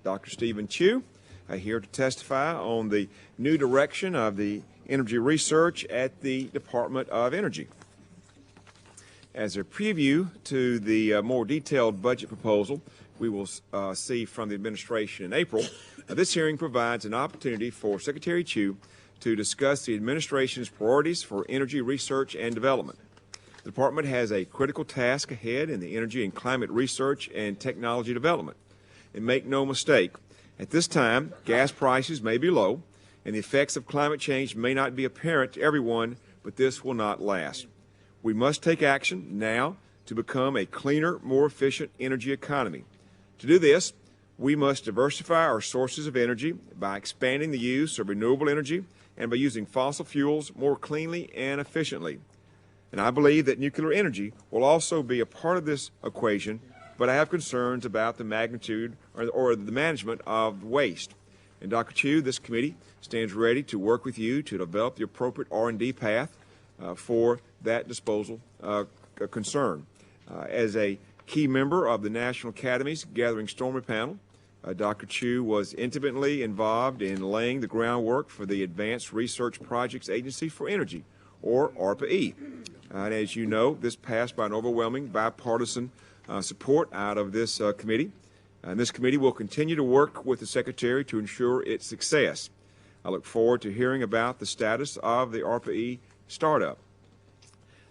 Dr. Stephen Chu, here to testify on the new direction of the energy research at the Department of Energy. As a preview to the more detailed budget proposal we will see from the administration in April, this hearing provides an opportunity for Secretary Chu to discuss the administration's priorities for energy research and development. The department has a critical task ahead in the energy and climate research and technology development. And make no mistake, at this time, gas prices may be low, and the effects of climate change may not be apparent to everyone, but this will not last. We must take action now to become a cleaner, more efficient energy economy. To do this, we must diversify our sources of energy by expanding the use of renewable energy and by using fossil fuels more cleanly and efficiently. And I believe that nuclear energy will also be a part of this equation, but I have concerns about the magnitude or the management of waste. And Dr. Chu, this committee stands ready to work with you to develop the appropriate R&D path for that disposal concern. As a key member of the National Academy's Gathering Storm Panel, Dr. Chu was intimately involved in laying the groundwork for the Advanced Research Projects Agency for Energy, or ARPA-E. And as you know, this passed by an overwhelming bipartisan support out of this committee. And this committee will continue to work with the Secretary to ensure its success. I look forward to hearing about the status of the ARPA-E startup.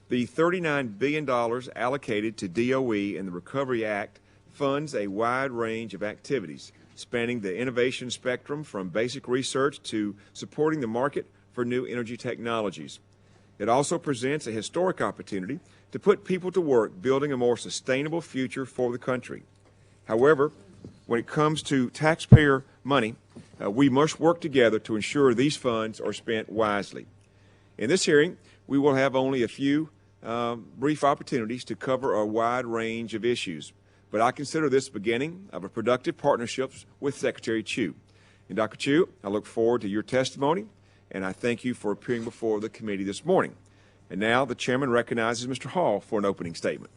The $39 billion allocated to DOE in the Recovery Act funds a wide range of activities, spanning the innovation spectrum from basic research to supporting the market for new energy technologies. It also presents a historic opportunity to put people to work building a more sustainable future for the country. However, when it comes to taxpayer money, we must work together to ensure these funds are spent wisely. In this hearing, we will have only a few brief opportunities to cover a wide range of issues, but I consider this the beginning of a productive partnership with Secretary Chu. And Dr. Chu, I look forward to your testimony, and I thank you for appearing before the committee this morning. And now the chairman recognizes Mr. Hall for an opening statement.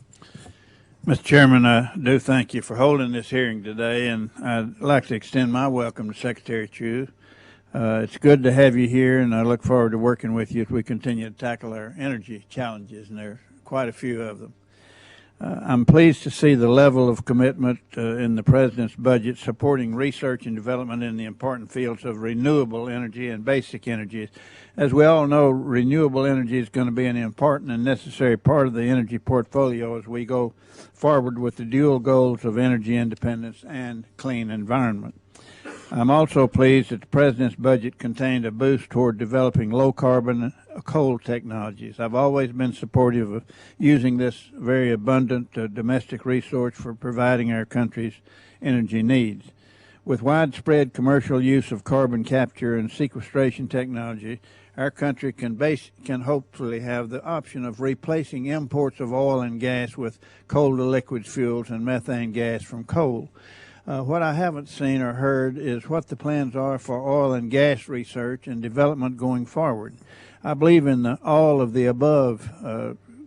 Mr. Chairman, I do thank you for holding this hearing today, and I'd like to extend my welcome to Secretary Chu. It's good to have you here, and I look forward to working with you as we continue to tackle our energy challenges, and there are quite a few of them. I'm pleased to see the level of commitment in the President's budget supporting research and development in the important fields of renewable energy and basic energy. As we all know, renewable energy is going to be an important and necessary part of the energy portfolio as we go forward with the dual goals of energy independence and clean environment. I'm also pleased that the President's budget contained a boost toward developing low-carbon coal technologies. I've always been supportive of using this very abundant domestic resource for providing our country's energy needs. With widespread commercial use of carbon capture and sequestration technology, our country can hopefully have the option of replacing imports of oil and gas with coal-to-liquids fuels and methane gas from coal. What I haven't seen or heard is what the plans are for oil and gas research and development going forward. I believe in all of the above,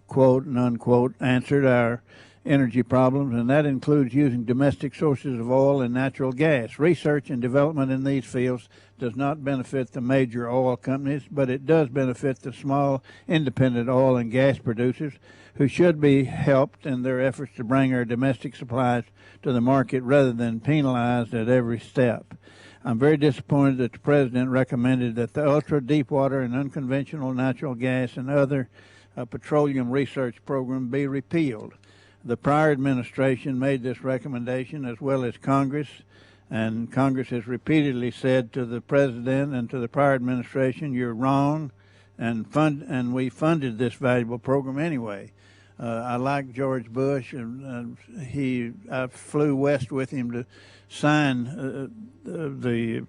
quote and unquote, answered our energy problems, and that includes using domestic sources of oil and natural gas. Research and development in these fields does not benefit the major oil companies, but it does benefit the small independent oil and gas producers who should be helped in their efforts to bring our domestic supplies to the market rather than penalized at every step. I'm very disappointed that the President recommended that the ultra-deepwater and unconventional natural gas and other petroleum research program be repealed. The prior administration made this recommendation, as well as Congress, and Congress has repeatedly said to the President and to the prior administration, you're wrong, and we funded this valuable program anyway. I like George Bush, and I flew west with him to sign the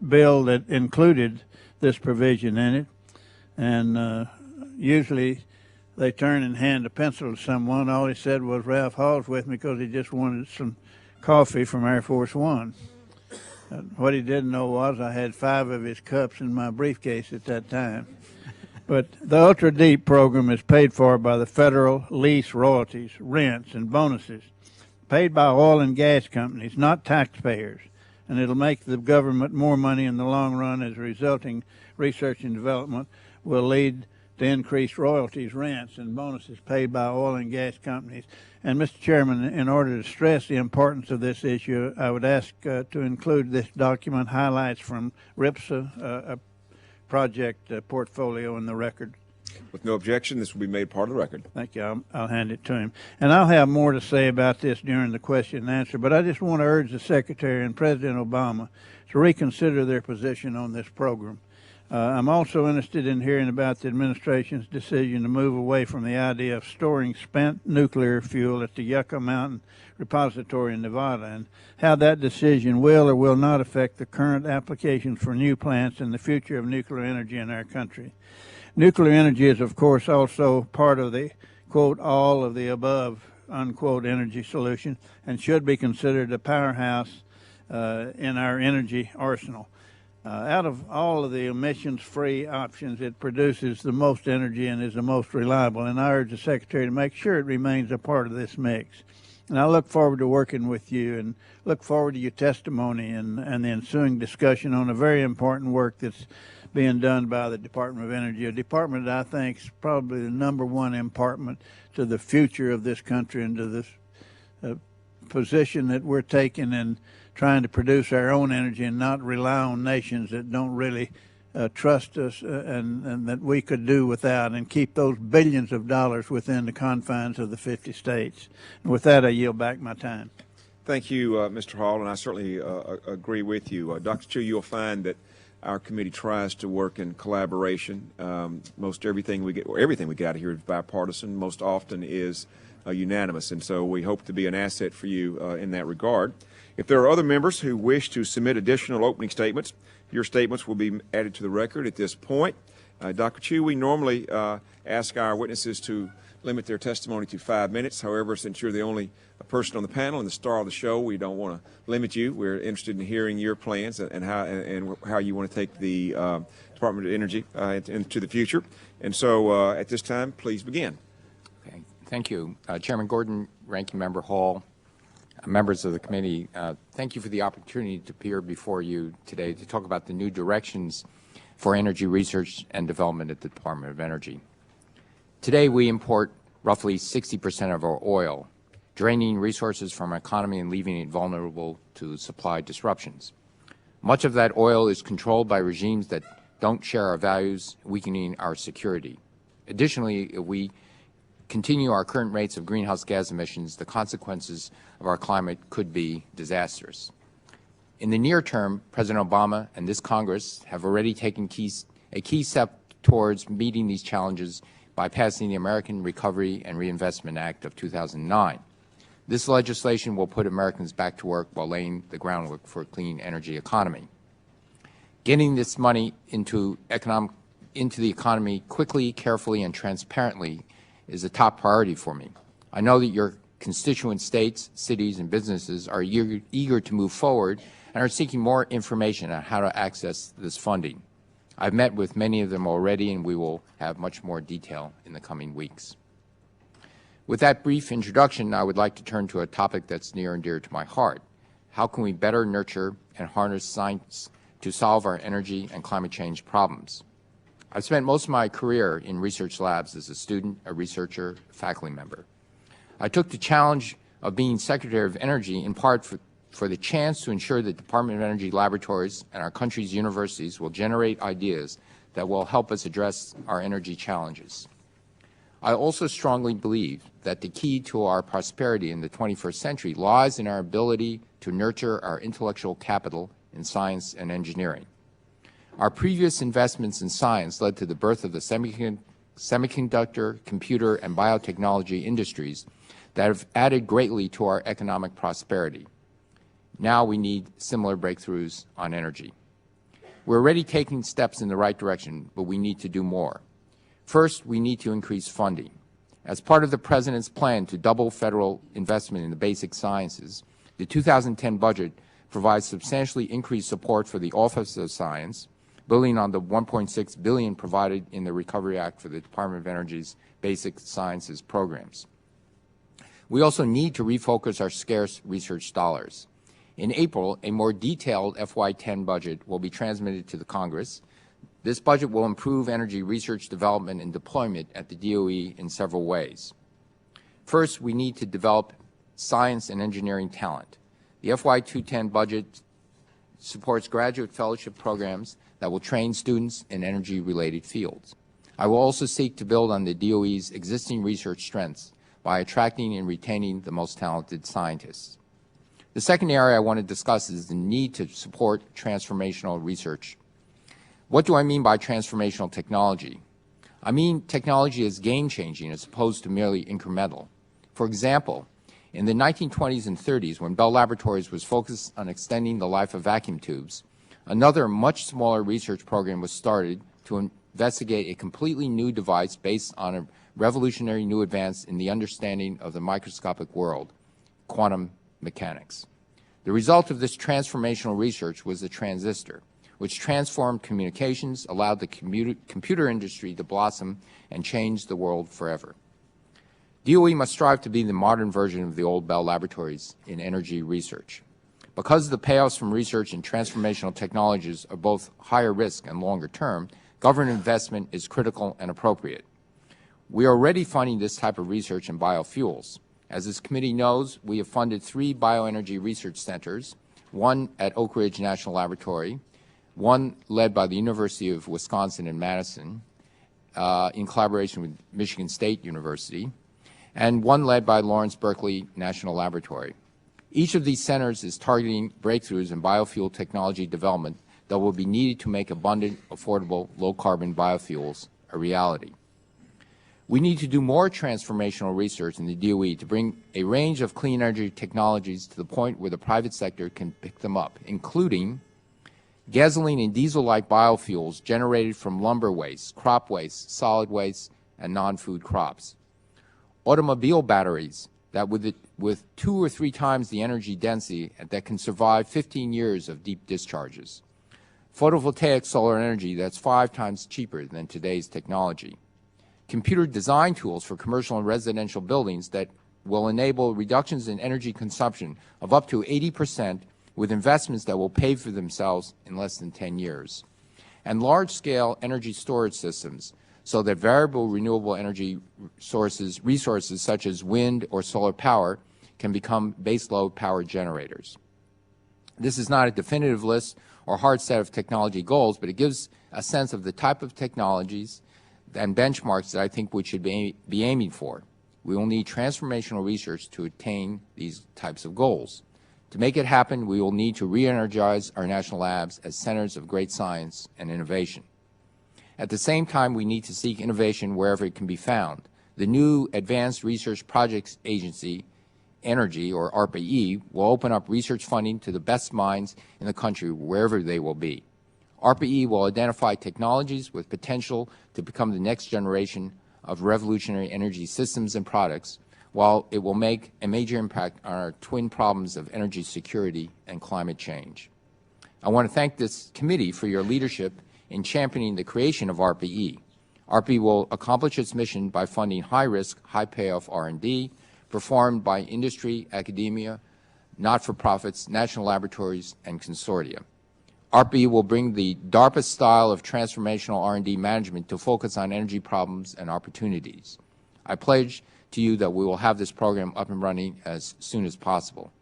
bill that included this provision in it, and usually they turn and hand a pencil to someone. All he said was Ralph Hall's with me because he just wanted some coffee from Air Force One. What he didn't know was I had 5 of his cups in my briefcase at that time. But the Ultra Deep program is paid for by the federal lease royalties, rents, and bonuses paid by oil and gas companies, not taxpayers. and it'll make the government more money in the long run, as resulting research and development will lead to increased royalties, rents, and bonuses paid by oil and gas companies. And, Mr. Chairman, in order to stress the importance of this issue, I would ask to include this document, highlights from RIPSA, a project portfolio, in the record. With no objection, this will be made part of the record. Thank you. I'll hand it to him. And I'll have more to say about this during the question and answer, but I just want to urge the Secretary and President Obama to reconsider their position on this program. I'm also interested in hearing about the administration's decision to move away from the idea of storing spent nuclear fuel at the Yucca Mountain Repository in Nevada, and how that decision will or will not affect the current applications for new plants and the future of nuclear energy in our country. Nuclear energy is, of course, also part of the, quote, all of the above, unquote, energy solution, and should be considered a powerhouse in our energy arsenal. Out of all of the emissions-free options, it produces the most energy and is the most reliable, and I urge the Secretary to make sure it remains a part of this mix. And I look forward to working with you, and look forward to your testimony and the ensuing discussion on a very important work that's being done by the Department of Energy, a department that I think is probably the #1 department to the future of this country and to this position that we're taking in trying to produce our own energy and not rely on nations that don't really trust us and that we could do without, and keep those billions of dollars within the confines of the 50 states. And with that, I yield back my time. Thank you, Mr. Hall, and I certainly agree with you. Dr. Chu, you'll find that our committee tries to work in collaboration. Most everything we get, or everything we got here is bipartisan. Most often is unanimous, and so we hope to be an asset for you in that regard. If there are other members who wish to submit additional opening statements, your statements will be added to the record at this point. Dr. Chu, we normally ask our witnesses to limit their testimony to 5 minutes. However, since you're the only person on the panel and the star of the show, we don't want to limit you. We're interested in hearing your plans and how you want to take the Department of Energy into the future. And so at this time, please begin. Okay. Thank you. Chairman Gordon, Ranking Member Hall, members of the committee, thank you for the opportunity to appear before you today to talk about the new directions for energy research and development at the Department of Energy. Today, we import roughly 60% of our oil, draining resources from our economy and leaving it vulnerable to supply disruptions. Much of that oil is controlled by regimes that don't share our values, weakening our security. Additionally, if we continue our current rates of greenhouse gas emissions, the consequences of our climate could be disastrous. In the near term, President Obama and this Congress have already taken a key step towards meeting these challenges by passing the American Recovery and Reinvestment Act of 2009. This legislation will put Americans back to work while laying the groundwork for a clean energy economy. Getting this money into the economy quickly, carefully, and transparently is a top priority for me. I know that your constituent states, cities, and businesses are eager to move forward and are seeking more information on how to access this funding. I've met with many of them already, and we will have much more detail in the coming weeks. With that brief introduction, I would like to turn to a topic that's near and dear to my heart. How can we better nurture and harness science to solve our energy and climate change problems? I've spent most of my career in research labs as a student, a researcher, a faculty member. I took the challenge of being Secretary of Energy in part for the chance to ensure that Department of Energy laboratories and our country's universities will generate ideas that will help us address our energy challenges. I also strongly believe that the key to our prosperity in the 21st century lies in our ability to nurture our intellectual capital in science and engineering. Our previous investments in science led to the birth of the semiconductor, computer, and biotechnology industries that have added greatly to our economic prosperity. Now we need similar breakthroughs on energy. We're already taking steps in the right direction, but we need to do more. First, we need to increase funding. As part of the President's plan to double federal investment in the basic sciences, the 2010 budget provides substantially increased support for the Office of Science, building on the $1.6 billion provided in the Recovery Act for the Department of Energy's basic sciences programs. We also need to refocus our scarce research dollars. In April, a more detailed FY10 budget will be transmitted to the Congress. This budget will improve energy research, development, and deployment at the DOE in several ways. First, we need to develop science and engineering talent. The FY210 budget supports graduate fellowship programs that will train students in energy-related fields. I will also seek to build on the DOE's existing research strengths by attracting and retaining the most talented scientists. The second area I want to discuss is the need to support transformational research. What do I mean by transformational technology? I mean technology is game-changing as opposed to merely incremental. For example, in the 1920s and 30s, when Bell Laboratories was focused on extending the life of vacuum tubes, another much smaller research program was started to investigate a completely new device based on a revolutionary new advance in the understanding of the microscopic world, quantum mechanics. The result of this transformational research was the transistor, which transformed communications, allowed the computer industry to blossom, and changed the world forever. DOE must strive to be the modern version of the old Bell Laboratories in energy research. Because the payoffs from research in transformational technologies are both higher risk and longer term, government investment is critical and appropriate. We are already funding this type of research in biofuels. As this committee knows, we have funded 3 bioenergy research centers, one at Oak Ridge National Laboratory, one led by the University of Wisconsin in Madison in collaboration with Michigan State University, and one led by Lawrence Berkeley National Laboratory. Each of these centers is targeting breakthroughs in biofuel technology development that will be needed to make abundant, affordable, low-carbon biofuels a reality. We need to do more transformational research in the DOE to bring a range of clean energy technologies to the point where the private sector can pick them up, including gasoline and diesel-like biofuels generated from lumber waste, crop waste, solid waste, and non-food crops. Automobile batteries that with 2 or 3 times the energy density that can survive 15 years of deep discharges. Photovoltaic solar energy that's 5 times cheaper than today's technology. Computer design tools for commercial and residential buildings that will enable reductions in energy consumption of up to 80% with investments that will pay for themselves in less than 10 years. And large-scale energy storage systems so that variable renewable energy resources such as wind or solar power can become baseload power generators. This is not a definitive list or hard set of technology goals, but it gives a sense of the type of technologies and benchmarks that I think we should be aiming for. We will need transformational research to attain these types of goals. To make it happen, we will need to re-energize our national labs as centers of great science and innovation. At the same time, we need to seek innovation wherever it can be found. The new Advanced Research Projects Agency, Energy, or ARPA-E, will open up research funding to the best minds in the country wherever they will be. ARPA-E will identify technologies with potential to become the next generation of revolutionary energy systems and products, while it will make a major impact on our twin problems of energy security and climate change. I want to thank this committee for your leadership in championing the creation of ARPA-E. ARPA-E will accomplish its mission by funding high-risk, high-payoff R&D performed by industry, academia, not-for-profits, national laboratories, and consortia. ARPA-E will bring the DARPA style of transformational R&D management to focus on energy problems and opportunities. I pledge to you that we will have this program up and running as soon as possible.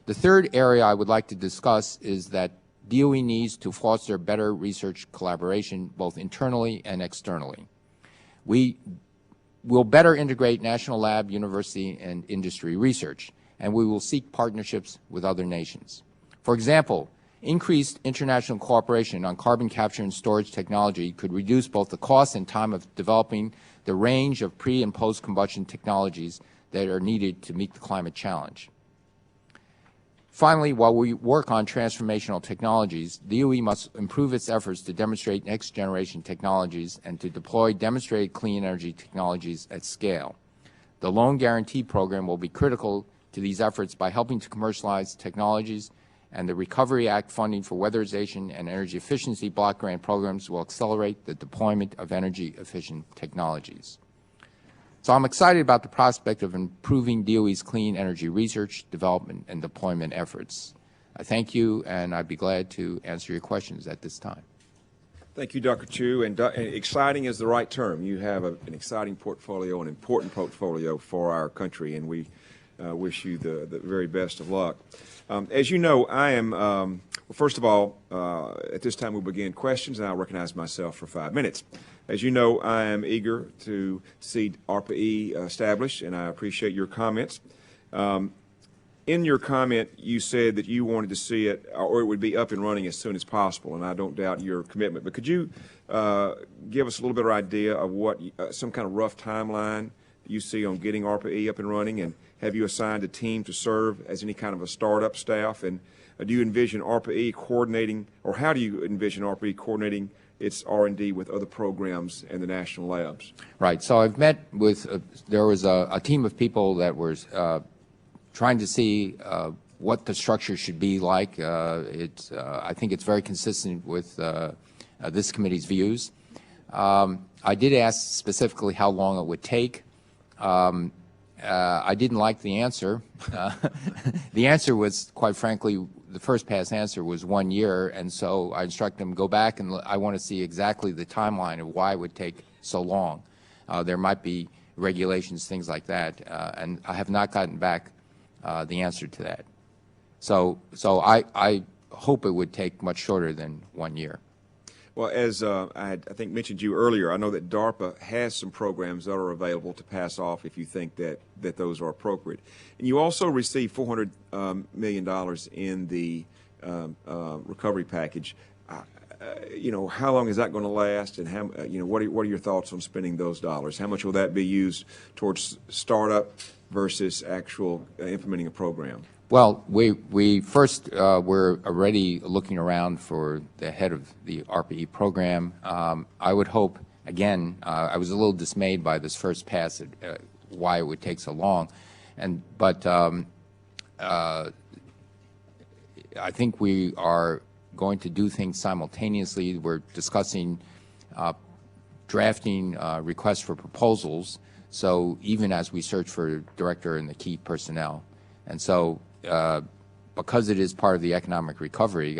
The third area I would like to discuss is that DOE needs to foster better research collaboration both internally and externally. We will better integrate national lab, university, and industry research, and we will seek partnerships with other nations. For example, increased international cooperation on carbon capture and storage technology could reduce both the cost and time of developing the range of pre- and post-combustion technologies that are needed to meet the climate challenge. Finally, while we work on transformational technologies, DOE must improve its efforts to demonstrate next-generation technologies and to deploy demonstrated clean energy technologies at scale. The Loan Guarantee Program will be critical to these efforts by helping to commercialize technologies, and the Recovery Act funding for weatherization and energy efficiency block grant programs will accelerate the deployment of energy-efficient technologies. So I'm excited about the prospect of improving DOE's clean energy research, development, and deployment efforts. I thank you, and I'd be glad to answer your questions at this time. Thank you, Dr. Chu. And exciting is the right term. You have an exciting portfolio, an important portfolio for our country, and we wish you the very best of luck. As you know, I am, well, first of all, at this time we'll begin questions, and I'll recognize myself for 5 minutes. As you know, I am eager to see ARPA-E established, and I appreciate your comments. In your comment, you said that you wanted to see it, or it would be up and running as soon as possible, and I don't doubt your commitment. But could you give us a little bit of idea of what, some kind of rough timeline you see on getting ARPA-E up and running, and have you assigned a team to serve as any kind of a startup staff? And do you envision ARPA-E coordinating, or how do you envision ARPA-E coordinating its R&D with other programs and the national labs? Right. So I've met with, there was a team of people that was trying to see what the structure should be like. I think it's very consistent with this committee's views. I did ask specifically how long it would take. I didn't like the answer. The answer was, quite frankly, the first pass answer was 1 year, and so I instructed them, go back and I want to see exactly the timeline of why it would take so long. There might be regulations, things like that, and I have not gotten back the answer to that. So I hope it would take much shorter than 1 year. Well, as I think mentioned you earlier, I know that DARPA has some programs that are available to pass off if you think that those are appropriate. And you also received $400 million in the recovery package. You know, how long is that going to last, and how, you know, what are your thoughts on spending those dollars? How much will that be used towards startup versus actual implementing a program? Well, we first we're already looking around for the head of the ARPA-E program. I would hope, again, I was a little dismayed by this first pass at why it would take so long, but I think we are going to do things simultaneously. We're discussing drafting requests for proposals, so even as we search for a director and the key personnel. And so because it is part of the economic recovery,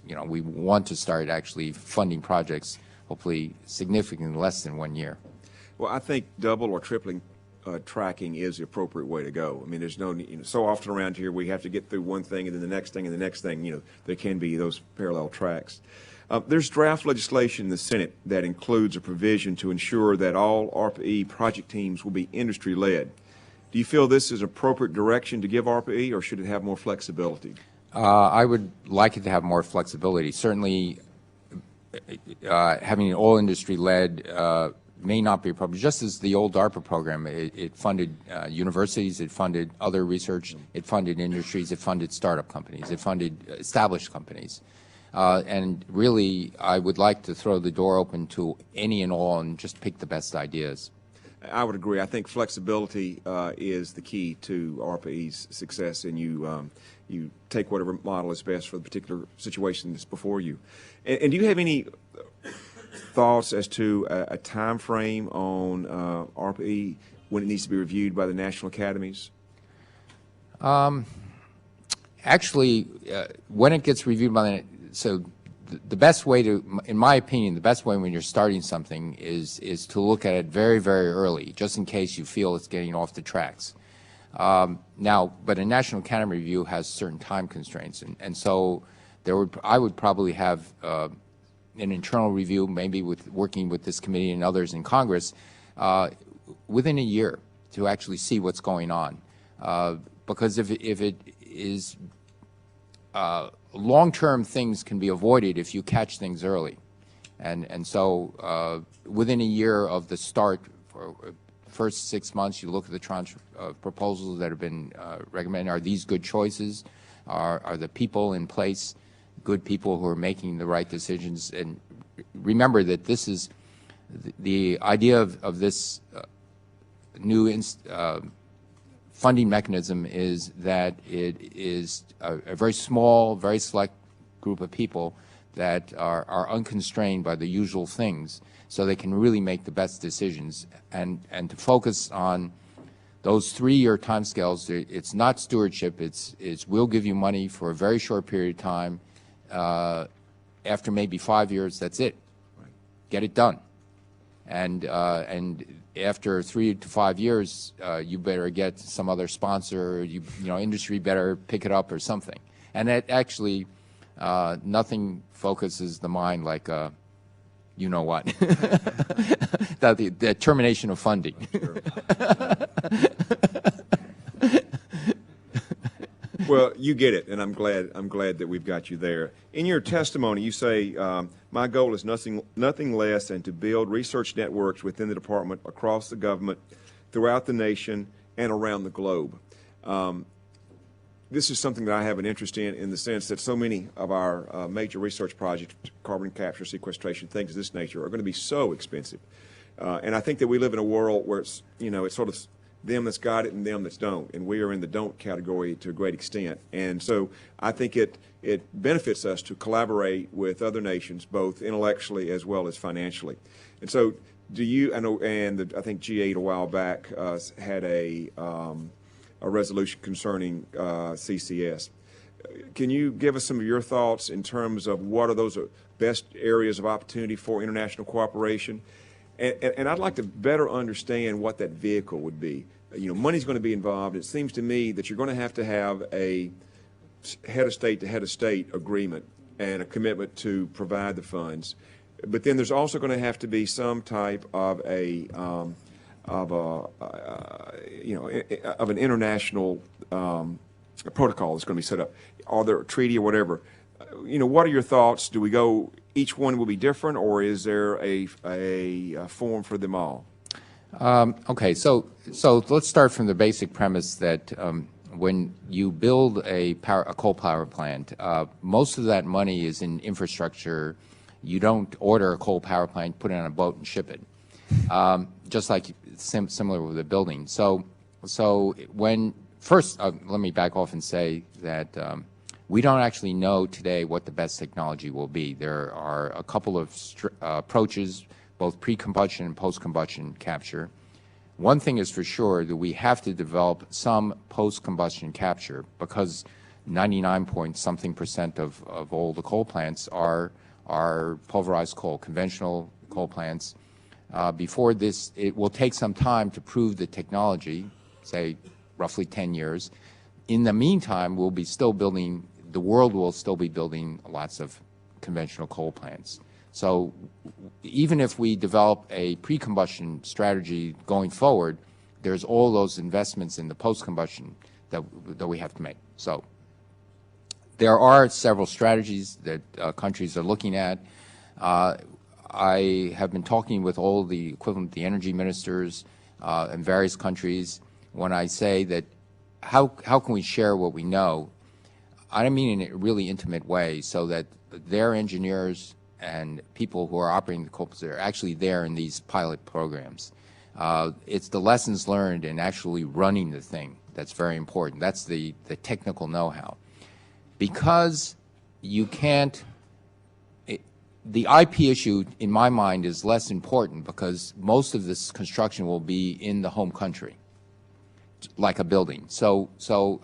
you know, we want to start actually funding projects, hopefully significantly less than 1 year. Well, I think double or tripling tracking is the appropriate way to go. I mean, there's no, you know, so often around here we have to get through one thing and then the next thing and the next thing. You know, there can be those parallel tracks. There's draft legislation in the Senate that includes a provision to ensure that all ARPA-E project teams will be industry-led. Do you feel this is appropriate direction to give ARPA-E, or should it have more flexibility? I would like it to have more flexibility. Certainly, having an all industry-led may not be appropriate. Just as the old DARPA program, it funded universities, it funded other research, it funded industries, it funded startup companies, it funded established companies. And really, I would like to throw the door open to any and all and just pick the best ideas. I would agree. I think flexibility is the key to ARPA-E's success, and you take whatever model is best for the particular situation that's before you. And do you have any thoughts as to a time frame on ARPA-E when it needs to be reviewed by the national academies? Actually, when it gets reviewed by the best way to, in my opinion, the best way when you're starting something is to look at it very, very early, just in case you feel it's getting off the tracks. Now, but a National Academy review has certain time constraints, and so I would probably have an internal review, maybe working with this committee and others in Congress, within a year to actually see what's going on. Because if it is long-term, things can be avoided if you catch things early, and so within a year of the start, for first 6 months, you look at the tranche of proposals that have been recommended. Are these good choices? Are the people in place good people who are making the right decisions? And remember that this is the idea of this new funding mechanism is that it is a very small, very select group of people that are unconstrained by the usual things, so they can really make the best decisions, and to focus on those 3-year timescales, it's not stewardship. It's we'll give you money for a very short period of time. After maybe 5 years, that's it. Get it done. And after 3 to 5 years, you better get some other sponsor. You know, industry better pick it up or something. And that actually, nothing focuses the mind like you know what, the termination of funding. Well, you get it, and I'm glad that we've got you there. In your testimony, you say, my goal is nothing less than to build research networks within the department, across the government, throughout the nation, and around the globe. This is something that I have an interest in the sense that so many of our major research projects, carbon capture, sequestration, things of this nature, are going to be so expensive. And I think that we live in a world where it's, you know, it's sort of them that's got it and them that's don't, and we are in the don't category to a great extent. And so I think it benefits us to collaborate with other nations, both intellectually as well as financially. And so do you, I know, and I think G8 a while back had a resolution concerning CCS. Can you give us some of your thoughts in terms of what are those best areas of opportunity for international cooperation? And I'd like to better understand what that vehicle would be. You know, money's going to be involved. It seems to me that you're going to have a head of state to head of state agreement and a commitment to provide the funds. But then there's also going to have to be some type of an international protocol that's going to be set up, or there a treaty or whatever. You know, what are your thoughts? Do we go? Each one will be different, or is there a form for them all? Okay, so let's start from the basic premise that when you build a coal power plant, most of that money is in infrastructure. You don't order a coal power plant, put it on a boat, and ship it. Just like similar with a building. So when first, let me back off and say that we don't actually know today what the best technology will be. There are a couple of approaches, both pre-combustion and post-combustion capture. One thing is for sure that we have to develop some post-combustion capture because 99-point-something% of all the coal plants are pulverized coal, conventional coal plants. Before this, it will take some time to prove the technology, say roughly 10 years. In the meantime, we'll be still building, the world will still be building lots of conventional coal plants. So even if we develop a pre-combustion strategy going forward, there's all those investments in the post-combustion that we have to make. So there are several strategies that countries are looking at. I have been talking with all the equivalent, the energy ministers in various countries. When I say that how can we share what we know, I don't mean in a really intimate way so that their engineers and people who are operating the coal plants are actually there in these pilot programs. It's the lessons learned in actually running the thing that's very important. That's the technical know-how. Because you can't, the IP issue in my mind is less important because most of this construction will be in the home country, like a building. So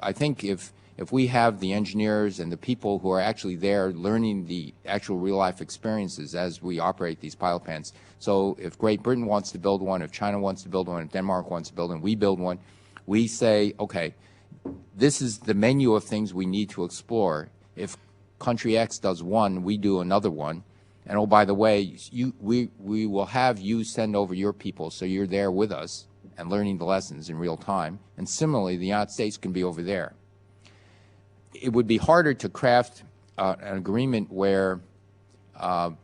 I think if we have the engineers and the people who are actually there learning the actual real-life experiences as we operate these pilot plants, so if Great Britain wants to build one, if China wants to build one, if Denmark wants to build one, we build one, we say, okay, this is the menu of things we need to explore. If country X does one, we do another one. And oh, by the way, we will have you send over your people so you're there with us and learning the lessons in real time. And similarly, the United States can be over there. It would be harder to craft an agreement where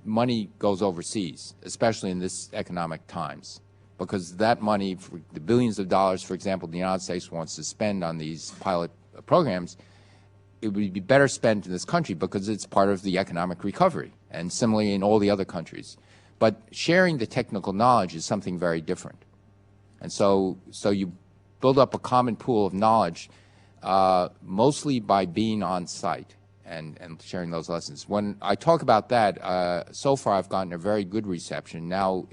money goes overseas, especially in this economic times, because that money, for the billions of dollars, for example, the United States wants to spend on these pilot programs, it would be better spent in this country because it's part of the economic recovery, and similarly in all the other countries. But sharing the technical knowledge is something very different. And so you build up a common pool of knowledge mostly by being on site and sharing those lessons. When I talk about that, so far I've gotten a very good reception. Now,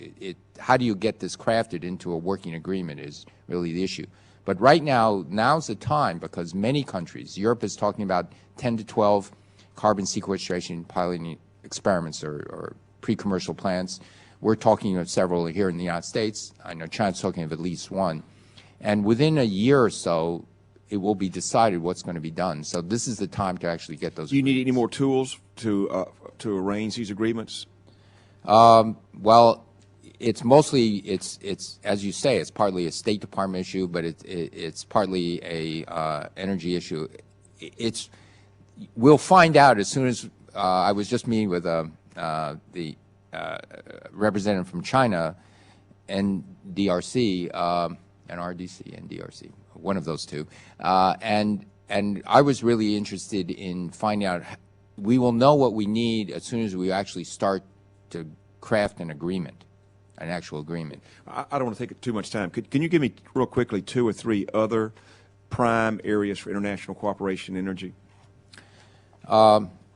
how do you get this crafted into a working agreement is really the issue. But right now, now's the time, because many countries, Europe is talking about 10 to 12 carbon sequestration piloting experiments or pre-commercial plants. We're talking of several here in the United States. I know China's talking of at least one. And within a year or so, it will be decided what's going to be done. So this is the time to actually get those. Do you need any more tools to arrange these agreements? Well, it's mostly, it's as you say, it's partly a State Department issue, but it's partly a energy issue. We'll find out as soon as I was just meeting with the representative from China and DRC and RDC and DRC, one of those two, and I was really interested in finding out. We will know what we need as soon as we actually start to craft an agreement, an actual agreement. I don't want to take too much time. Can you give me real quickly 2 or 3 other prime areas for international cooperation in energy?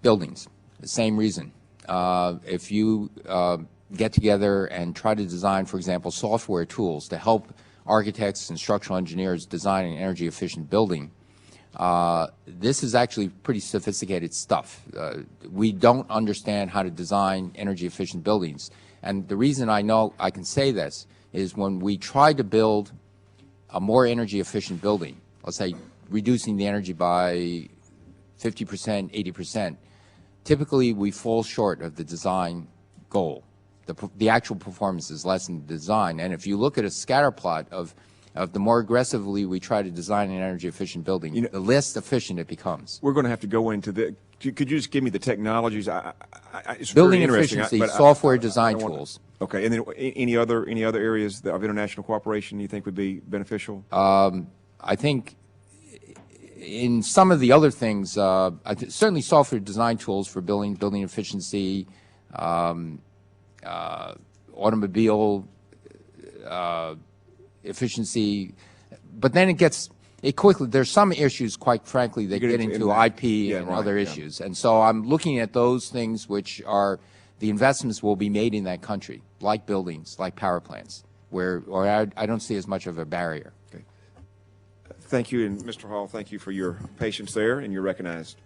Buildings, the same reason. If you get together and try to design, for example, software tools to help architects and structural engineers design an energy efficient building, this is actually pretty sophisticated stuff. We don't understand how to design energy efficient buildings. And the reason I know I can say this is when we try to build a more energy efficient building, let's say reducing the energy by 50%, 80%, typically we fall short of the design goal. The actual performance is less than the design. And if you look at a scatter plot of the more aggressively we try to design an energy efficient building, the less efficient it becomes. We're going to have to go into the. Could you just give me the technologies? It's building very interesting, efficiency, software design tools. Okay, and then any other areas of international cooperation you think would be beneficial? I think in some of the other things, certainly software design tools for building efficiency, automobile efficiency, but then it quickly, there's some issues, quite frankly, that get into IP and other issues. And so I'm looking at those things which are, the investments will be made in that country, like buildings, like power plants, where I don't see as much of a barrier. Okay. Thank you, and Mr. Hall, thank you for your patience there, and you're recognized.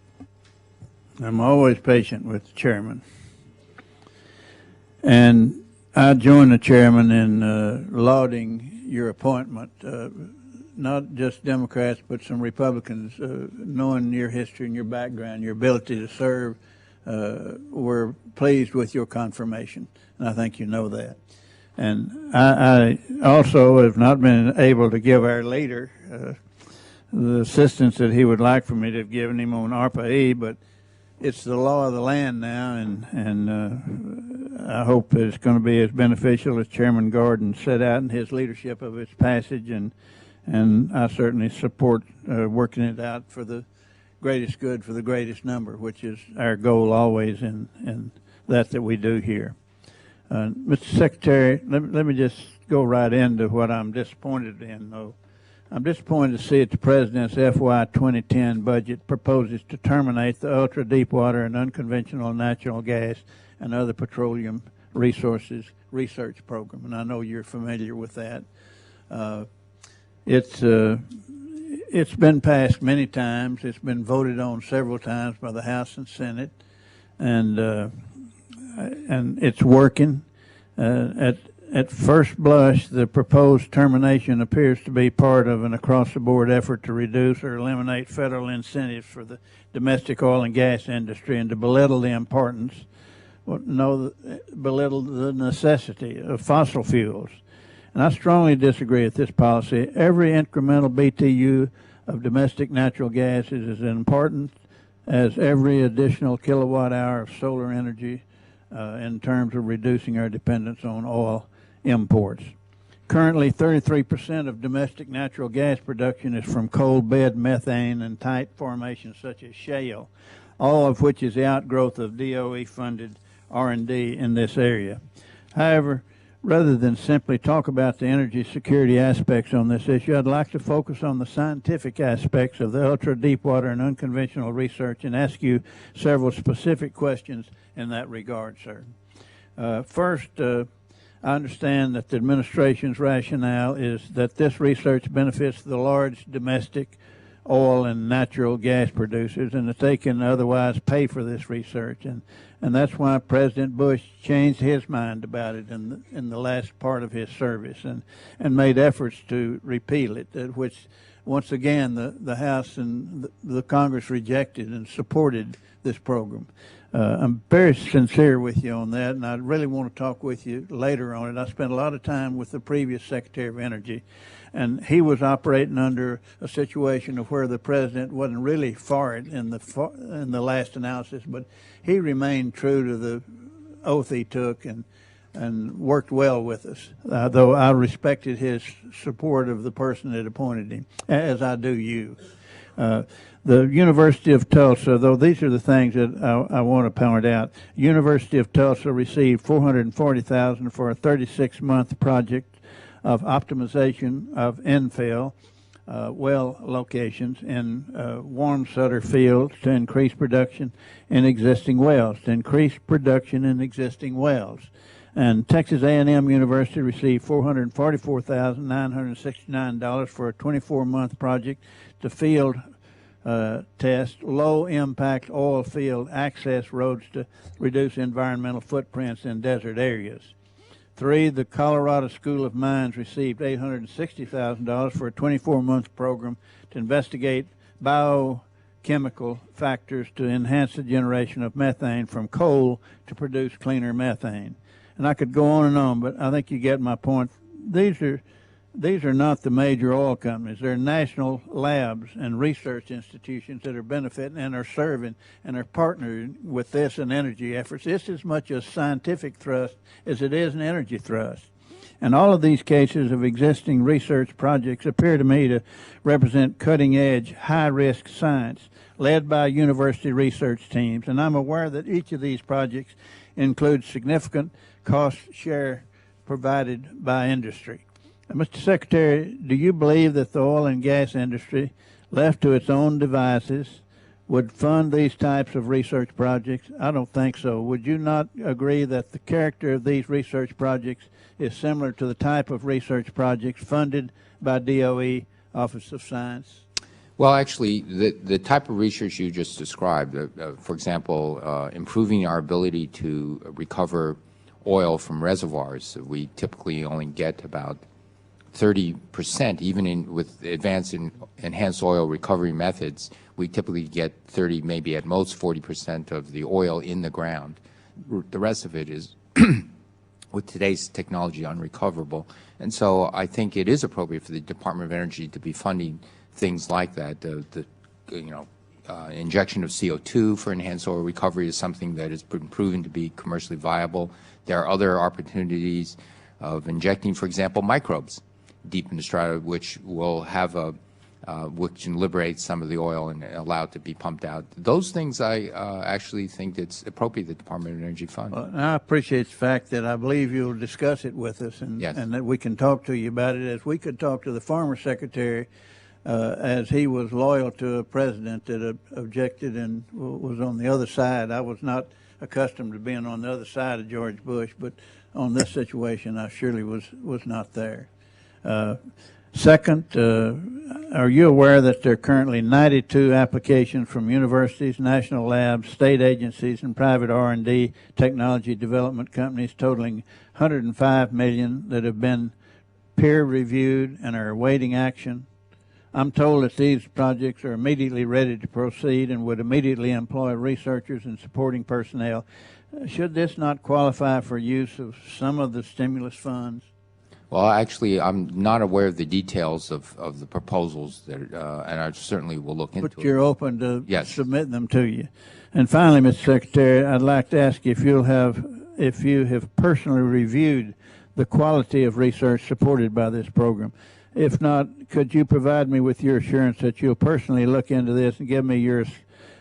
I'm always patient with the chairman. And I join the chairman in lauding your appointment, not just Democrats, but some Republicans, knowing your history and your background, your ability to serve, were pleased with your confirmation, and I think you know that. And I also have not been able to give our leader the assistance that he would like for me to have given him on ARPA-E, but it's the law of the land now, and I hope it's going to be as beneficial as Chairman Gordon set out in his leadership of its passage, and I certainly support working it out for the greatest good for the greatest number, which is our goal always in that we do here. Mr. Secretary, let me just go right into what I'm disappointed in, though. I'm disappointed to see that the President's FY 2010 budget proposes to terminate the ultra-deepwater and unconventional natural gas and other petroleum resources research program, and I know you're familiar with that. It's been passed many times. It's been voted on several times by the House and Senate, and it's working. At first blush, the proposed termination appears to be part of an across-the-board effort to reduce or eliminate federal incentives for the domestic oil and gas industry and to belittle the importance, belittle the necessity of fossil fuels. And I strongly disagree with this policy. Every incremental BTU of domestic natural gas is as important as every additional kilowatt hour of solar energy in terms of reducing our dependence on oil imports. Currently, 33% of domestic natural gas production is from coal bed methane and tight formations such as shale, all of which is the outgrowth of DOE-funded R&D in this area. However, rather than simply talk about the energy security aspects on this issue, I'd like to focus on the scientific aspects of the ultra-deepwater and unconventional research and ask you several specific questions in that regard, sir. First, I understand that the administration's rationale is that this research benefits the large domestic oil and natural gas producers, and that they can otherwise pay for this research, and that's why President Bush changed his mind about it in the last part of his service, and made efforts to repeal it, which once again the House and the Congress rejected and supported this program. I'm very sincere with you on that, and I really want to talk with you later on it. I spent a lot of time with the previous Secretary of Energy, and he was operating under a situation of where the president wasn't really for it in the last analysis, but he remained true to the oath he took and worked well with us, though I respected his support of the person that appointed him, as I do you. The University of Tulsa, though these are the things that I want to point out. University of Tulsa received $440,000 for a 36-month project of optimization of infill well locations in warm Sutter fields to increase production in existing wells. And Texas A&M University received $444,969 for a 24-month project to field test low-impact oil field access roads to reduce environmental footprints in desert areas. 3, the Colorado School of Mines received $860,000 for a 24-month program to investigate biochemical factors to enhance the generation of methane from coal to produce cleaner methane. And I could go on, but I think you get my point. These are not the major oil companies. They're national labs and research institutions that are benefiting and are serving and are partnering with this in energy efforts. It's as much a scientific thrust as it is an energy thrust. And all of these cases of existing research projects appear to me to represent cutting-edge, high-risk science led by university research teams. And I'm aware that each of these projects includes significant cost share provided by industry. Mr. Secretary, do you believe that the oil and gas industry, left to its own devices, would fund these types of research projects? I don't think so. Would you not agree that the character of these research projects is similar to the type of research projects funded by DOE Office of Science? Well, actually, the type of research you just described, for example, improving our ability to recover oil from reservoirs, we typically only get about 30%, even with enhanced oil recovery methods, we typically get 30, maybe at most 40% of the oil in the ground. The rest of it is, with today's technology, unrecoverable. And so I think it is appropriate for the Department of Energy to be funding things like that. Injection of CO2 for enhanced oil recovery is something that has been proven to be commercially viable. There are other opportunities of injecting, for example, microbes deep in the strata, which will have which can liberate some of the oil and allow it to be pumped out. Those things I actually think it's appropriate the Department of Energy fund. Well, I appreciate the fact that I believe you'll discuss it with us, and, yes, and that we can talk to you about it, as we could talk to the former secretary, as he was loyal to a president that objected and was on the other side. I was not accustomed to being on the other side of George Bush, but on this situation, I surely was not there. Second, are you aware that there are currently 92 applications from universities, national labs, state agencies, and private R&D technology development companies totaling $105 million that have been peer-reviewed and are awaiting action? I'm told that these projects are immediately ready to proceed and would immediately employ researchers and supporting personnel. Should this not qualify for use of some of the stimulus funds? Well, actually, I'm not aware of the details of the proposals, that, and I certainly will look into it. But you're open to yes, submitting them to you. And finally, Mr. Secretary, I'd like to ask you if you have personally reviewed the quality of research supported by this program. If not, could you provide me with your assurance that you'll personally look into this and give me your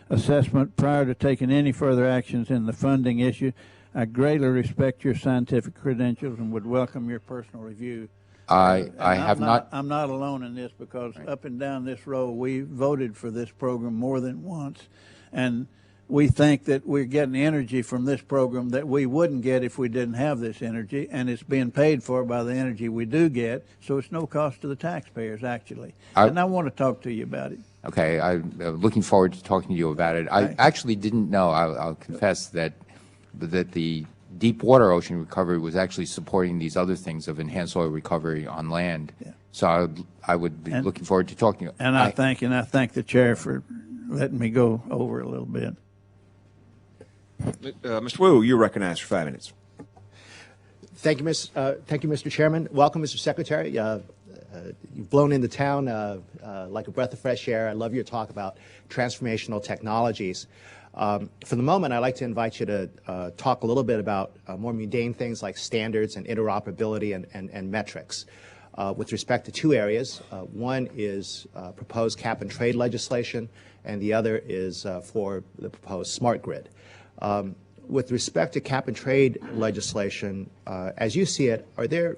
assessment prior to taking any further actions in the funding issue? I greatly respect your scientific credentials and would welcome your personal review. I have not. I'm not alone in this, because up and down this row we voted for this program more than once, and we think that we're getting energy from this program that we wouldn't get if we didn't have this energy, and it's being paid for by the energy we do get, so it's no cost to the taxpayers, actually. And I want to talk to you about it. Okay, I'm looking forward to talking to you about it. I actually didn't know, I'll confess, that the deep water ocean recovery was actually supporting these other things of enhanced oil recovery on land. Yeah. So I would be looking forward to talking to you. And I thank the chair for letting me go over a little bit. Mr. Wu, you're recognized for 5 minutes. Thank you, Mr. Chairman. Welcome, Mr. Secretary. You've blown into town like a breath of fresh air. I love your talk about transformational technologies. For the moment, I'd like to invite you to talk a little bit about more mundane things like standards and interoperability and metrics. With respect to two areas, one is proposed cap-and-trade legislation, and the other is for the proposed smart grid. With respect to cap-and-trade legislation, as you see it, are there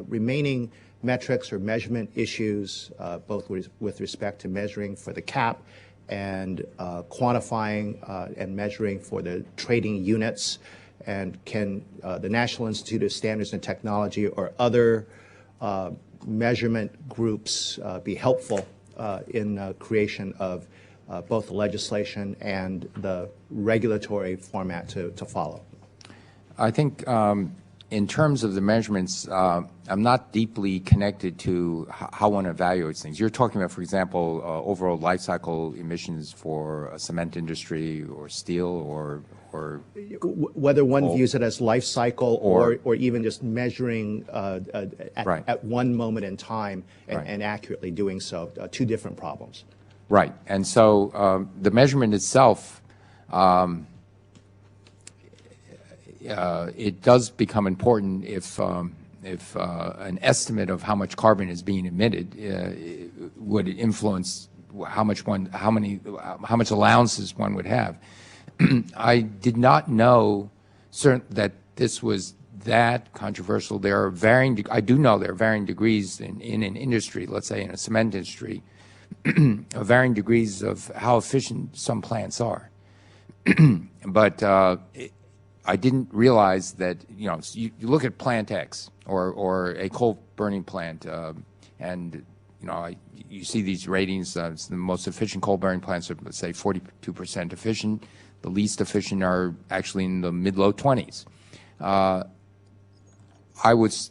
remaining metrics or measurement issues, both with respect to measuring for the cap and quantifying and measuring for the trading units? And can the National Institute of Standards and Technology or other measurement groups be helpful in creation of both the legislation and the regulatory format to follow? I think in terms of the measurements, I'm not deeply connected to how one evaluates things. You're talking about, for example, overall life cycle emissions for a cement industry or steel or whether one views it as life cycle or even just measuring at one moment in time and accurately doing so, two different problems. Right. And so the measurement itself, it does become important if an estimate of how much carbon is being emitted would influence how much allowances one would have. I did not know that this was that controversial. There are I do know there are varying degrees in an industry, let's say in a cement industry, of varying degrees of how efficient some plants are. But I didn't realize that, you look at plant X or a coal burning plant, and, you see these ratings. The most efficient coal burning plants are, let's say, 42% efficient. The least efficient are actually in the mid-low 20s. I was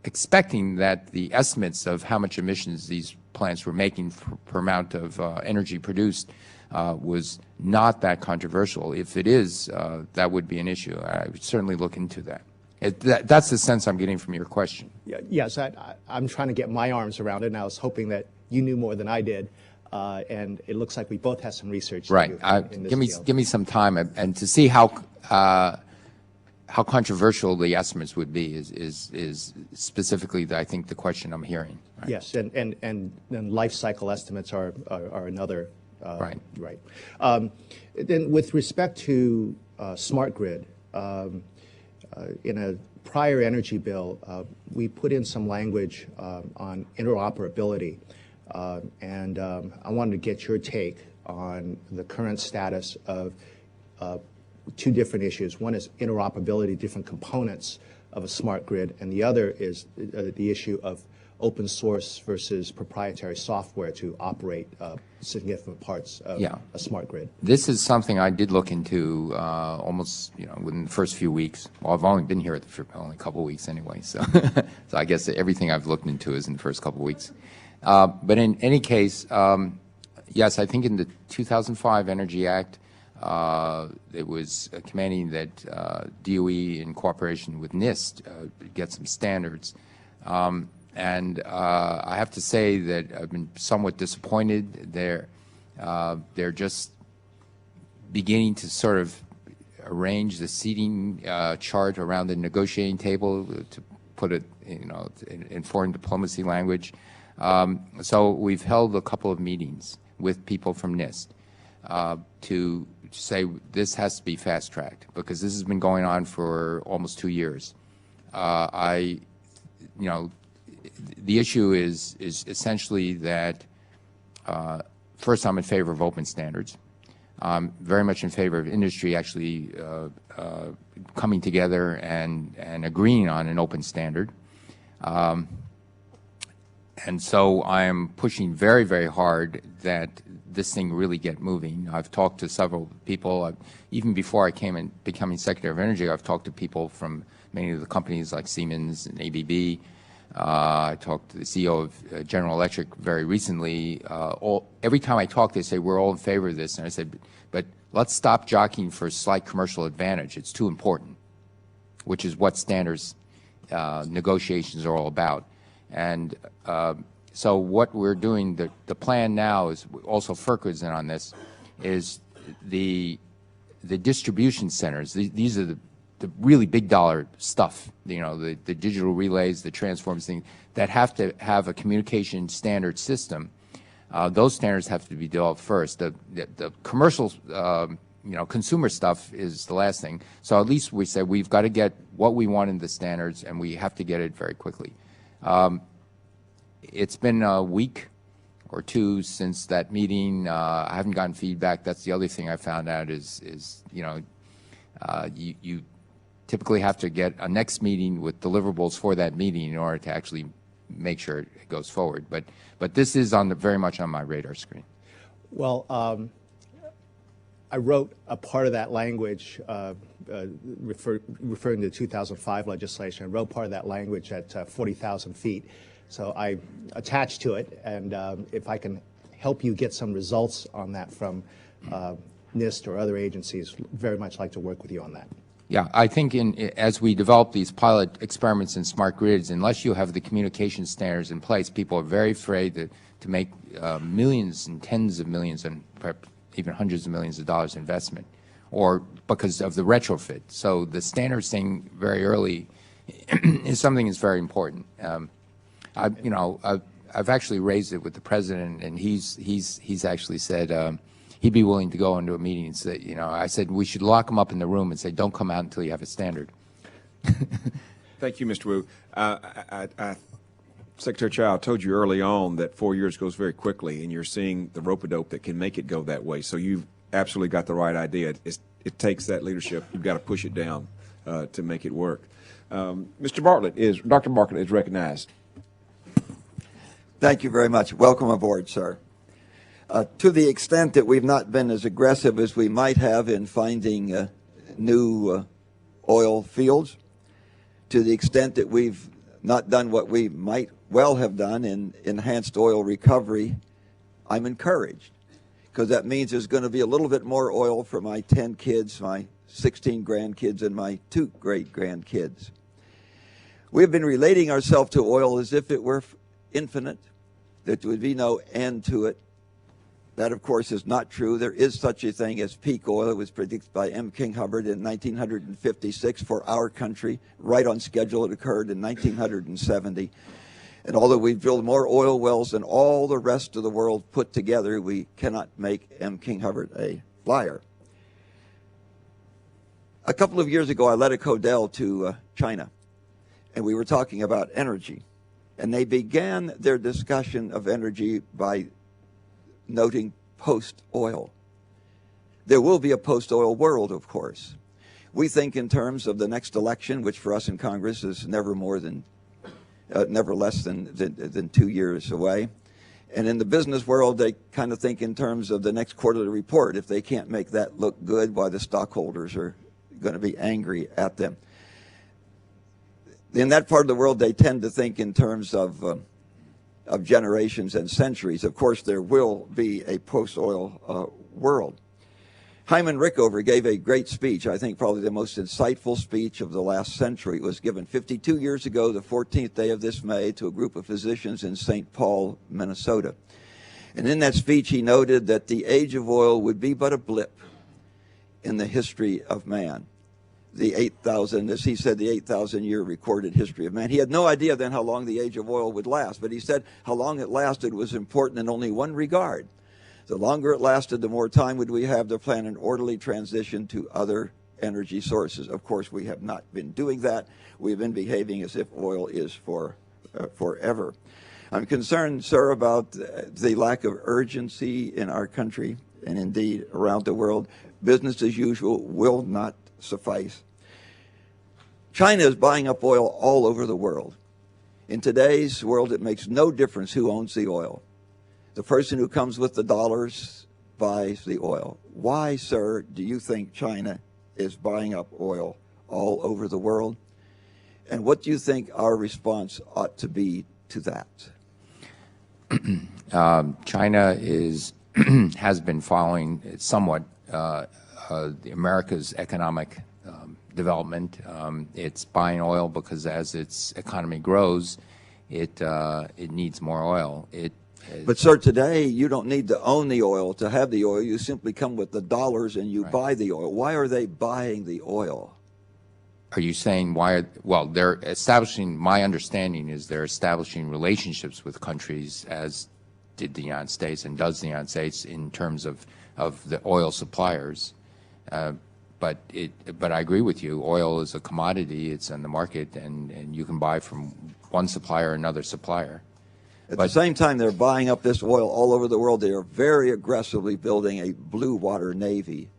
expecting that the estimates of how much emissions these plants were making per amount of energy produced was not that controversial. If it is, that would be an issue. I would certainly look into that. That's the sense I'm getting from your question. Yes, I'm trying to get my arms around it, and I was hoping that you knew more than I did. And it looks like we both have some research right. to do in this field. Give me some time and to see how controversial the estimates would be is specifically, I think, the question I'm hearing. Right? Yes, and then life cycle estimates are another. Right. Right. Then with respect to smart grid, in a prior energy bill, we put in some language on interoperability. And I wanted to get your take on the current status of two different issues. One is interoperability, different components of a smart grid, and the other is the issue of open source versus proprietary software to operate significant parts of a smart grid. This is something I did look into almost, within the first few weeks. Well, I've only been here for only a couple of weeks anyway, so so I guess everything I've looked into is in the first couple of weeks. But in any case, yes, I think in the 2005 Energy Act, it was commanding that DOE, in cooperation with NIST, get some standards. And I have to say that I've been somewhat disappointed. They're just beginning to sort of arrange the seating chart around the negotiating table, to put it, in foreign diplomacy language. So we've held a couple of meetings with people from NIST to say this has to be fast-tracked because this has been going on for almost 2 years. The issue is essentially that first, I'm in favor of open standards. very much in favor of industry actually coming together and agreeing on an open standard. And so I am pushing very, very hard that this thing really get moving. I've talked to several people. Even before I came in becoming Secretary of Energy, I've talked to people from many of the companies like Siemens and ABB. I talked to the CEO of General Electric very recently. Every time I talk, they say, we're all in favor of this. And I said, but let's stop jockeying for slight commercial advantage. It's too important, which is what standards negotiations are all about. And so what we're doing, the plan now is, also FERC is in on this, is the distribution centers. These are the really big dollar stuff, you know, the digital relays, the transformers, things that have to have a communication standard system. Those standards have to be developed first. The commercial, you know, consumer stuff is the last thing. So at least we said we've got to get what we want in the standards, and we have to get it very quickly. It's been a week or two since that meeting. I haven't gotten feedback. That's the other thing I found out is you know, you typically have to get a next meeting with deliverables for that meeting in order to actually make sure it goes forward. But this is very much on my radar screen. Well, I wrote a part of that language referring to the 2005 legislation. I wrote part of that language at 40,000 feet. So I attached to it, and if I can help you get some results on that from NIST or other agencies, very much like to work with you on that. Yeah, I think as we develop these pilot experiments in smart grids, unless you have the communication standards in place, people are very afraid to make millions and tens of millions and even hundreds of millions of dollars investment, or because of the retrofit. So the standards thing very early is something that's very important. I've actually raised it with the president, and he's actually said he'd be willing to go into a meeting and say, you know, I said we should lock him up in the room and say, don't come out until you have a standard. Thank you, Mr. Wu. Secretary Child told you early on that 4 years goes very quickly, and you're seeing the rope-a-dope that can make it go that way. So you've absolutely got the right idea. It takes that leadership. You've got to push it down to make it work. Dr. Bartlett is recognized. Thank you very much. Welcome aboard, sir. To the extent that we've not been as aggressive as we might have in finding new oil fields, to the extent that we've not done what we might well have done in enhanced oil recovery, I'm encouraged, because that means there's going to be a little bit more oil for my 10 kids, my 16 grandkids, and my 2 great-grandkids. We've been relating ourselves to oil as if it were infinite, that there would be no end to it. That, of course, is not true. There is such a thing as peak oil. It was predicted by M. King Hubbard in 1956 for our country. Right on schedule, it occurred in 1970. And although we've drilled more oil wells than all the rest of the world put together, we cannot make M. King Hubbard a liar. A couple of years ago, I led a Codel to China, and we were talking about energy. And they began their discussion of energy by noting post-oil. There will be a post-oil world, of course. We think in terms of the next election, which for us in Congress is never less than 2 years away. And in the business world, they kind of think in terms of the next quarterly report. If they can't make that look good, why the stockholders are going to be angry at them. In that part of the world, they tend to think in terms of generations and centuries. Of course, there will be a post-oil world. Hyman Rickover gave a great speech, I think probably the most insightful speech of the last century. It was given 52 years ago, the 14th day of this May, to a group of physicians in St. Paul, Minnesota. And in that speech, he noted that the age of oil would be but a blip in the history of man. The 8,000, as he said, the 8,000-year recorded history of man. He had no idea then how long the age of oil would last, but he said how long it lasted was important in only one regard. The longer it lasted, the more time would we have to plan an orderly transition to other energy sources. Of course, we have not been doing that. We've been behaving as if oil is forever. I'm concerned, sir, about the lack of urgency in our country and indeed around the world, business as usual will not suffice. China is buying up oil all over the world. In today's world, it makes no difference who owns the oil. The person who comes with the dollars buys the oil. Why, sir, do you think China is buying up oil all over the world? And what do you think our response ought to be to that? China has been following somewhat America's economic development. It's buying oil because as its economy grows, it needs more oil. But, sir, today you don't need to own the oil to have the oil. You simply come with the dollars and you buy the oil. Why are they buying the oil? Are you saying why? Well, they're establishing, my understanding is they're establishing relationships with countries, as did the United States and does the United States, in terms of the oil suppliers. But I agree with you. Oil is a commodity. It's in the market, and you can buy from one supplier or another supplier. At the same time they're buying up this oil all over the world, they are very aggressively building a blue water navy.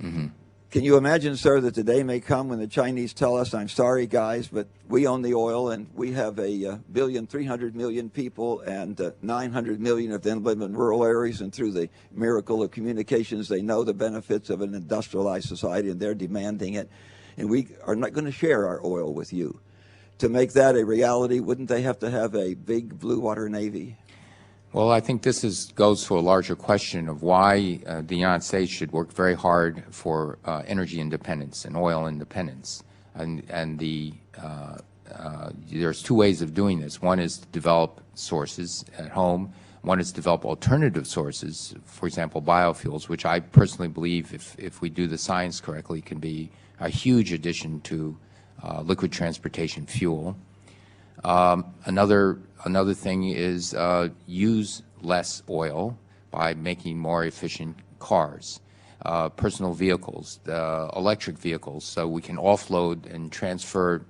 Mm-hmm. Can you imagine, sir, that the day may come when the Chinese tell us, I'm sorry, guys, but we own the oil and we have a 1,300,000,000 people and 900 million of them live in rural areas, and through the miracle of communications, they know the benefits of an industrialized society and they're demanding it, and we are not going to share our oil with you. To make that a reality, wouldn't they have to have a big blue water navy? Well, I think this goes to a larger question of why the United States should work very hard for energy independence and oil independence. And there's two ways of doing this. One is to develop sources at home. One is to develop alternative sources, for example, biofuels, which I personally believe, if we do the science correctly, can be a huge addition to liquid transportation fuel. Another thing is use less oil by making more efficient cars, personal vehicles, electric vehicles, so we can offload and transfer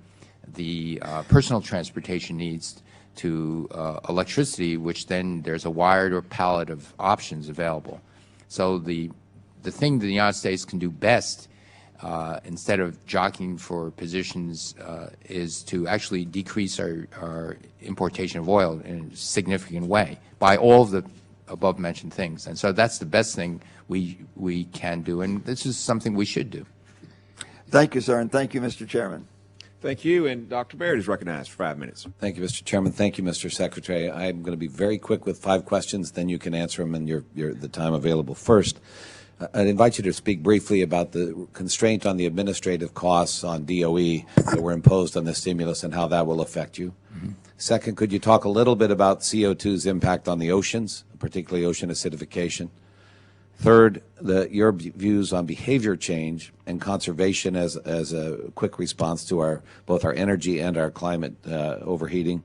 the personal transportation needs to electricity, which then there's a wider palette of options available. So the thing that the United States can do best, instead of jockeying for positions, is to actually decrease our importation of oil in a significant way by all of the above-mentioned things. And so that's the best thing we can do, and this is something we should do. Thank you, sir, and thank you, Mr. Chairman. Thank you, and Dr. Baird is recognized for 5 minutes. Thank you, Mr. Chairman. Thank you, Mr. Secretary. I'm going to be very quick with 5 questions, then you can answer them in the time available. First, I'd invite you to speak briefly about the constraint on the administrative costs on DOE that were imposed on the stimulus and how that will affect you. Mm-hmm. Second, could you talk a little bit about CO2's impact on the oceans, particularly ocean acidification? Third, your views on behavior change and conservation as a quick response to both our energy and our climate overheating.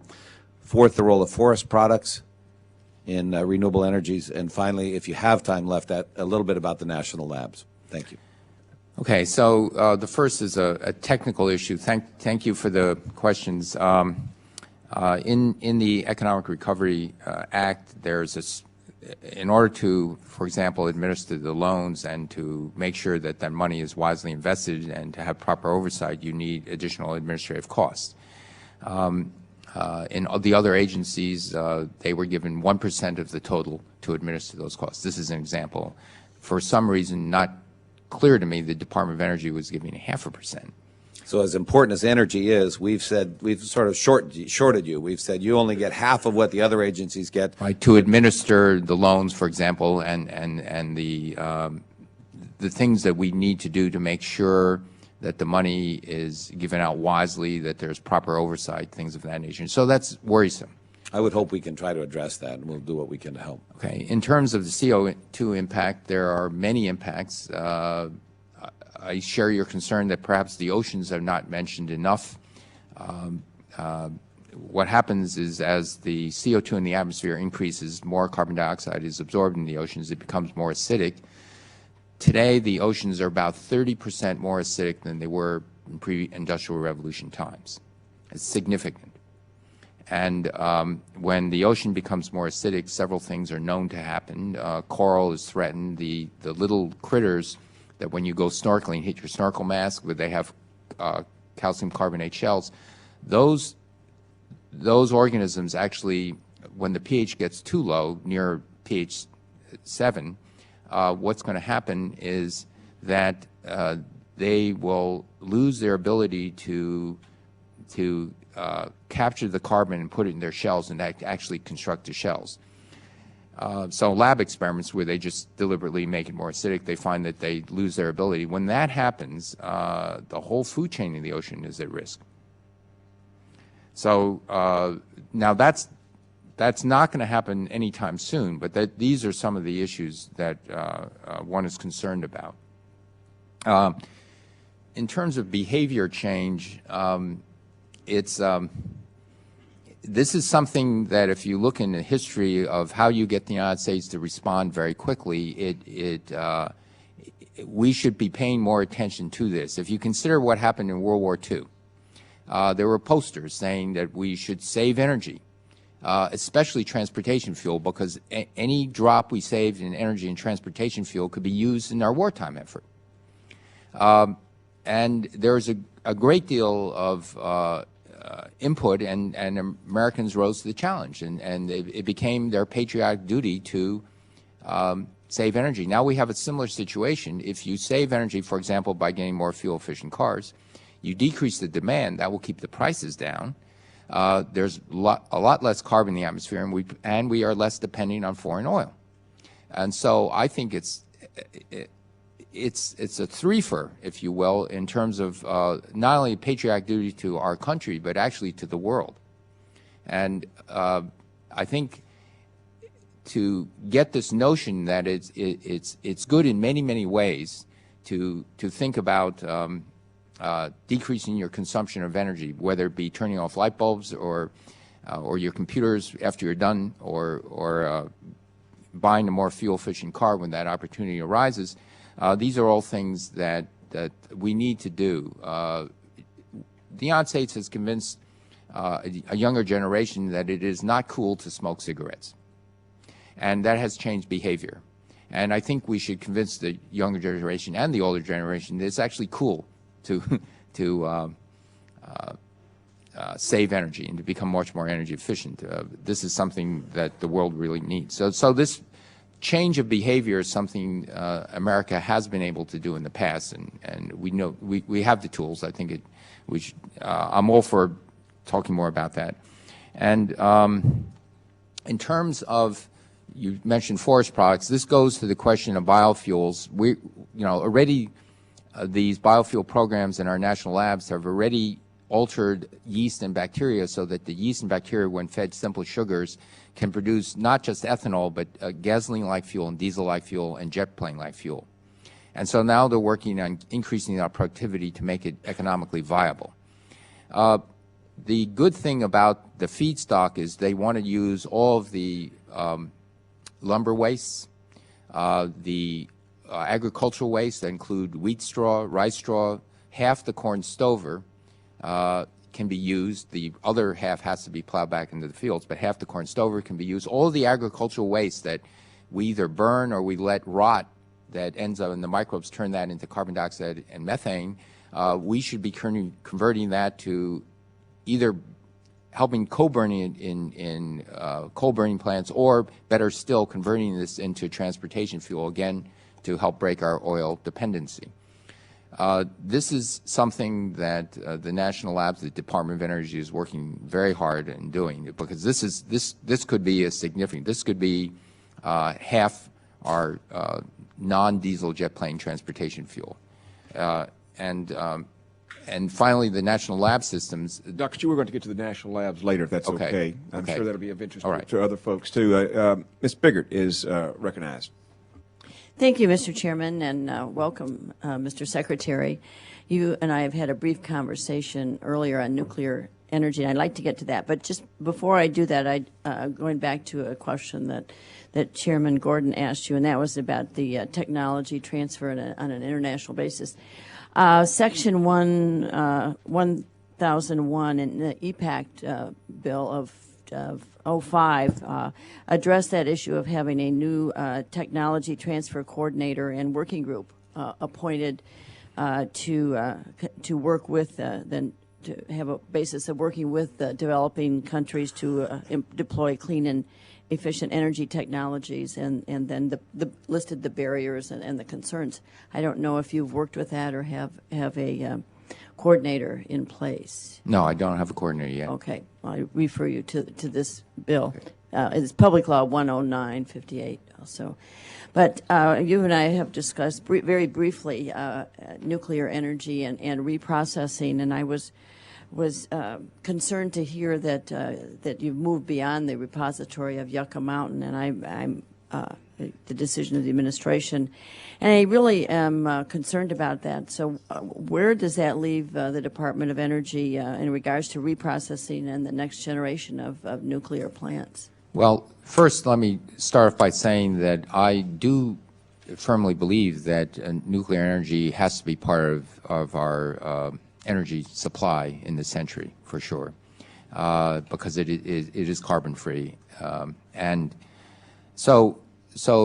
Fourth, the role of forest products in renewable energies. And finally, if you have time left, a little bit about the national labs. Thank you. Okay, so the first is a technical issue. Thank you for the questions. In the Economic Recovery Act, there's this, in order to, for example, administer the loans and to make sure that that money is wisely invested and to have proper oversight, you need additional administrative costs. In the other agencies, they were given 1% of the total to administer those costs. This is an example. For some reason, not clear to me, the Department of Energy was giving 0.5%. So as important as energy is, we've sort of shorted you. We've said you only get half of what the other agencies get. Right, to administer the loans, for example, and the things that we need to do to make sure that the money is given out wisely, that there's proper oversight, things of that nature. So that's worrisome. I would hope we can try to address that, and we'll do what we can to help. Okay. In terms of the CO2 impact, there are many impacts. I share your concern that perhaps the oceans are not mentioned enough. What happens is as the CO2 in the atmosphere increases, more carbon dioxide is absorbed in the oceans. It becomes more acidic. Today, the oceans are about 30% more acidic than they were in pre-industrial revolution times. It's significant. And when the ocean becomes more acidic, several things are known to happen. Coral is threatened. The little critters that when you go snorkeling hit your snorkel mask, where they have calcium carbonate shells, those organisms actually, when the pH gets too low, near pH 7, what's going to happen is that they will lose their ability to capture the carbon and put it in their shells and actually construct the shells. So lab experiments where they just deliberately make it more acidic, they find that they lose their ability. When that happens, the whole food chain in the ocean is at risk. So now that's not going to happen anytime soon, but these are some of the issues that one is concerned about. In terms of behavior change, this is something that if you look in the history of how you get the United States to respond very quickly, we should be paying more attention to this. If you consider what happened in World War II, there were posters saying that we should save energy, especially transportation fuel, because any drop we saved in energy and transportation fuel could be used in our wartime effort. And there's a great deal of input, and Americans rose to the challenge, and it became their patriotic duty to save energy. Now we have a similar situation. If you save energy, for example, by getting more fuel-efficient cars, you decrease the demand. That will keep the prices down. There's a lot less carbon in the atmosphere, and we are less dependent on foreign oil. And so I think it's a threefer, if you will, in terms of not only patriotic duty to our country, but actually to the world. And I think to get this notion that it's good in many, many ways to think about decreasing your consumption of energy, whether it be turning off light bulbs or your computers after you're done, or buying a more fuel-efficient car when that opportunity arises. These are all things that we need to do. The United States has convinced a younger generation that it is not cool to smoke cigarettes, and that has changed behavior. And I think we should convince the younger generation and the older generation that it's actually cool to save energy and to become much more energy efficient. This is something that the world really needs. So this change of behavior is something America has been able to do in the past, and we know we have the tools. I think I'm all for talking more about that. And in terms of, you mentioned forest products, this goes to the question of biofuels. Already these biofuel programs in our national labs have already altered yeast and bacteria so that the yeast and bacteria, when fed simple sugars, can produce not just ethanol, but gasoline-like fuel and diesel-like fuel and jet plane-like fuel. And so now they're working on increasing our productivity to make it economically viable. The good thing about the feedstock is they want to use all of the lumber wastes, the agricultural wastes that include wheat straw, rice straw. Half the corn stover can be used. The other half has to be plowed back into the fields, but half the corn stover can be used. All of the agricultural waste that we either burn or we let rot that ends up, and the microbes turn that into carbon dioxide and methane, we should be converting that to either helping co-burning in coal-burning plants, or better still, converting this into transportation fuel, again, to help break our oil dependency. This is something that the national labs, the Department of Energy, is working very hard in doing, because this could be a significant. This could be half our non-diesel jet plane transportation fuel, and finally, the national lab systems. Dr. Chu, we're going to get to the national labs later, if that's okay. I'm Okay. sure that'll be of interest All right. to other folks too. Ms. Biggert is recognized. Thank you, Mr. Chairman, and welcome, Mr. Secretary. You and I have had a brief conversation earlier on nuclear energy, and I'd like to get to that. But just before I do that, going back to a question that Chairman Gordon asked you, and that was about the technology transfer on an international basis. Section 1.3 2001 and the EPACT bill of 05 addressed that issue of having a new technology transfer coordinator and working group appointed to work with to have a basis of working with developing countries to deploy clean and efficient energy technologies, and then listed the barriers and the concerns. I don't know if you've worked with that or have a coordinator in place. No, I don't have a coordinator yet. Okay, I refer you to this bill. It's Public Law 109/58 also. But you and I have discussed very briefly nuclear energy and reprocessing, and I was concerned to hear that you've moved beyond the repository of Yucca Mountain, and I'm the decision of the administration, and I really am concerned about that. So where does that leave the Department of Energy in regards to reprocessing and the next generation of nuclear plants? Well, first, let me start off by saying that I do firmly believe that nuclear energy has to be part of our energy supply in this century, for sure, because it is carbon-free. And so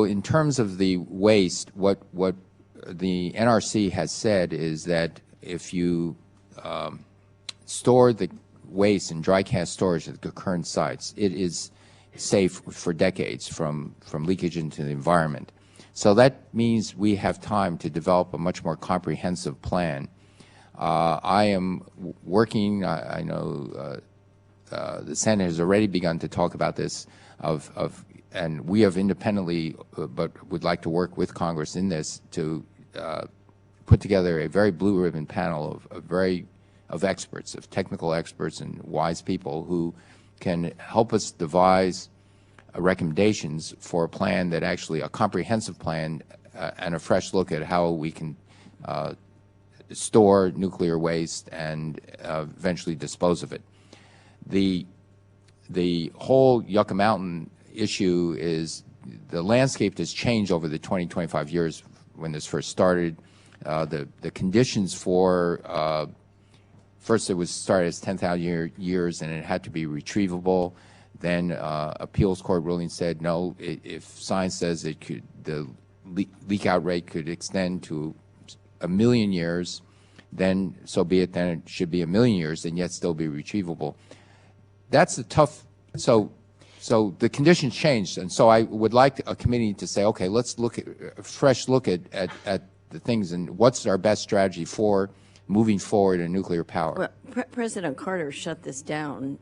in terms of the waste, what the NRC has said is that if you store the waste in dry cask storage at the current sites, it is safe for decades from leakage into the environment. So that means we have time to develop a much more comprehensive plan. I am working, I know the Senate has already begun to talk about this, and we have independently, but would like to work with Congress in this to put together a very blue ribbon panel of experts, of technical experts and wise people who can help us devise recommendations for a plan that actually, a comprehensive plan and a fresh look at how we can store nuclear waste and eventually dispose of it. The whole Yucca Mountain issue is the landscape has changed over the 25 years when this first started. The conditions for first, it was started as 10,000 years, and it had to be retrievable. Then appeals court ruling said no. If science says it could, the leak out rate could extend to 1 million years, then so be it. Then it should be 1 million years, and yet still be retrievable. That's a tough. So the conditions changed, and so I would like a committee to say, okay, let's look at a fresh look at the things and what's our best strategy for moving forward in nuclear power. Well, President Carter shut this down,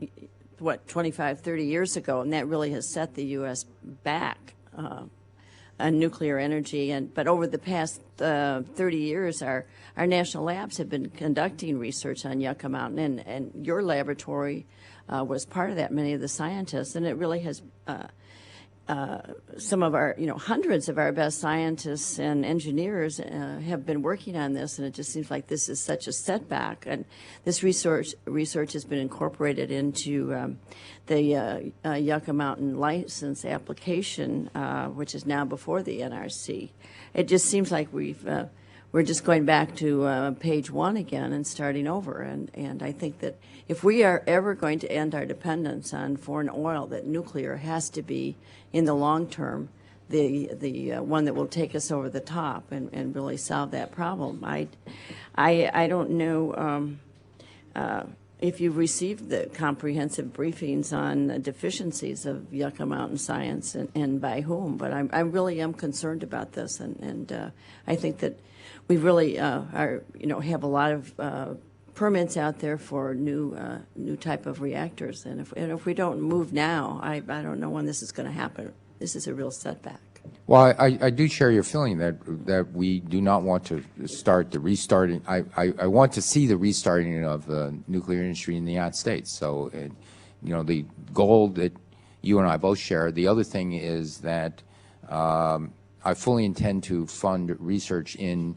25, 30 years ago, and that really has set the U.S. back on nuclear energy. But over the past 30 years, our national labs have been conducting research on Yucca Mountain, and your laboratory was part of that, many of the scientists, and it really has some of our, hundreds of our best scientists and engineers have been working on this, and it just seems like this is such a setback. And this research has been incorporated into the Yucca Mountain license application, which is now before the NRC. It just seems like we're just going back to page one again and starting over. And I think that if we are ever going to end our dependence on foreign oil, that nuclear has to be, in the long term, the one that will take us over the top and really solve that problem. I don't know if you've received the comprehensive briefings on the deficiencies of Yucca Mountain science and by whom, but I really am concerned about this, and I think that we really have a lot of permits out there for new type of reactors, and if we don't move now, I don't know when this is going to happen. This is a real setback. Well, I do share your feeling that we do not want to start the restarting. I want to see the restarting of the nuclear industry in the United States. So, the goal that you and I both share. The other thing is that I fully intend to fund research in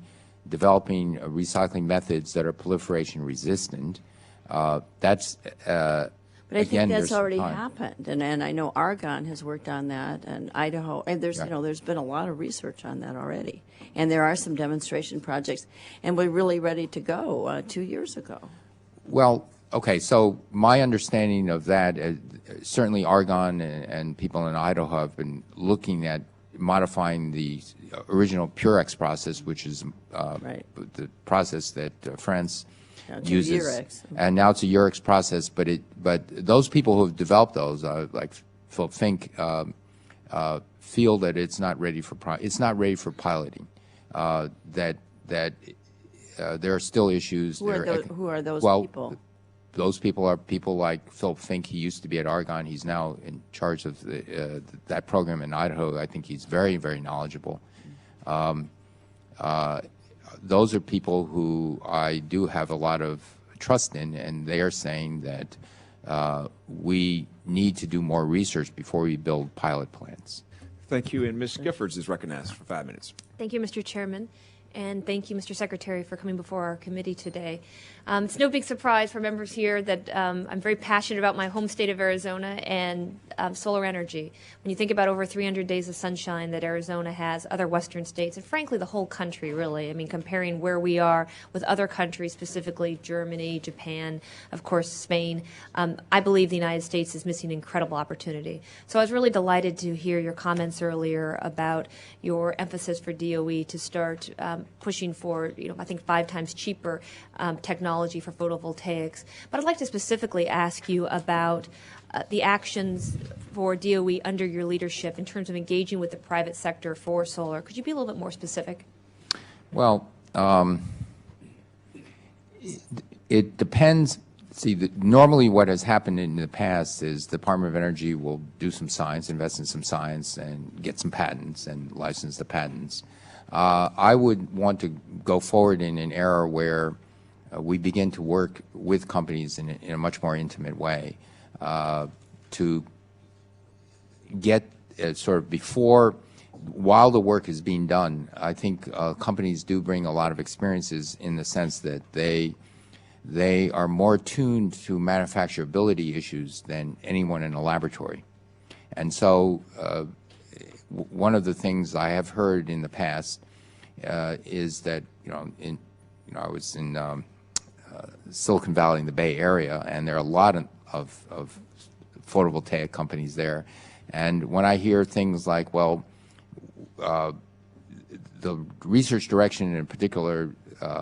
developing recycling methods that are proliferation resistant. But I think that's already happened, and I know Argonne has worked on that, and Idaho, and there's been a lot of research on that already, and there are some demonstration projects, and we're really ready to go 2 years ago. Well, Okay, so my understanding of that, certainly Argonne and people in Idaho have been looking at modifying the original Purex process, which is Right. the process that France Now it's a uses, Eurex. and now it's a Eurex process. But those people who have developed those, like Philip Fink, feel that it's not ready for piloting. That there are still issues. Who are those well, people? Those people are people like Philip Fink. He used to be at Argonne. He's now in charge of that program in Idaho. I think he's very, very knowledgeable. Those are people who I do have a lot of trust in, and they are saying that we need to do more research before we build pilot plants. Thank you, and Ms. Giffords is recognized for 5 minutes. Thank you, Mr. Chairman, and thank you, Mr. Secretary, for coming before our committee today. It's no big surprise for members here that I'm very passionate about my home state of Arizona and solar energy. When you think about over 300 days of sunshine that Arizona has, other western states, and frankly the whole country, really. I mean, comparing where we are with other countries, specifically Germany, Japan, of course, Spain, I believe the United States is missing an incredible opportunity. So I was really delighted to hear your comments earlier about your emphasis for DOE to start pushing for, I think 5 times cheaper technology for photovoltaics. But I'd like to specifically ask you about the actions for DOE under your leadership in terms of engaging with the private sector for solar. Could you be a little bit more specific? Well, it depends. See, normally what has happened in the past is the Department of Energy will do some science, invest in some science, and get some patents and license the patents. I would want to go forward in an era where we begin to work with companies in a much more intimate way to get sort of while the work is being done. I think companies do bring a lot of experiences in the sense that they are more tuned to manufacturability issues than anyone in a laboratory. And so one of the things I have heard in the past is that, I was in Silicon Valley in the Bay Area, and there are a lot of photovoltaic companies there. And when I hear things like, well, the research direction in a particular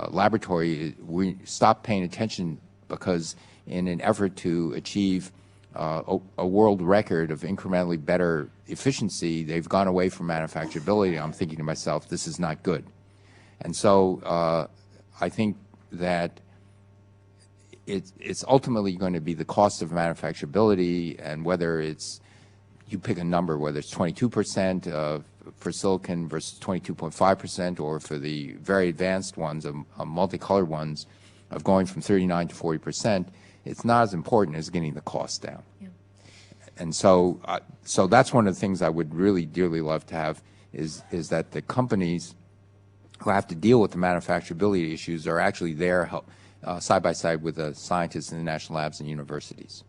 laboratory, we stopped paying attention because in an effort to achieve a world record of incrementally better efficiency, they've gone away from manufacturability. I'm thinking to myself, this is not good. And so I think that it's ultimately going to be the cost of manufacturability, and whether you pick a number, whether it's 22% for silicon versus 22.5%, or for the very advanced ones, multicolored ones, of going from 39 to 40%, it's not as important as getting the cost down. Yeah. And so that's one of the things I would really dearly love to have is that the companies who have to deal with the manufacturability issues are actually there side by side with the scientists in the national labs and universities.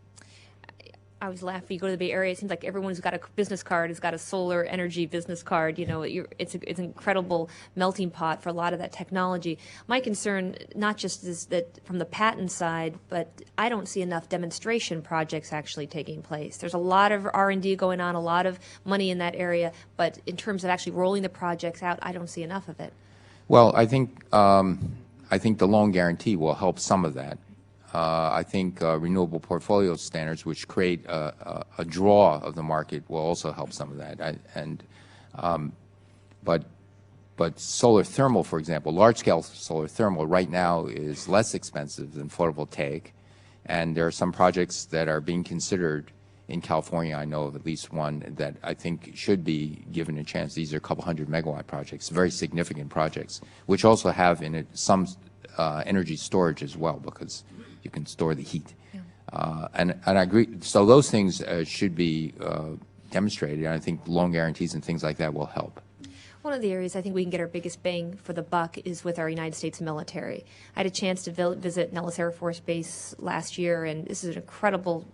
I was laughing. You go to the Bay Area, it seems like everyone who's got a business card has got a solar energy business card. It's an incredible melting pot for a lot of that technology. My concern, not just is that from the patent side, but I don't see enough demonstration projects actually taking place. There's a lot of R&D going on, a lot of money in that area, but in terms of actually rolling the projects out, I don't see enough of it. Well, I think the loan guarantee will help some of that. I think renewable portfolio standards, which create a draw of the market, will also help some of that. But solar thermal, for example, large-scale solar thermal right now is less expensive than photovoltaic, and there are some projects that are being considered in California. I know of at least one that I think should be given a chance. These are a couple 100-megawatt projects, very significant projects, which also have in it some energy storage as well, because you can store the heat. Yeah. And I agree. So those things should be demonstrated. And I think loan guarantees and things like that will help. One of the areas I think we can get our biggest bang for the buck is with our United States military. I had a chance to visit Nellis Air Force Base last year, and this is an incredible,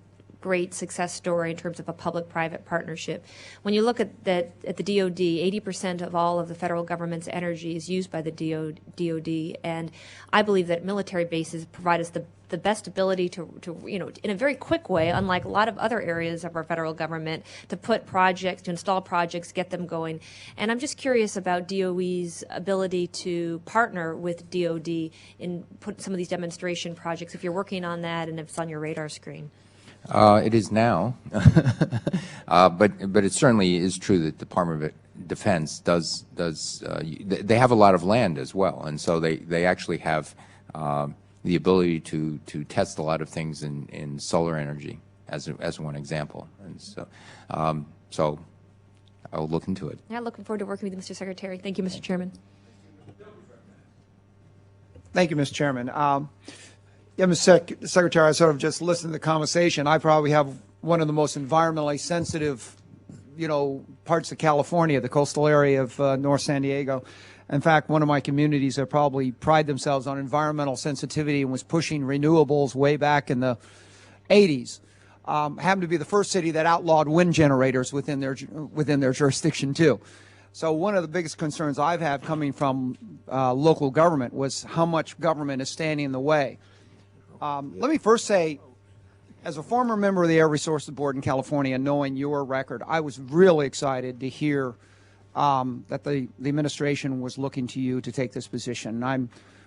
great success story in terms of a public-private partnership. When you look at the DoD, 80% of all of the federal government's energy is used by the DoD, and I believe that military bases provide us the the best ability to in a very quick way, unlike a lot of other areas of our federal government, to put projects, to install projects, get them going. And I'm just curious about DOE's ability to partner with DOD in put some of these demonstration projects, if you're working on that and if it's on your radar screen. It is now, but it certainly is true that the Department of Defense does they have a lot of land as well, and so they actually have the ability to test a lot of things in solar energy as one example, and so I will look into it. Yeah, looking forward to working with you, Mr. Secretary. Thank you, Mr. Chairman. Thank you, Mr. Chairman. Yeah, Mr. Secretary, I sort of just listened to the conversation. I probably have one of the most environmentally sensitive, parts of California, the coastal area of North San Diego. In fact, one of my communities that probably pride themselves on environmental sensitivity and was pushing renewables way back in the 80s. Happened to be the first city that outlawed wind generators within their jurisdiction too. So one of the biggest concerns I've had coming from local government was how much government is standing in the way. Let me first say, as a former member of the Air Resources Board in California, knowing your record, I was really excited to hear that the administration was looking to you to take this position. I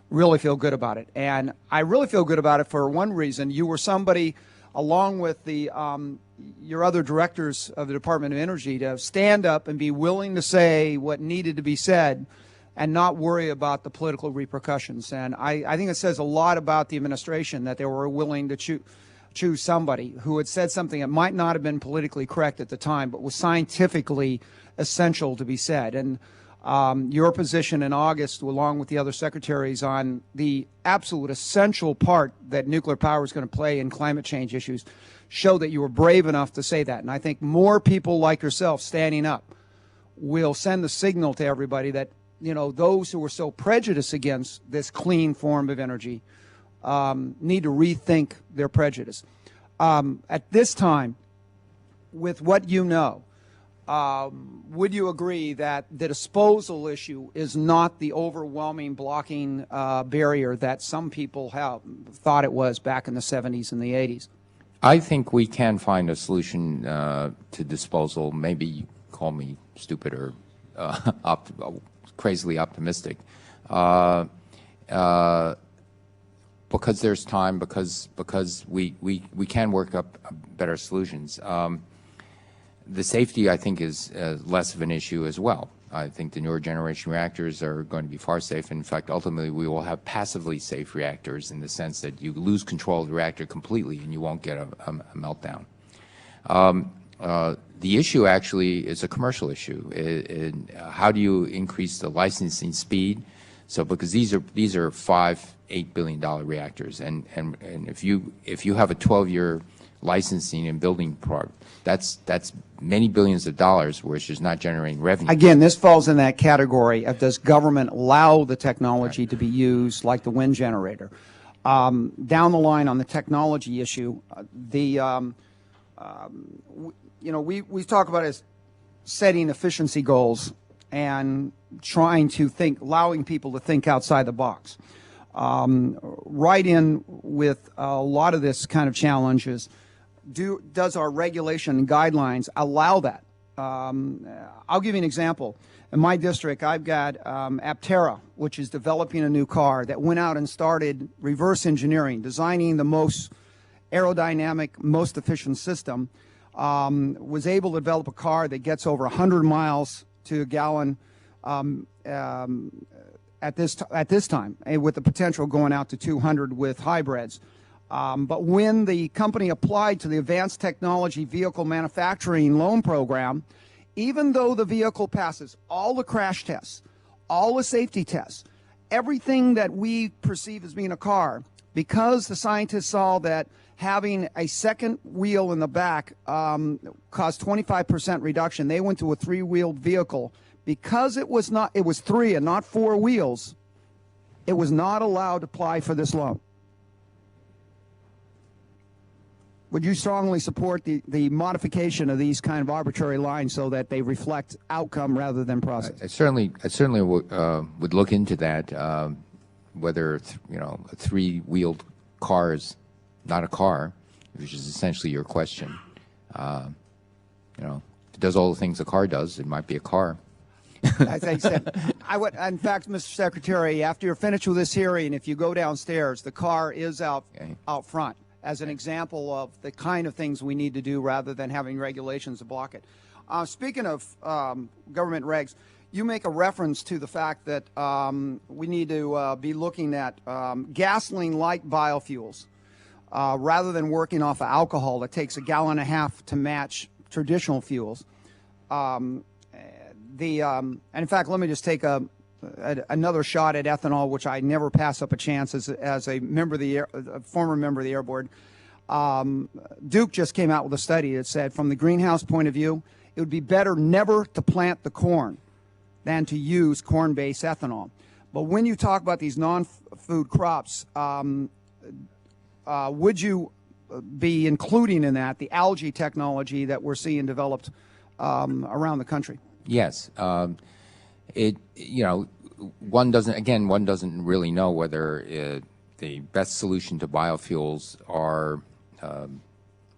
really feel good about it. And I really feel good about it for one reason. You were somebody, along with your other directors of the Department of Energy, to stand up and be willing to say what needed to be said and not worry about the political repercussions. And I think it says a lot about the administration that they were willing to choose somebody who had said something that might not have been politically correct at the time, but was scientifically essential to be said. And your position in August, along with the other secretaries, on the absolute essential part that nuclear power is going to play in climate change issues, show that you were brave enough to say that. And I think more people like yourself standing up will send the signal to everybody that those who are so prejudiced against this clean form of energy need to rethink their prejudice. At this time, with what you know, would you agree that the disposal issue is not the overwhelming blocking barrier that some people have thought it was back in the 70s and the 80s? I think we can find a solution to disposal. Maybe you call me stupid or crazily optimistic, because there's time, because we can work up better solutions. The safety, I think, is less of an issue as well. I think the newer generation reactors are going to be far safer. In fact, ultimately, we will have passively safe reactors in the sense that you lose control of the reactor completely and you won't get a meltdown. The issue actually is a commercial issue. How do you increase the licensing speed? So because these are $5-8 billion reactors, and if you have a 12-year licensing and building part, that's many billions of dollars, which is not generating revenue. Again, this falls in that category of, does government allow the technology to be used like the wind generator? Down the line on the technology issue, we talk about as setting efficiency goals and trying to think, allowing people to think outside the box. Right in with a lot of this kind of challenges, does our regulation and guidelines allow that? I'll give you an example. In my district, I've got Aptera, which is developing a new car that went out and started reverse engineering, designing the most aerodynamic, most efficient system, was able to develop a car that gets over 100 miles to a gallon at this time, with the potential going out to 200 with hybrids. But when the company applied to the Advanced Technology Vehicle Manufacturing Loan Program, even though the vehicle passes all the crash tests, all the safety tests, everything that we perceive as being a car, because the scientists saw that having a second wheel in the back caused 25% reduction, they went to a three-wheeled vehicle. Because it was 3 and not 4 wheels, it was not allowed to apply for this loan. Would you strongly support the modification of these kind of arbitrary lines so that they reflect outcome rather than process? I certainly would look into that. Whether a three-wheeled car is not a car, which is essentially your question. You know, if it does all the things a car does, it might be a car. As I said, I would, in fact, Mr. Secretary, after you're finished with this hearing, if you go downstairs, the car is out front as an example of the kind of things we need to do rather than having regulations to block it. Speaking of government regs, you make a reference to the fact that we need to be looking at gasoline-like biofuels rather than working off of alcohol that takes 1.5 gallons to match traditional fuels. And in fact, let me just take another shot at ethanol, which I never pass up a chance as a member of a former member of the Air Board. Duke just came out with a study that said, from the greenhouse point of view, it would be better never to plant the corn than to use corn-based ethanol. But when you talk about these non-food crops, would you be including in that the algae technology that we're seeing developed around the country? Yes. You know, one doesn't really know whether the best solution to biofuels are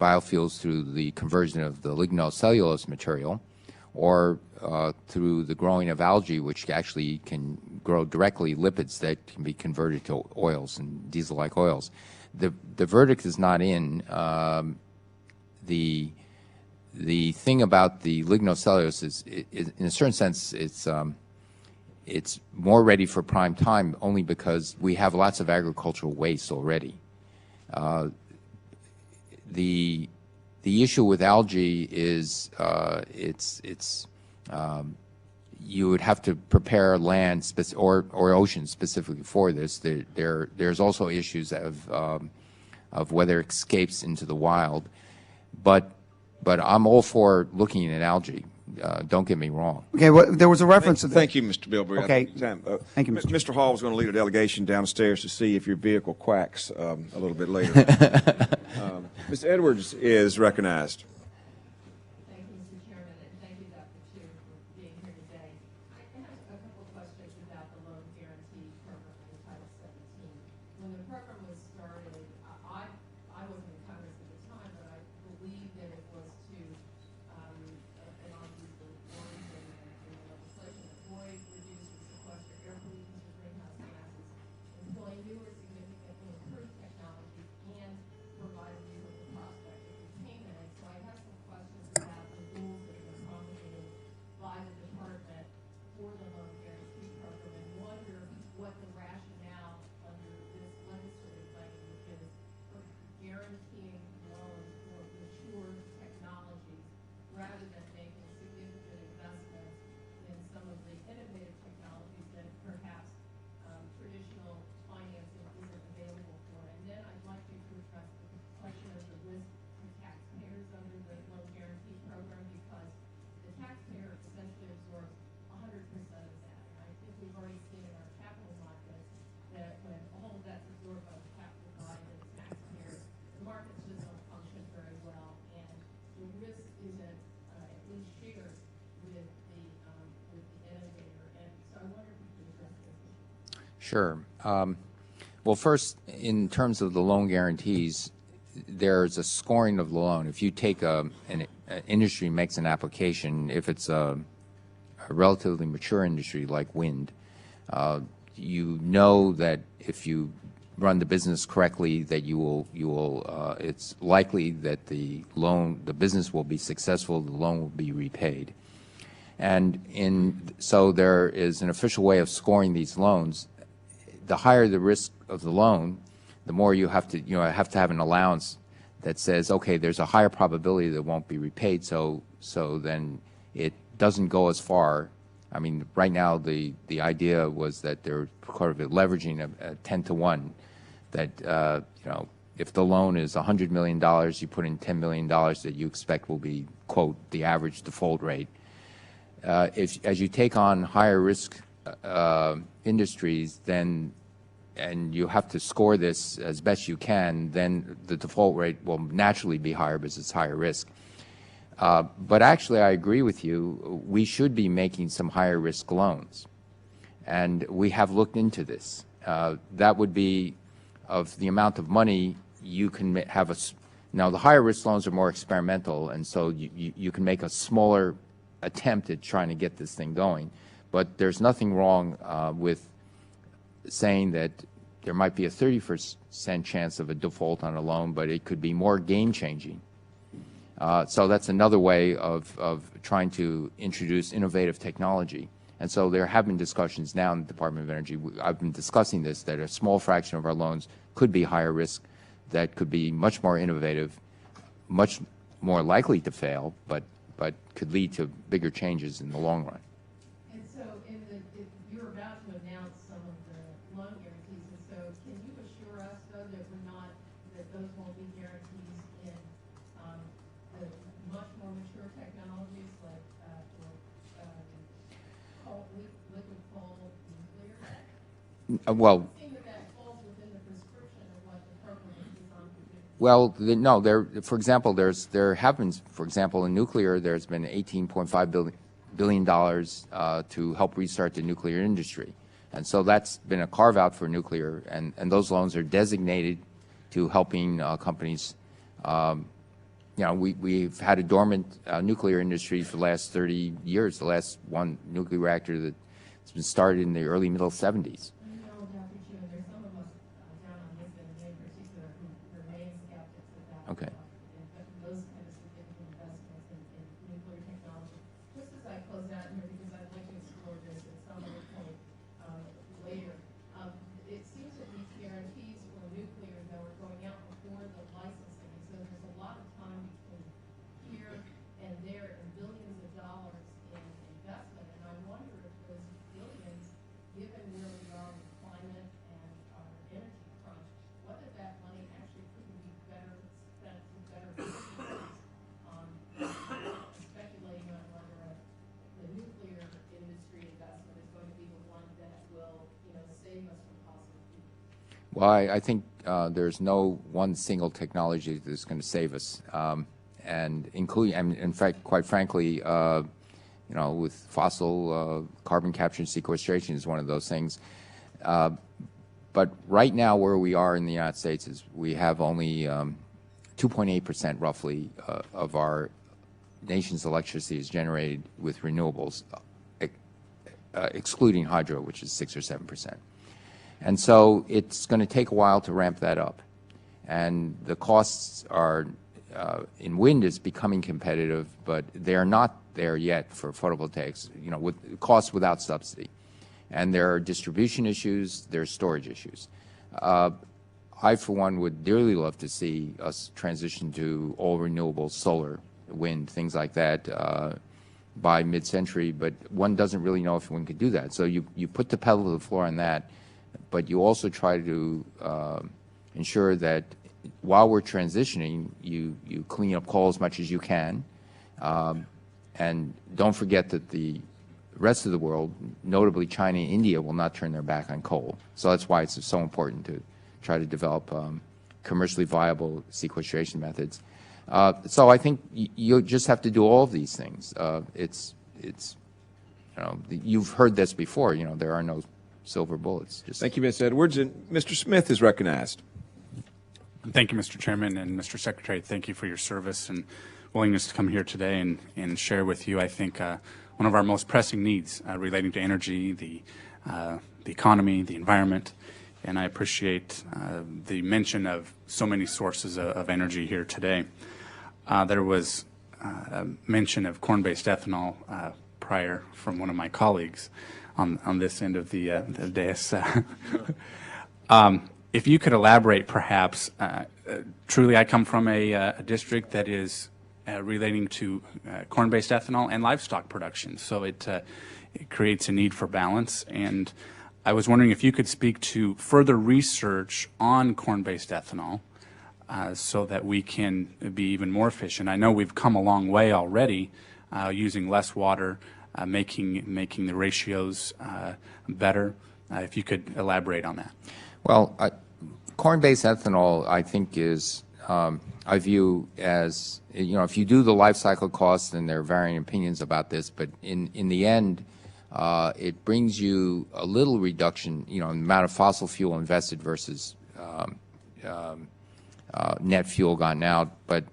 biofuels through the conversion of the lignocellulose material or through the growing of algae, which actually can grow directly lipids that can be converted to oils and diesel-like oils. The verdict is not in. The thing about the lignocellulose is in a certain sense, it's more ready for prime time only because we have lots of agricultural waste already. The issue with algae is you would have to prepare land or oceans specifically for this. There's also issues of whether it escapes into the wild, but I'm all for looking at algae. Don't get me wrong. Okay, well, there was a reference to Thank you, Mr. Bilbrey. Okay. Thank you, Mr. Hall is going to lead a delegation downstairs to see if your vehicle quacks a little bit later. Mr. Edwards is recognized. Thank you, Mr. Chairman, and thank you, Dr. Chu, for being here today. I have a couple of questions about the loan guarantee program in Title 17. When the program was started, I wasn't in Congress at the time, but I believe that it was to, and I'll use the words in the legislation, avoid, reduce, or sequester air pollutants or greenhouse gases, employ new or significantly improved technologies, and provide a reasonable prospect of repayment. And so I have some questions about the rules that have been promulgated by the department for the loan guarantee program and wonder what the rationale under this legislative language is for guaranteeing loans for mature technologies rather than making significant investments in some of the innovative technologies that perhaps traditional financing isn't available for. And then I'd like you to address the question of the risk to taxpayers under the loan guarantee program, because the taxpayer essentially absorbs 100% of that. And I think we've already seen in our capital markets that when all of that's absorbed by the capital body and the taxpayers, the markets just don't function very well, and the risk isn't at least shared with the innovator. And so I wonder if you could address this issue. Sure. Well, first, in terms of the loan guarantees, there's a scoring of the loan. If you take an industry makes an application, if it's a relatively mature industry like wind, you know that if you run the business correctly, that you will. It's likely that the business will be successful, the loan will be repaid, and so there is an official way of scoring these loans. The higher the risk of the loan, the more you have to have an allowance that says, okay, there's a higher probability that it won't be repaid, so then it doesn't go as far. I mean, right now the idea was that they're sort of leveraging a 10-to-1, that if the loan is $100 million, you put in $10 million that you expect will be, quote, the average default rate. As you take on higher risk industries, and you have to score this as best you can, then the default rate will naturally be higher because it's higher risk. But actually, I agree with you. We should be making some higher risk loans, and we have looked into this. That would be of the amount of money you can have now the higher risk loans are more experimental, and so you can make a smaller attempt at trying to get this thing going. But there's nothing wrong with saying that there might be a 30% chance of a default on a loan, but it could be more game-changing. So that's another way of trying to introduce innovative technology. And so there have been discussions now in the Department of Energy. I've been discussing this, that a small fraction of our loans could be higher risk, that could be much more innovative, much more likely to fail, but could lead to bigger changes in the long run. And so you're about to announce some of the loan guarantees, and so can you assure us, though, that those won't be guarantees in the much more mature technologies like liquid coal, nuclear? Well, It seems that falls within the prescription of what the program is designed to do. well, no. For example, there have been, for example, in nuclear, there's been $18.5 billion to help restart the nuclear industry, and so that's been a carve out for nuclear, and those loans are designated to helping companies. You know, we've had a dormant nuclear industry for the last 30 years. The last one nuclear reactor that's been started in the early middle 70s. I know, Dr. Chu, and there's some of us down on this end in particular who remain skeptics about Okay. those kind of significant investments in nuclear technology. Just as I close out here, because I'd like to explore this at some other point later, it seems that these guarantees for nuclear, though, are going out before the licensing, and so there's a lot of time between here and there and billions of dollars in investment, and I wonder if those billions, given where we are with climate and our energy crunch, whether that money actually couldn't be better spent for better businesses, speculating on whether the nuclear industry investment is going to be the one that will, save us from fossil fuels. Well, I think there's no one single technology that's going to save us, and including, and in fact, quite frankly, with fossil carbon capture and sequestration is one of those things. But right now, where we are in the United States is we have only 2.8% roughly of our nation's electricity is generated with renewables, excluding hydro, which is 6 or 7%. And so it's going to take a while to ramp that up. And the costs are, in wind is becoming competitive, but they're not there yet for photovoltaics, with costs without subsidy. And there are distribution issues, there are storage issues. I, for one, would dearly love to see us transition to all renewable solar, wind, things like that by mid-century, but one doesn't really know if one could do that. So you put the pedal to the floor on that, but you also try to ensure that while we're transitioning, you clean up coal as much as you can, and don't forget that the rest of the world, notably China and India, will not turn their back on coal. So that's why it's so important to try to develop commercially viable sequestration methods. So I think you just have to do all of these things. You've heard this before. There are no silver bullets. Thank you, Ms. Edwards. And Mr. Smith is recognized. Thank you, Mr. Chairman, and Mr. Secretary. Thank you for your service and willingness to come here today and share with you, I think, one of our most pressing needs relating to energy, the economy, the environment. And I appreciate the mention of so many sources of energy here today. There was a mention of corn-based ethanol prior from one of my colleagues on this end of the dais. If you could elaborate, perhaps, truly I come from a district that is relating to corn-based ethanol and livestock production, so it creates a need for balance. And I was wondering if you could speak to further research on corn-based ethanol so that we can be even more efficient. I know we've come a long way already using less water, making the ratios better. If you could elaborate on that. Well, corn-based ethanol, I think, is, I view as, if you do the life cycle costs, and there are varying opinions about this, but in the end, it brings you a little reduction, in the amount of fossil fuel invested versus net fuel gotten out, but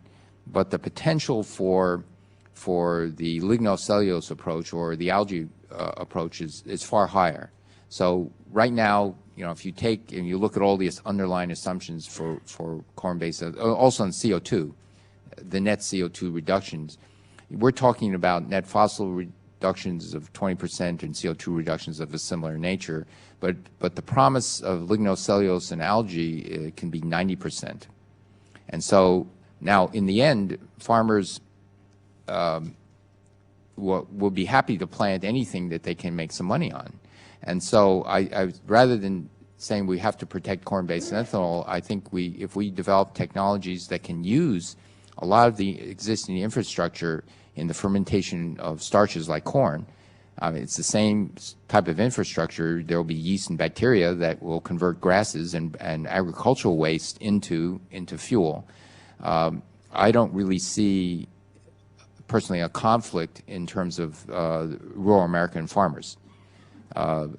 the potential for the lignocellulose approach or the algae approach is far higher. So right now, if you take and you look at all these underlying assumptions for corn-based, also on CO2, the net CO2 reductions, we're talking about net fossil reductions of 20% and CO2 reductions of a similar nature, but the promise of lignocellulose and algae can be 90%. And so now, in the end, farmers will be happy to plant anything that they can make some money on. And so I rather than saying we have to protect corn-based ethanol, I think if we develop technologies that can use a lot of the existing infrastructure in the fermentation of starches like corn, it's the same type of infrastructure. There will be yeast and bacteria that will convert grasses and agricultural waste into fuel. I don't really see, personally, a conflict in terms of rural American farmers.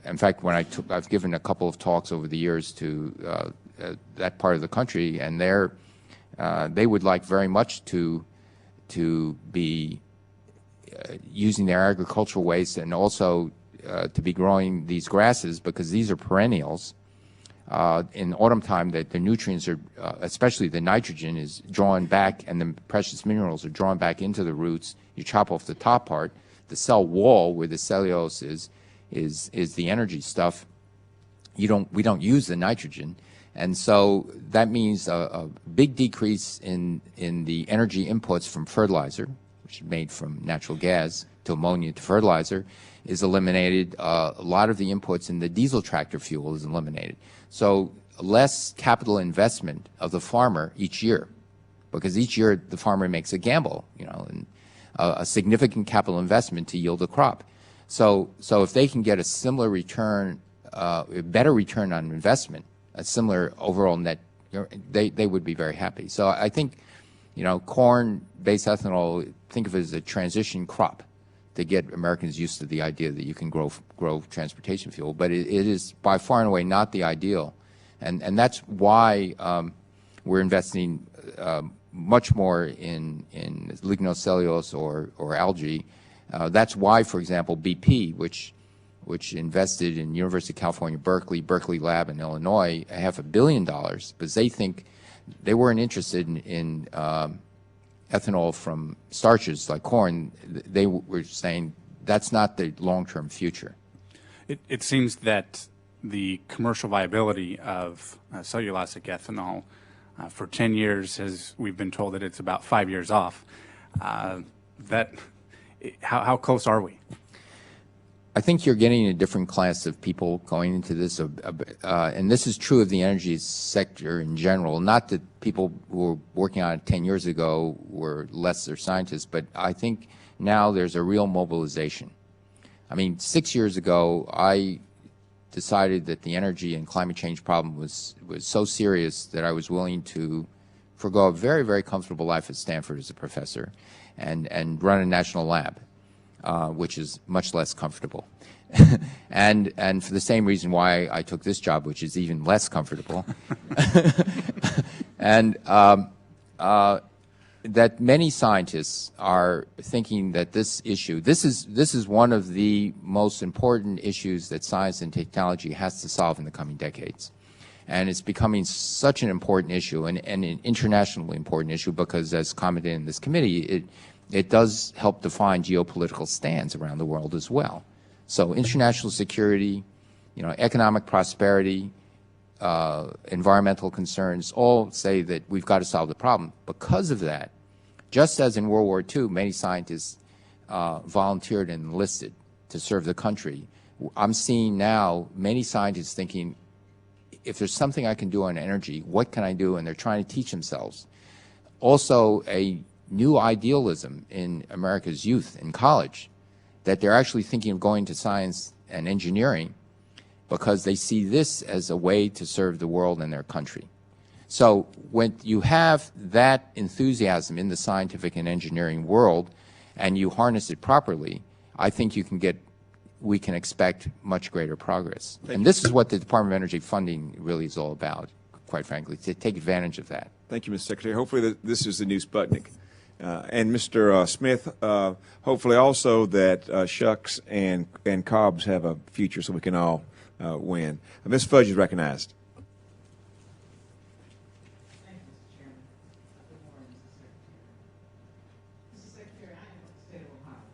In fact, when I've given a couple of talks over the years to that part of the country, and they would like very much to be using their agricultural waste and also to be growing these grasses, because these are perennials. In autumn time, that the nutrients are, especially the nitrogen, is drawn back, and the precious minerals are drawn back into the roots. You chop off the top part. The cell wall, where the cellulose is the energy stuff. We don't use the nitrogen, and so that means a big decrease in the energy inputs from fertilizer, which is made from natural gas to ammonia to fertilizer, is eliminated. A lot of the inputs in the diesel tractor fuel is eliminated. So less capital investment of the farmer each year, because each year the farmer makes a gamble, and a significant capital investment to yield a crop. So if they can get a similar return, a better return on investment, a similar overall net, they would be very happy. So I think, corn-based ethanol, think of it as a transition crop to get Americans used to the idea that you can grow transportation fuel. But it is by far and away not the ideal. And that's why we're investing much more in lignocellulose or algae. That's why, for example, BP, which invested in University of California, Berkeley Lab in Illinois, $500 million, because they weren't interested in ethanol from starches like corn. They were saying that's not the long-term future. It seems that the commercial viability of cellulosic ethanol for 10 years we've been told that it's about 5 years off. How close are we? I think you're getting a different class of people going into this, and this is true of the energy sector in general. Not that people who were working on it 10 years ago were lesser scientists, but I think now there's a real mobilization. I mean, 6 years ago, I decided that the energy and climate change problem was so serious that I was willing to forego a very, very comfortable life at Stanford as a professor and run a national lab. Which is much less comfortable, and for the same reason why I took this job, which is even less comfortable, and that many scientists are thinking that this is one of the most important issues that science and technology has to solve in the coming decades, and it's becoming such an important issue and an internationally important issue because, as commented in this committee, it does help define geopolitical stands around the world as well. So international security, economic prosperity, environmental concerns all say that we've got to solve the problem. Because of that, just as in World War II, many scientists volunteered and enlisted to serve the country, I'm seeing now many scientists thinking, if there's something I can do on energy, what can I do? And they're trying to teach themselves. Also, a new idealism in America's youth in college, that they're actually thinking of going to science and engineering because they see this as a way to serve the world and their country. So when you have that enthusiasm in the scientific and engineering world and you harness it properly, I think we can expect much greater progress. And this is what the Department of Energy funding really is all about, quite frankly, to take advantage of that. Thank you, Mr. Secretary. Hopefully this is the new Sputnik. And Mr. Smith, hopefully also that shucks and cobs have a future so we can all win. Ms. Fudge is recognized. Thank you, Mr. Chairman. Good morning, Mr. Secretary. Mr. Secretary, I am from the state of Ohio.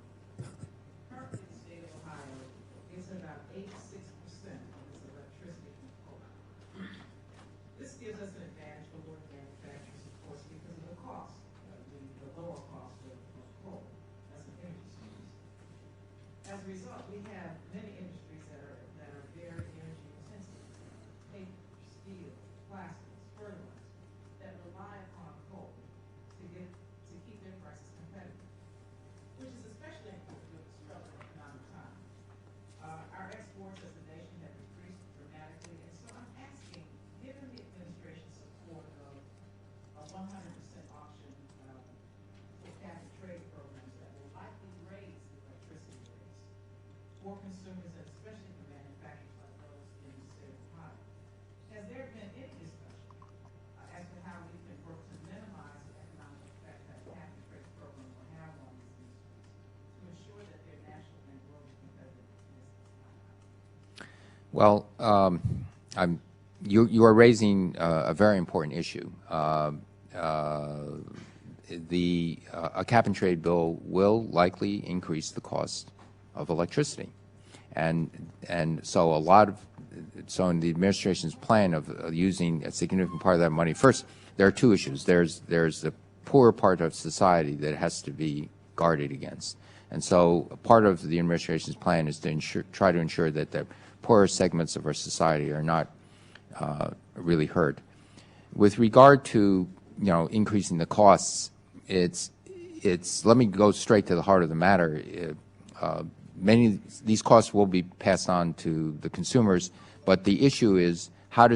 Currently, the state of Ohio gets about 86% of its electricity from coal. This gives us an advantage over the manufacturers, of course, because of the cost, the lower cost of coal as an energy source. As a result, we have many industries that are very energy intensive: paper, steel, plastics, fertilizer, that rely upon coal to keep their prices competitive, which is especially important during this troubling economic time. Our exports as a nation have decreased dramatically, and so I'm asking, given the administration's support of a 100% auction for cap and trade programs that will likely raise the electricity rates for consumers, and especially for manufacturers like those in the state of Ohio, has there been any discussion as to how we can work to minimize the economic effect that cap and trade program will have on these industries to ensure that their national and global competitiveness is not? Well, you are raising a very important issue. A cap and trade bill will likely increase the cost of electricity, and so in the administration's plan of using a significant part of that money. First, there are two issues. There's the poor part of society that has to be guarded against, and so part of the administration's plan is to try to ensure that the poorer segments of our society are not really hurt. With regard to increasing the costs, let me go straight to the heart of the matter. Many of these costs will be passed on to the consumers, but the issue is how do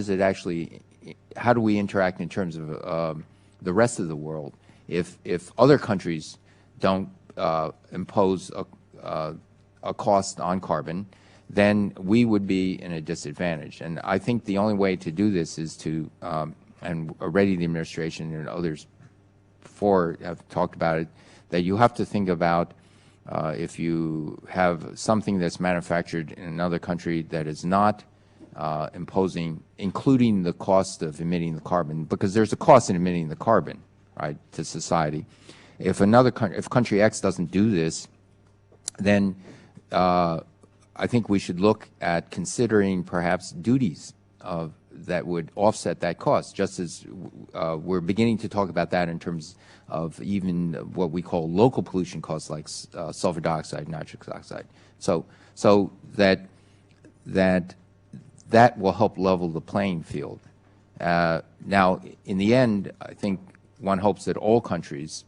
we interact in terms of the rest of the world if other countries don't impose a cost on carbon, then we would be in a disadvantage. And I think the only way to do this is to, and already the administration and others before have talked about it, that you have to think about if you have something that's manufactured in another country that is not including the cost of emitting the carbon, because there's a cost in emitting the carbon, right, to society. If country X doesn't do this, then I think we should look at considering perhaps duties that would offset that cost, just as we're beginning to talk about that in terms of even what we call local pollution costs like sulfur dioxide, nitrous oxide. So that will help level the playing field. Now, in the end, I think one hopes that all countries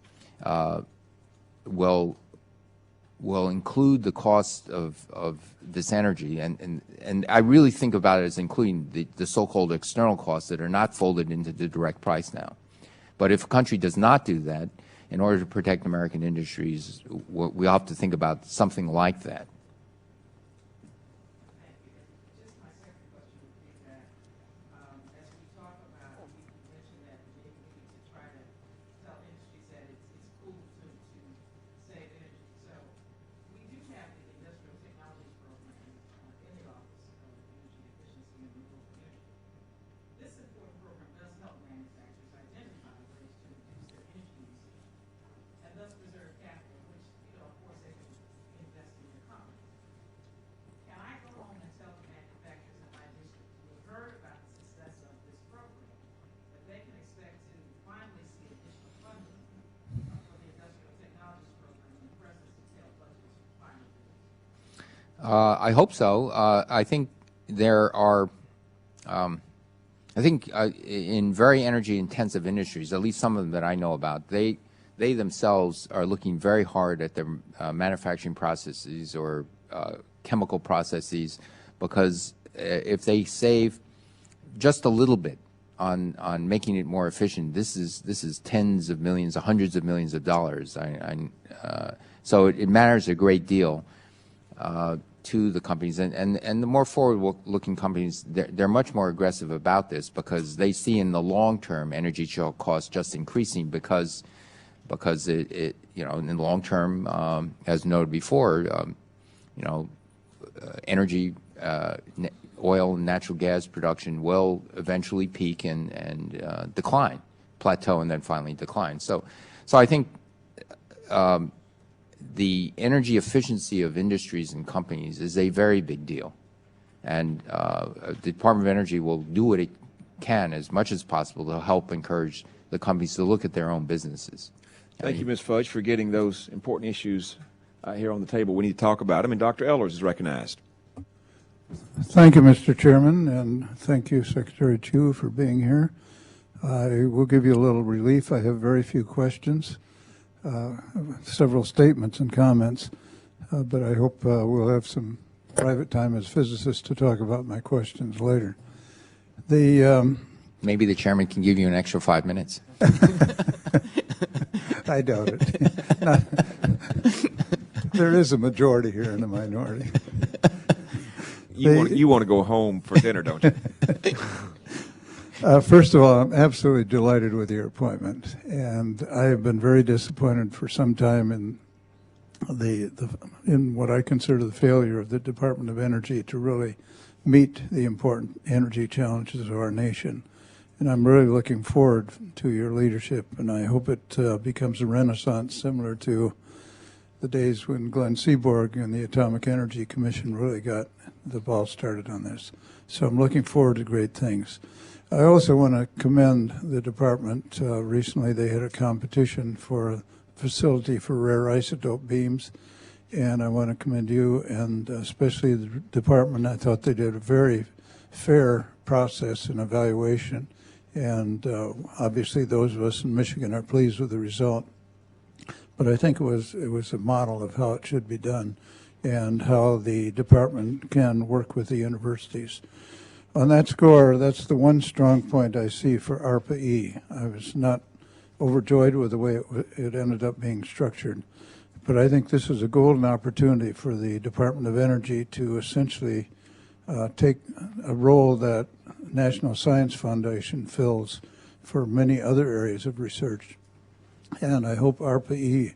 will include the cost of this energy, and I really think about it as including the so-called external costs that are not folded into the direct price now. But if a country does not do that, in order to protect American industries, we have to think about something like that. I hope so. I think there are, in very energy-intensive industries, at least some of them that I know about, they themselves are looking very hard at their manufacturing processes or chemical processes, because if they save just a little bit on making it more efficient, this is tens of millions, hundreds of millions of dollars. So it matters a great deal to the companies, and the more forward-looking companies, they're much more aggressive about this because they see in the long term energy costs just increasing because it you know, in the long term, as noted before, you know, energy, oil and natural gas production will eventually peak and decline, plateau, and then finally decline. So I think the energy efficiency of industries and companies is a very big deal, and the Department of Energy will do what it can as much as possible to help encourage the companies to look at their own businesses. Thank you, Ms. Fudge, for getting those important issues here on the table. We need to talk about them, and Dr. Ehlers is recognized. Thank you, Mr. Chairman, and thank you, Secretary Chu, for being here. I will give you a little relief. I have very few questions, several statements and comments, but I hope we'll have some private time as physicists to talk about my questions later. Maybe the chairman can give you an extra 5 minutes. I doubt it. There is a majority here and a minority. You want to go home for dinner, don't you? First of all, I'm absolutely delighted with your appointment, and I have been very disappointed for some time in in what I consider the failure of the Department of Energy to really meet the important energy challenges of our nation. And I'm really looking forward to your leadership, and I hope it becomes a renaissance similar to the days when Glenn Seaborg and the Atomic Energy Commission really got the ball started on this. So I'm looking forward to great things. I also want to commend the department. Recently they had a competition for a facility for rare isotope beams, and I want to commend you and especially the department. I thought they did a very fair process and evaluation, and obviously those of us in Michigan are pleased with the result. But I think it was a model of how it should be done and how the department can work with the universities. On that score, that's the one strong point I see for ARPA-E. I was not overjoyed with the way it ended up being structured, but I think this is a golden opportunity for the Department of Energy to essentially take a role that National Science Foundation fills for many other areas of research. And I hope ARPA-E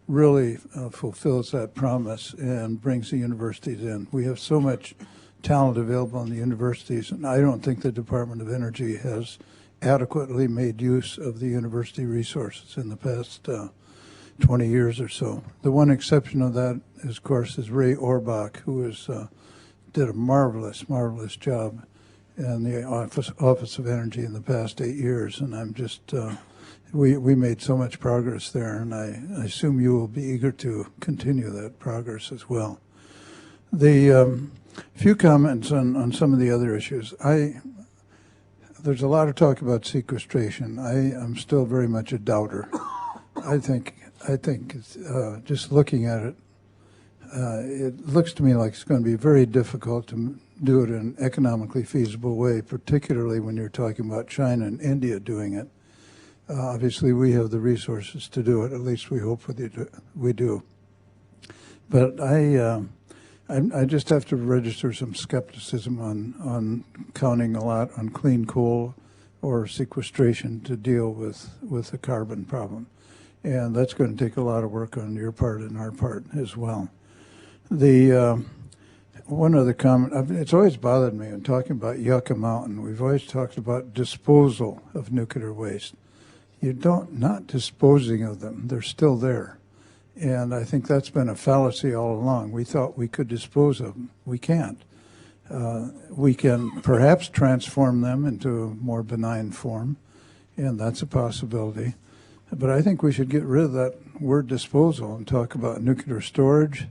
really fulfills that promise and brings the universities in. We have so much talent available in the universities, and I don't think the Department of Energy has adequately made use of the university resources in the past 20 years or so. The one exception of that, of course, is Ray Orbach, who did a marvelous, marvelous job in the Office of Energy in the past 8 years, and I'm just we made so much progress there, and I assume you will be eager to continue that progress as well. The few comments on some of the other issues. There's a lot of talk about sequestration. I am still very much a doubter. I think just looking at it, it looks to me like it's going to be very difficult to do it in an economically feasible way, particularly when you're talking about China and India doing it. Obviously, we have the resources to do it. At least we hope we do. But I just have to register some skepticism on counting a lot on clean coal or sequestration to deal with the carbon problem. And that's going to take a lot of work on your part and our part as well. One other comment, it's always bothered me in talking about Yucca Mountain. We've always talked about disposal of nuclear waste. Not disposing of them, they're still there. And I think that's been a fallacy all along. We thought we could dispose of them. We can't. We can perhaps transform them into a more benign form, and that's a possibility. But I think we should get rid of that word disposal and talk about nuclear storage,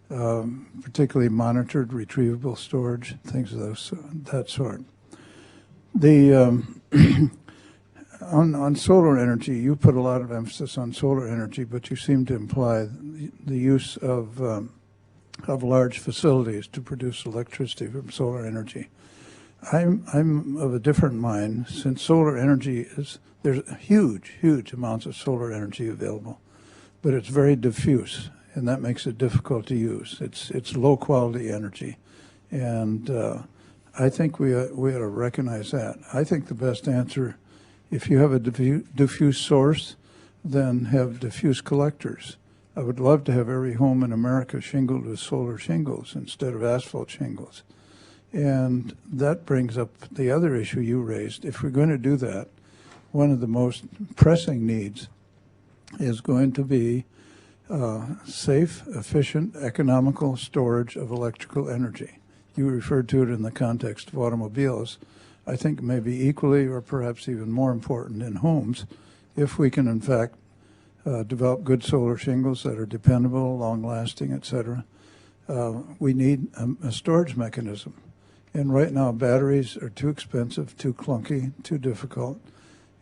particularly monitored, retrievable storage, things of that sort. On solar energy, you put a lot of emphasis on solar energy, but you seem to imply the use of large facilities to produce electricity from solar energy. I'm of a different mind, since solar energy there's huge amounts of solar energy available, but it's very diffuse. and that makes it difficult to use. It's low-quality energy, and I think we ought to recognize that. I think the best answer, if you have a diffuse source, then have diffuse collectors. I would love to have every home in America shingled with solar shingles instead of asphalt shingles. And that brings up the other issue you raised. If we're going to do that, one of the most pressing needs is going to be safe, efficient, economical storage of electrical energy. You referred to it in the context of automobiles. I think maybe equally or perhaps even more important in homes, if we can in fact develop good solar shingles that are dependable, long-lasting, et cetera. We need a storage mechanism. And right now, batteries are too expensive, too clunky, too difficult.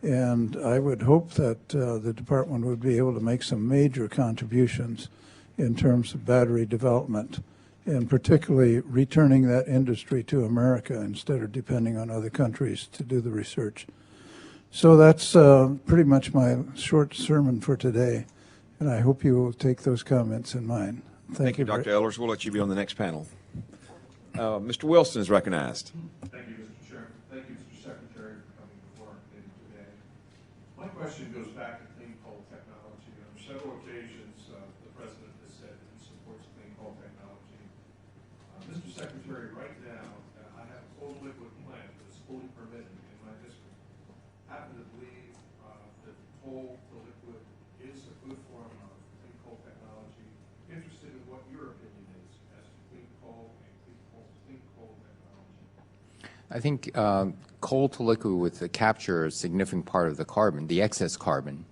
And I would hope that the department would be able to make some major contributions in terms of battery development, and particularly returning that industry to America instead of depending on other countries to do the research. So that's pretty much my short sermon for today, and I hope you will take those comments in mind. Thank you, Dr. Ehlers. We'll let you be on the next panel. Mr. Wilson is recognized. Thank you, Mr. Chairman. Thank you, Mr. Secretary, for coming before our committee today. My question goes back to clean coal technology. On several occasions, the President has said that he supports clean coal technology. Mr. Secretary, right now, I have a coal liquid plant that's fully permitted in my district. I happen to believe that coal to liquid is a good form of clean coal technology. Interested in what your opinion is as to clean coal and clean coal technology. I think coal to liquid with the capture a significant part of the carbon, the excess carbon,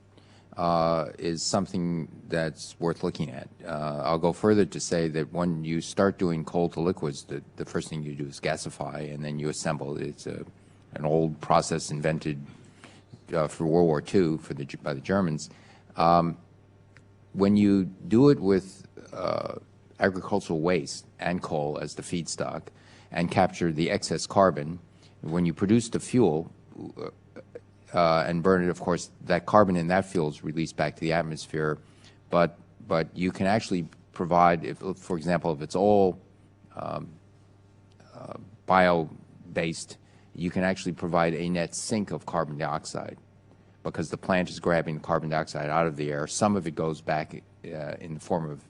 is something that's worth looking at. I'll go further to say that when you start doing coal to liquids, the first thing you do is gasify, and then you assemble. It's an old process invented for World War II by the Germans. When you do it with agricultural waste and coal as the feedstock and capture the excess carbon, when you produce the fuel and burn it, of course, that carbon in that fuel is released back to the atmosphere. But you can actually provide, for example, if it's all bio-based, you can actually provide a net sink of carbon dioxide because the plant is grabbing the carbon dioxide out of the air. Some of it goes back in the form of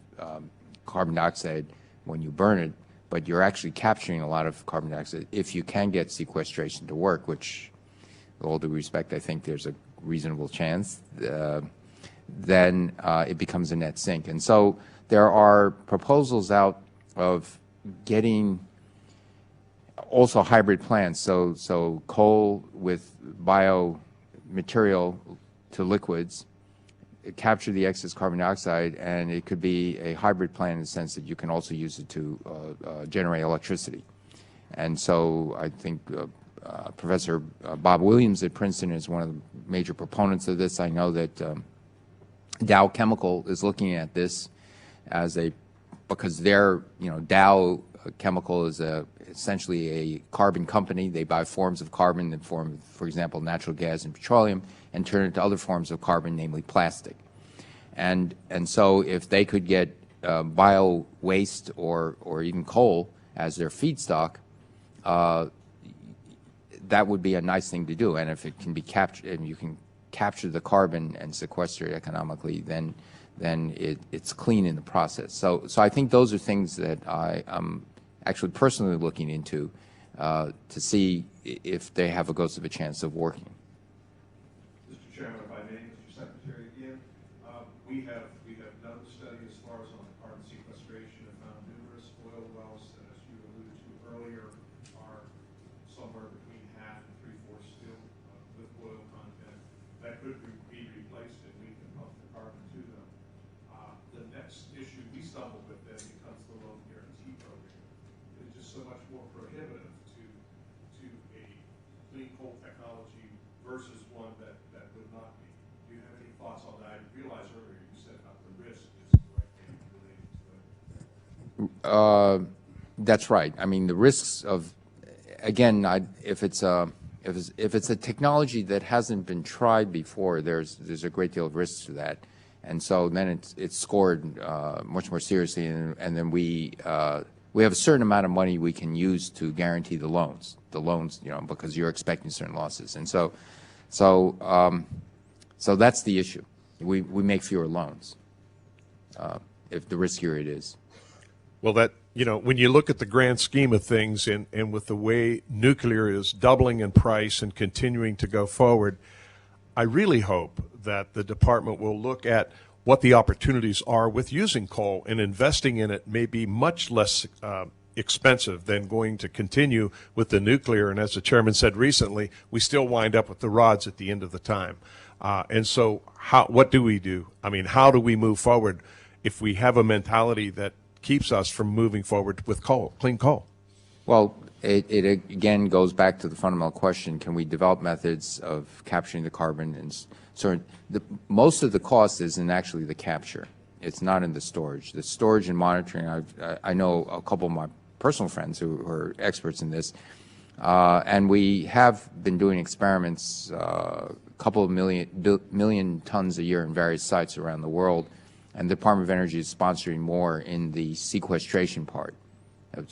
carbon dioxide when you burn it, but you're actually capturing a lot of carbon dioxide if you can get sequestration to work, which, with all due respect, I think there's a reasonable chance, then it becomes a net sink. And so there are proposals out of getting also hybrid plants, so coal with biomaterial to liquids, capture the excess carbon dioxide, and it could be a hybrid plant in the sense that you can also use it to generate electricity. And so I think Professor Bob Williams at Princeton is one of the major proponents of this. I know that Dow Chemical is looking at this as because their, Dow Chemical is essentially a carbon company. They buy forms of carbon in the form of, for example, natural gas and petroleum, and turn it to other forms of carbon, namely plastic. And so if they could get bio waste or even coal as their feedstock, that would be a nice thing to do. And if it can be captured, and you can capture the carbon and sequester it economically, then it's clean in the process. So I think those are things that I am actually personally looking into to see if they have a ghost of a chance of working. Mr. Chairman, if I may, Mr. Secretary, again, we have done the study as far as on the carbon sequestration and found numerous oil wells that, as you alluded to earlier, are somewhere between half and three-fourths still with oil content that could be replaced, and we can pump the carbon to them. The next issue we stumble with then becomes the loan guarantee program. It's just so much more prohibitive to a clean coal technology versus one that would not be. Do you have any thoughts on that? I realized earlier you said about the risk is directly related to it. That's right. I mean, the risks of, again, if it's a technology that hasn't been tried before, there's a great deal of risk to that. And so then it's scored much more seriously, and then we have a certain amount of money we can use to guarantee the loans, because you're expecting certain losses. And so that's the issue. We make fewer loans if the riskier it is. Well, when you look at the grand scheme of things and with the way nuclear is doubling in price and continuing to go forward, I really hope that the department will look at what the opportunities are with using coal, and investing in it may be much less expensive than going to continue with the nuclear. And as the chairman said recently, we still wind up with the rods at the end of the time. And so what do we do? I mean, how do we move forward if we have a mentality that keeps us from moving forward with coal, clean coal? Well, it again goes back to the fundamental question: can we develop methods of capturing the carbon? And so most of the cost is in actually the capture. It's not in the storage. The storage and monitoring, I know a couple of my personal friends who are experts in this, and we have been doing experiments, a couple of million tons a year in various sites around the world, and the Department of Energy is sponsoring more in the sequestration part,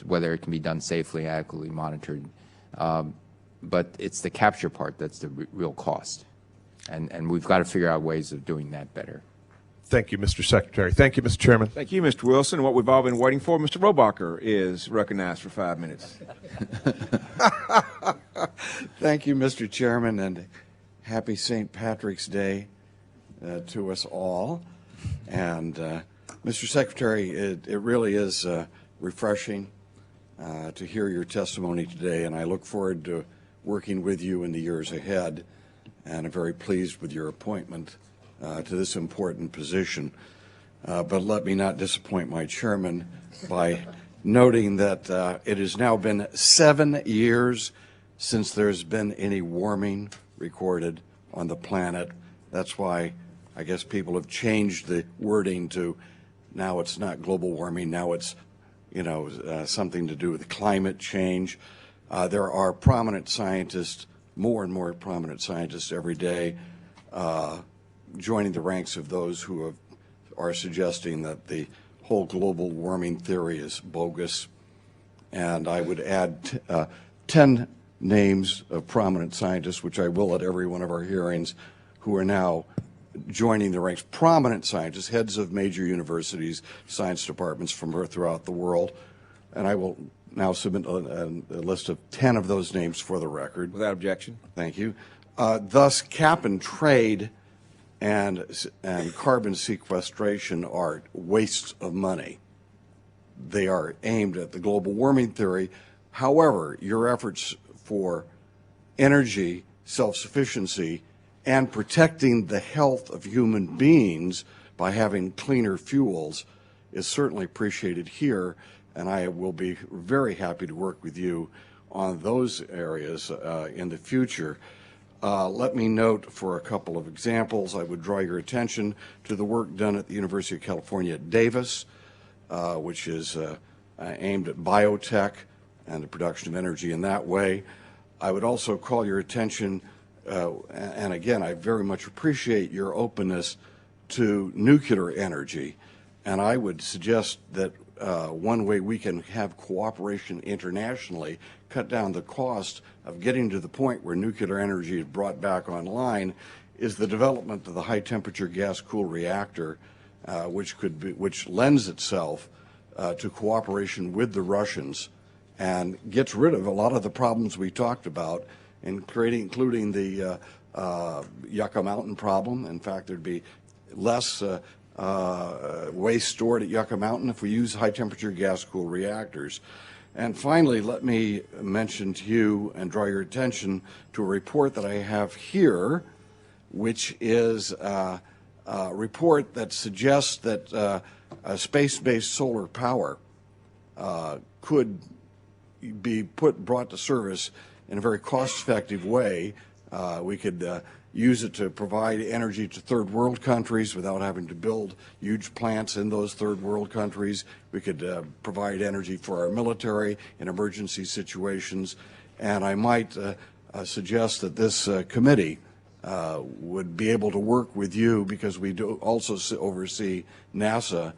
whether it can be done safely, adequately monitored. But it's the capture part that's the real cost. And we've got to figure out ways of doing that better. Thank you, Mr. Secretary. Thank you, Mr. Chairman. Thank you, Mr. Wilson. What we've all been waiting for, Mr. Robacher is recognized for 5 minutes. Thank you, Mr. Chairman, and happy St. Patrick's Day to us all. And Mr. Secretary, it really is refreshing to hear your testimony today, and I look forward to working with you in the years ahead, and I'm very pleased with your appointment to this important position. But let me not disappoint my chairman by noting that it has now been 7 years since there's been any warming recorded on the planet. That's why I guess people have changed the wording to now it's not global warming, now it's something to do with climate change. There are prominent scientists, more and more prominent scientists every day, joining the ranks of those who are suggesting that the whole global warming theory is bogus. And I would add 10 names of prominent scientists, which I will at every one of our hearings, who are now joining the ranks, prominent scientists, heads of major universities, science departments from throughout the world. And I will now submit a list of 10 of those names for the record. Without objection. Thank you. Thus, cap and trade and carbon sequestration are wastes of money. They are aimed at the global warming theory. However, your efforts for energy self-sufficiency and protecting the health of human beings by having cleaner fuels is certainly appreciated here, and I will be very happy to work with you on those areas in the future. Let me note for a couple of examples, I would draw your attention to the work done at the University of California at Davis, which is aimed at biotech and the production of energy in that way. I would also call your attention, and again, I very much appreciate your openness to nuclear energy, and I would suggest that one way we can have cooperation internationally, cut down the cost of getting to the point where nuclear energy is brought back online, is the development of the high-temperature gas-cooled reactor, which lends itself to cooperation with the Russians and gets rid of a lot of the problems we talked about, including the Yucca Mountain problem. In fact, there'd be less waste stored at Yucca Mountain if we use high-temperature gas-cooled reactors. And finally, let me mention to you and draw your attention to a report that I have here, which is a report that suggests that space-based solar power could be brought to service in a very cost-effective way. We could use it to provide energy to third world countries without having to build huge plants in those third world countries. We could provide energy for our military in emergency situations. And I might suggest that this committee would be able to work with you, because we do also oversee NASA,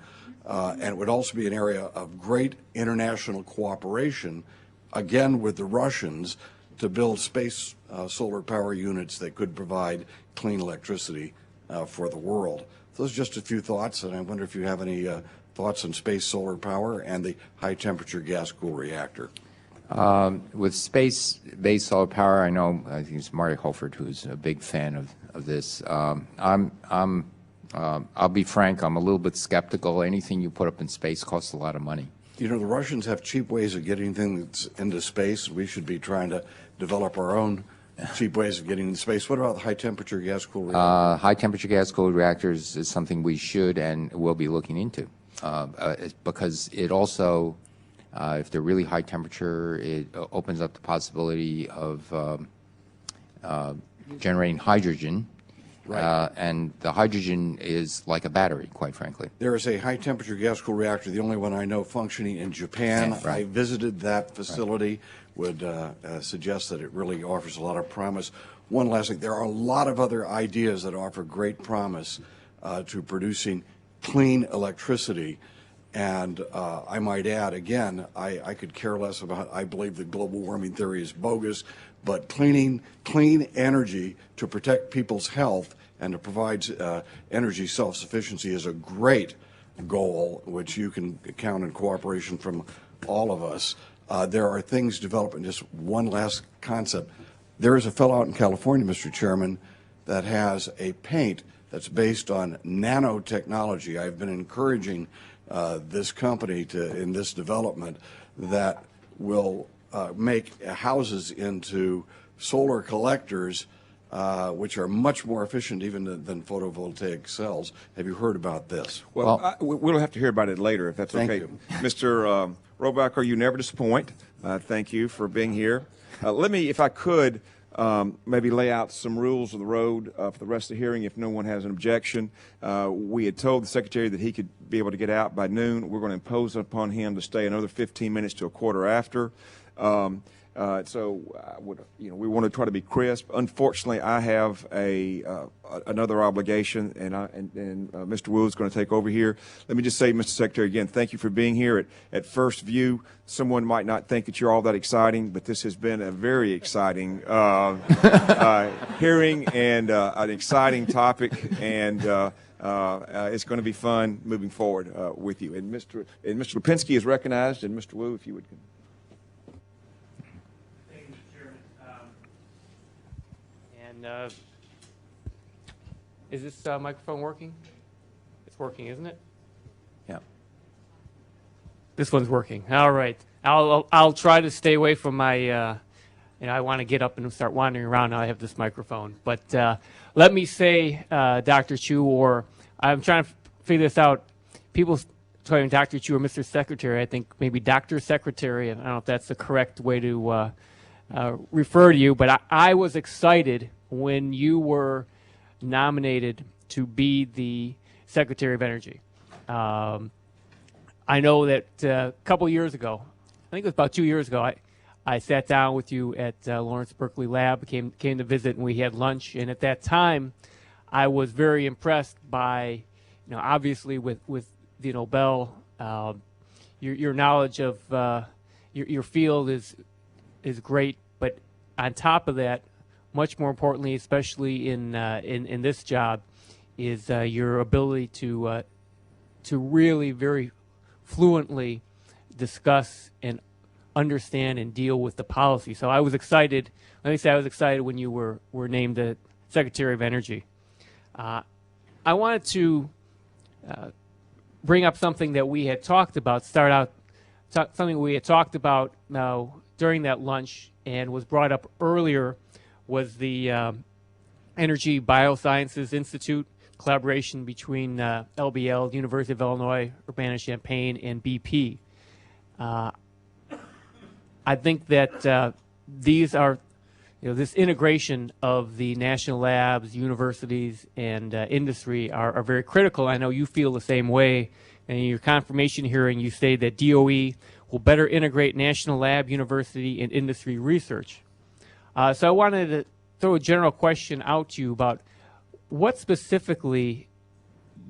and it would also be an area of great international cooperation, again with the Russians, to build space solar power units that could provide clean electricity for the world. Those are just a few thoughts, and I wonder if you have any thoughts on space solar power and the high-temperature gas-cooled reactor. With space-based solar power, I know I think it's Marty Holford who's a big fan of this. I'll be frank, I'm a little bit skeptical. Anything you put up in space costs a lot of money. You know, the Russians have cheap ways of getting things into space. We should be trying to develop our own cheap ways of getting into space. What about high-temperature gas-cooled reactors? High-temperature gas-cooled reactors is something we should and will be looking into, because it also, if they're really high temperature, it opens up the possibility of generating hydrogen. Right. And the hydrogen is like a battery, quite frankly. There is a high-temperature gas-cooled reactor, the only one I know functioning in Japan. Right. I visited that facility, would suggest that it really offers a lot of promise. One last thing, there are a lot of other ideas that offer great promise to producing clean electricity. And I might add, again, I could care less about, I believe the global warming theory is bogus, but clean energy to protect people's health and to provide energy self-sufficiency is a great goal, which you can count on cooperation from all of us. There are things developed, and just one last concept. There is a fellow out in California, Mr. Chairman, that has a paint that's based on nanotechnology. I've been encouraging this company in this development that will make houses into solar collectors, which are much more efficient even than photovoltaic cells. Have you heard about this? Well, we'll have to hear about it later, if that's Thank okay. you. Mr. Robacher, you never disappoint. Thank you for being here. Let me, if I could, maybe lay out some rules of the road for the rest of the hearing if no one has an objection. We had told the Secretary that he could be able to get out by noon. We're going to impose upon him to stay another 15 minutes to a quarter after. So we want to try to be crisp. Unfortunately, I have another obligation, and Mr. Wu is going to take over here. Let me just say, Mr. Secretary, again, thank you for being here. At first view, someone might not think that you're all that exciting, but this has been a very exciting hearing and an exciting topic, and it's going to be fun moving forward with you. And Mr. Lipinski is recognized, and Mr. Wu, if you would. Is this microphone working? It's working, isn't it? Yeah. This one's working. All right. I'll try to stay away from my. I want to get up and start wandering around now I have this microphone. But let me say, Dr. Chu, or I'm trying to figure this out. People calling Dr. Chu or Mr. Secretary. I think maybe Dr. Secretary, and I don't know if that's the correct way to refer to you. But I was excited when you were nominated to be the Secretary of Energy. I know that a couple years ago, I think it was about 2 years ago, I sat down with you at Lawrence Berkeley Lab, came to visit, and we had lunch. And at that time, I was very impressed by, obviously with the Nobel, your knowledge of your field is great. But on top of that, much more importantly, especially in this job, is your ability to really very fluently discuss and understand and deal with the policy. So I was excited. Let me say I was excited when you were named the Secretary of Energy. I wanted to bring up something that we had talked about. Something we had talked about during that lunch and was brought up earlier. Was the Energy Biosciences Institute collaboration between LBL, University of Illinois, Urbana-Champaign, and BP. I think that these are, this integration of the national labs, universities, and industry are very critical. I know you feel the same way. And in your confirmation hearing, you say that DOE will better integrate national lab, university, and industry research. So I wanted to throw a general question out to you about what specifically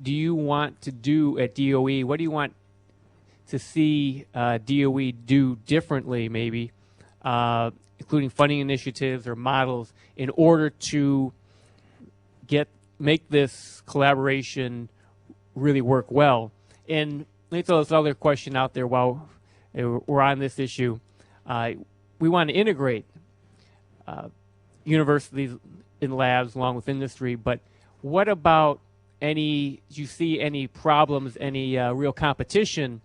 do you want to do at DOE? What do you want to see DOE do differently, maybe, including funding initiatives or models, in order to make this collaboration really work well? And let me throw this other question out there while we're on this issue. We want to integrate universities in labs along with industry, but what about do you see any problems, any real competition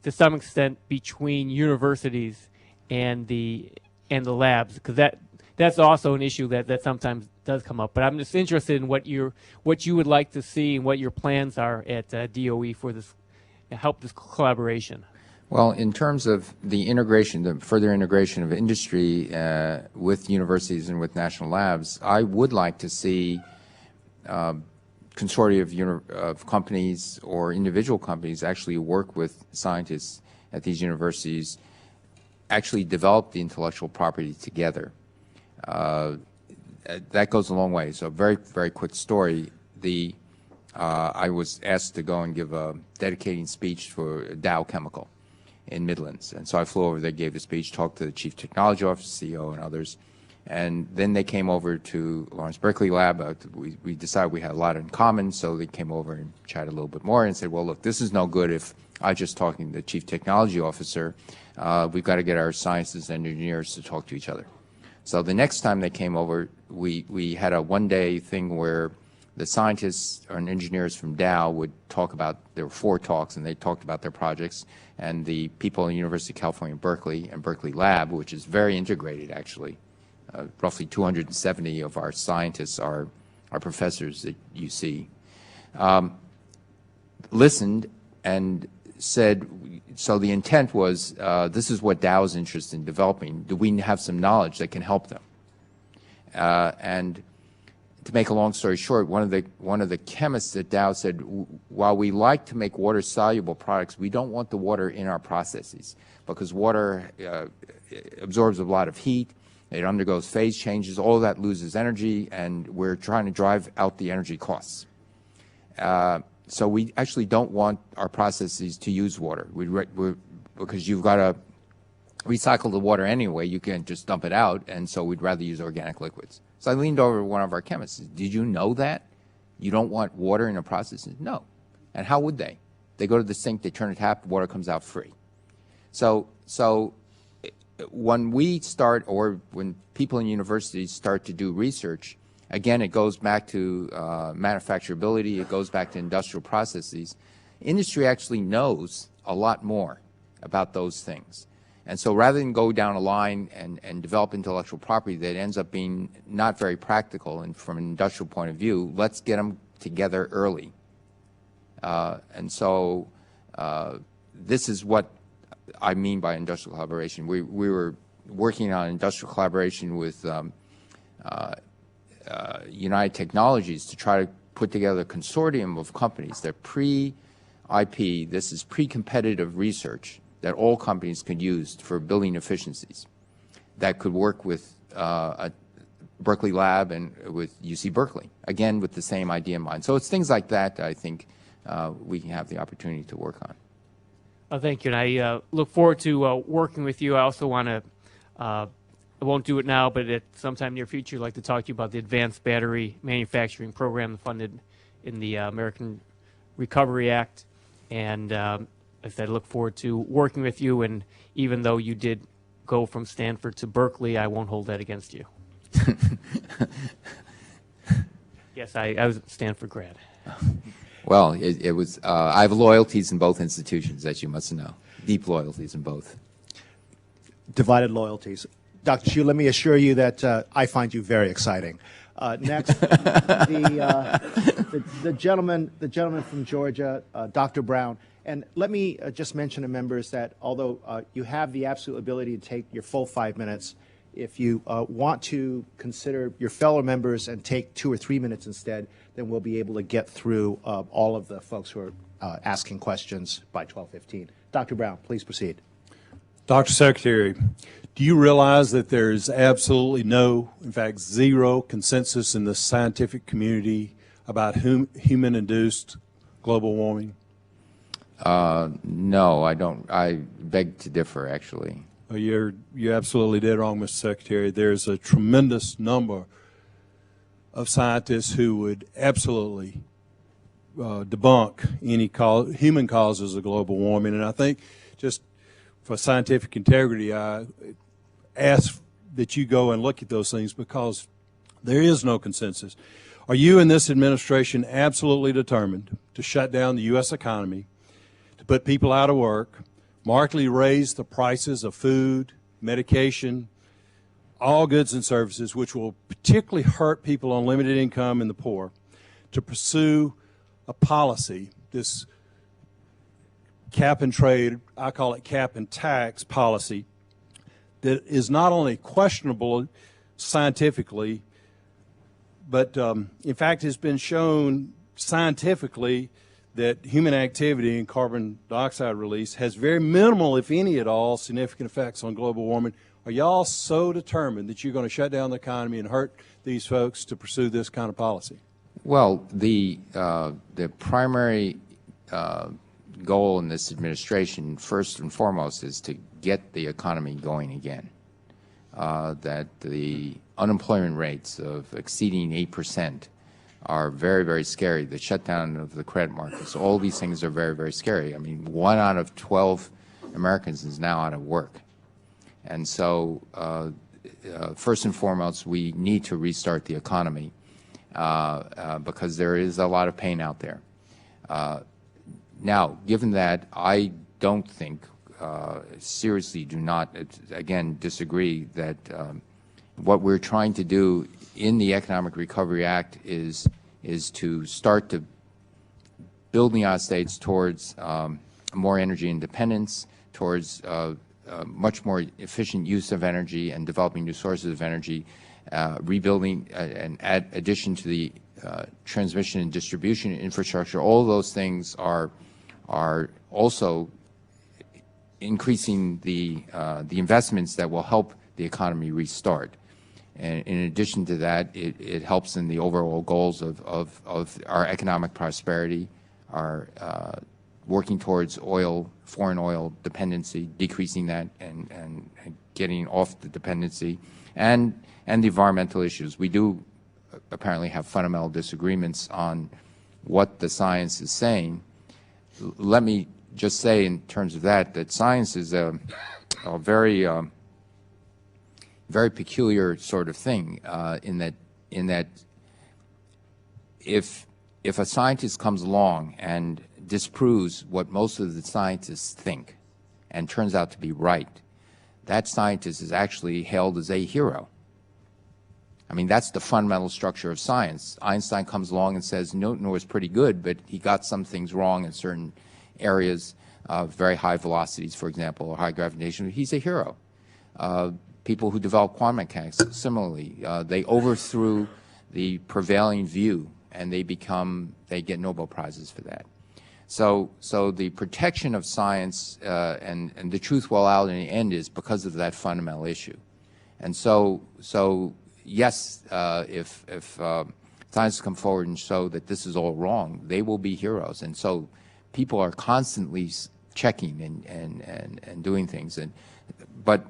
to some extent between universities and the labs? Because that's also an issue that sometimes does come up. But I'm just interested in what you would like to see and what your plans are at DOE for this collaboration. Well, in terms of the integration, the further integration of industry with universities and with national labs, I would like to see consortia of companies or individual companies actually work with scientists at these universities, actually develop the intellectual property together. That goes a long way. So, very, very quick story. I was asked to go and give a dedicating speech for Dow Chemical in Midlands, and so I flew over there, gave the speech, talked to the Chief Technology Officer, CEO, and others, and then they came over to Lawrence Berkeley Lab. We decided we had a lot in common, so they came over and chatted a little bit more and said, well, look, this is no good if I just talking to the Chief Technology Officer. We've got to get our scientists and engineers to talk to each other. So the next time they came over, we had a one-day thing where the scientists and engineers from Dow would talk about, there were 4 talks, and they talked about their projects, and the people in the University of California, Berkeley, and Berkeley Lab, which is very integrated, actually. Roughly 270 of our scientists are professors that you see, listened and said, so the intent was, this is what Dow is interested in developing. Do we have some knowledge that can help them? And to make a long story short, one of the chemists at Dow said, while we like to make water-soluble products, we don't want the water in our processes, because water absorbs a lot of heat, it undergoes phase changes, all of that loses energy, and we're trying to drive out the energy costs. So we actually don't want our processes to use water, because you've got to recycle the water anyway, you can't just dump it out, and so we'd rather use organic liquids. So I leaned over to one of our chemists and said, did you know that? You don't want water in a process? He said, no. And how would they? They go to the sink, they turn a tap, water comes out free. So when we start, or when people in universities start to do research, again, it goes back to manufacturability, it goes back to industrial processes. Industry actually knows a lot more about those things. And so rather than go down a line and develop intellectual property that ends up being not very practical and from an industrial point of view, let's get them together early. And so this is what I mean by industrial collaboration. We were working on industrial collaboration with United Technologies to try to put together a consortium of companies that pre-IP, this is pre-competitive research, that all companies could use for building efficiencies, that could work with a Berkeley Lab and with UC Berkeley, again with the same idea in mind. So it's things like that I think we can have the opportunity to work on. Thank you, and I look forward to working with you. I also want to, I won't do it now, but at sometime near future, I'd like to talk to you about the Advanced Battery Manufacturing Program funded in the American Recovery Act, and I said, I look forward to working with you, and even though you did go from Stanford to Berkeley, I won't hold that against you. Yes, I was a Stanford grad. Well, it was, I have loyalties in both institutions, as you must know, deep loyalties in both. Divided loyalties. Dr. Chu, let me assure you that I find you very exciting. Next, the gentleman from Georgia, Dr. Brown. And let me just mention to members that although you have the absolute ability to take your full 5 minutes, if you want to consider your fellow members and take 2 or 3 minutes instead, then we'll be able to get through all of the folks who are asking questions by 12:15. Dr. Brown, please proceed. Dr. Secretary, do you realize that there is absolutely no, in fact, zero consensus in the scientific community about human-induced global warming? No, I don't. I beg to differ, actually. Well, you're absolutely dead wrong, Mr. Secretary. There's a tremendous number of scientists who would absolutely debunk any human causes of global warming. And I think just for scientific integrity, I ask that you go and look at those things because there is no consensus. Are you and this administration absolutely determined to shut down the U.S. economy, to put people out of work, markedly raise the prices of food, medication, all goods and services, which will particularly hurt people on limited income and the poor, to pursue a policy, this cap and trade, I call it cap and tax policy, that is not only questionable scientifically, but in fact has been shown scientifically that human activity and carbon dioxide release has very minimal, if any at all, significant effects on global warming. Are y'all so determined that you're going to shut down the economy and hurt these folks to pursue this kind of policy? Well, the primary goal in this administration, first and foremost, is to get the economy going again. That the unemployment rates of exceeding 8% are very, very scary. The shutdown of the credit markets, all these things are very, very scary. I mean, 1 out of 12 Americans is now out of work. And so, first and foremost, we need to restart the economy because there is a lot of pain out there. Now, given that, I don't think, seriously do not, again, disagree that what we're trying to do in the Economic Recovery Act is to start to build the United States towards more energy independence, towards much more efficient use of energy and developing new sources of energy, rebuilding and addition to the transmission and distribution infrastructure. All of those things are also increasing the investments that will help the economy restart. And in addition to that, it helps in the overall goals of our economic prosperity, our working towards foreign oil dependency, decreasing that and getting off the dependency, and the environmental issues. We do apparently have fundamental disagreements on what the science is saying. Let me just say in terms of that science is a very very peculiar sort of thing in that if a scientist comes along and disproves what most of the scientists think and turns out to be right, that scientist is actually hailed as a hero. I mean, that's the fundamental structure of science. Einstein comes along and says Newton was pretty good, but he got some things wrong in certain areas of very high velocities, for example, or high gravitation. He's a hero. People who develop quantum mechanics, similarly, they overthrew the prevailing view, and they get Nobel Prizes for that. So the protection of science and the truth will out in the end is because of that fundamental issue. And so yes, if scientists come forward and show that this is all wrong, they will be heroes. And so people are constantly checking and doing things. But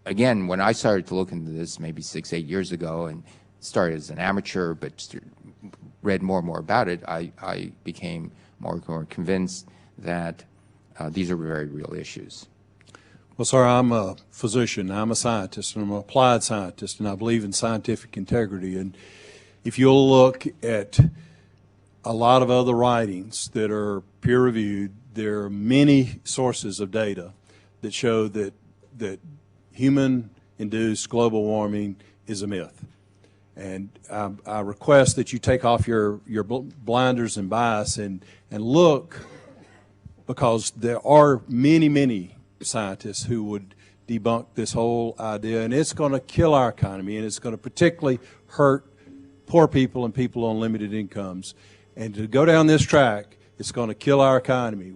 again, when I started to look into this maybe 6-8 years ago and started as an amateur but read more and more about it, I became more and more convinced that these are very real issues. Well, sir, I'm a physician, I'm a scientist, and I'm an applied scientist, and I believe in scientific integrity. And if you'll look at a lot of other writings that are peer-reviewed, there are many sources of data that show that human-induced global warming is a myth. And I request that you take off your blinders and bias and look, because there are many scientists who would debunk this whole idea, and it's going to kill our economy, and it's going to particularly hurt poor people and people on limited incomes. And to go down this track, it's going to kill our economy.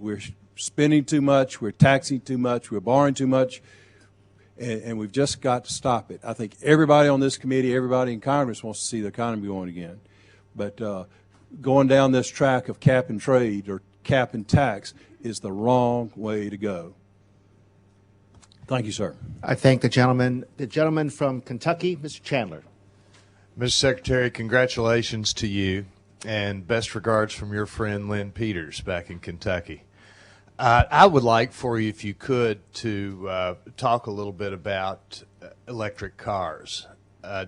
spending too much, we're taxing too much, we're borrowing too much, and we've just got to stop it. I think everybody on this committee, everybody in Congress wants to see the economy going again. But going down this track of cap and trade or cap and tax is the wrong way to go. Thank you, sir. I thank the gentleman. The gentleman from Kentucky, Mr. Chandler. Mr. Secretary, congratulations to you, and best regards from your friend Lynn Peters back in Kentucky. I would like for you, if you could, to talk a little bit about electric cars.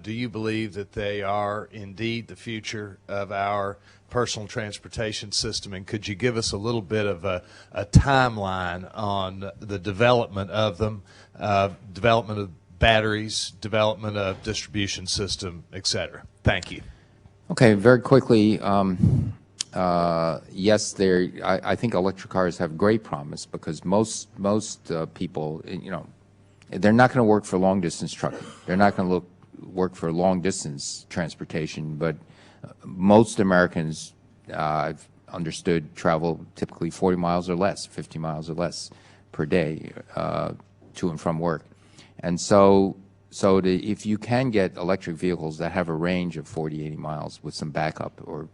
Do you believe that they are indeed the future of our personal transportation system? And could you give us a little bit of a timeline on the development of them, development of batteries, development of distribution system, et cetera? Thank you. Okay, very quickly. Yes, I think electric cars have great promise because most people, they're not going to work for long distance trucking. They're not going to work for long distance transportation, but most Americans, I've understood, travel typically 40 miles or less, 50 miles or less per day to and from work. And so if you can get electric vehicles that have a range of 40, 80 miles with some backup, or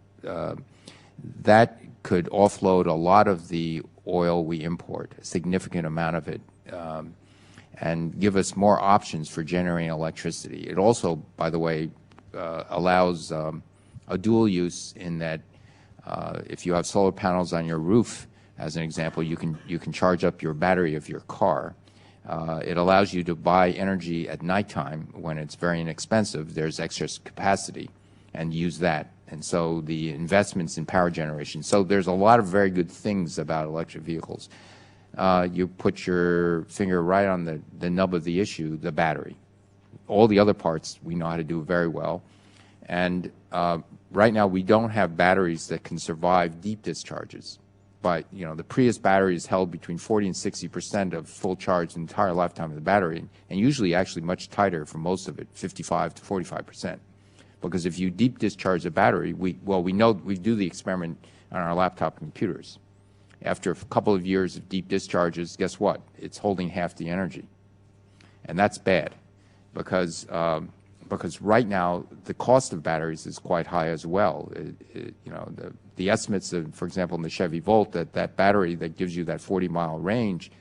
that could offload a lot of the oil we import, a significant amount of it, and give us more options for generating electricity. It also, by the way, allows a dual use in that if you have solar panels on your roof, as an example, you can charge up your battery of your car. It allows you to buy energy at nighttime when it's very inexpensive. There's excess capacity, and use that. And so the investments in power generation. So there's a lot of very good things about electric vehicles. You put your finger right on the nub of the issue, the battery. All the other parts we know how to do very well. And right now we don't have batteries that can survive deep discharges. But the Prius battery is held between 40 and 60% of full charge the entire lifetime of the battery, and usually actually much tighter for most of it, 55 to 45%. Because if you deep discharge a battery, we know we do the experiment on our laptop computers. After a couple of years of deep discharges, guess what? It's holding half the energy, and that's bad, because right now the cost of batteries is quite high as well. The estimates of, for example, in the Chevy Volt, that battery that gives you that 40-mile range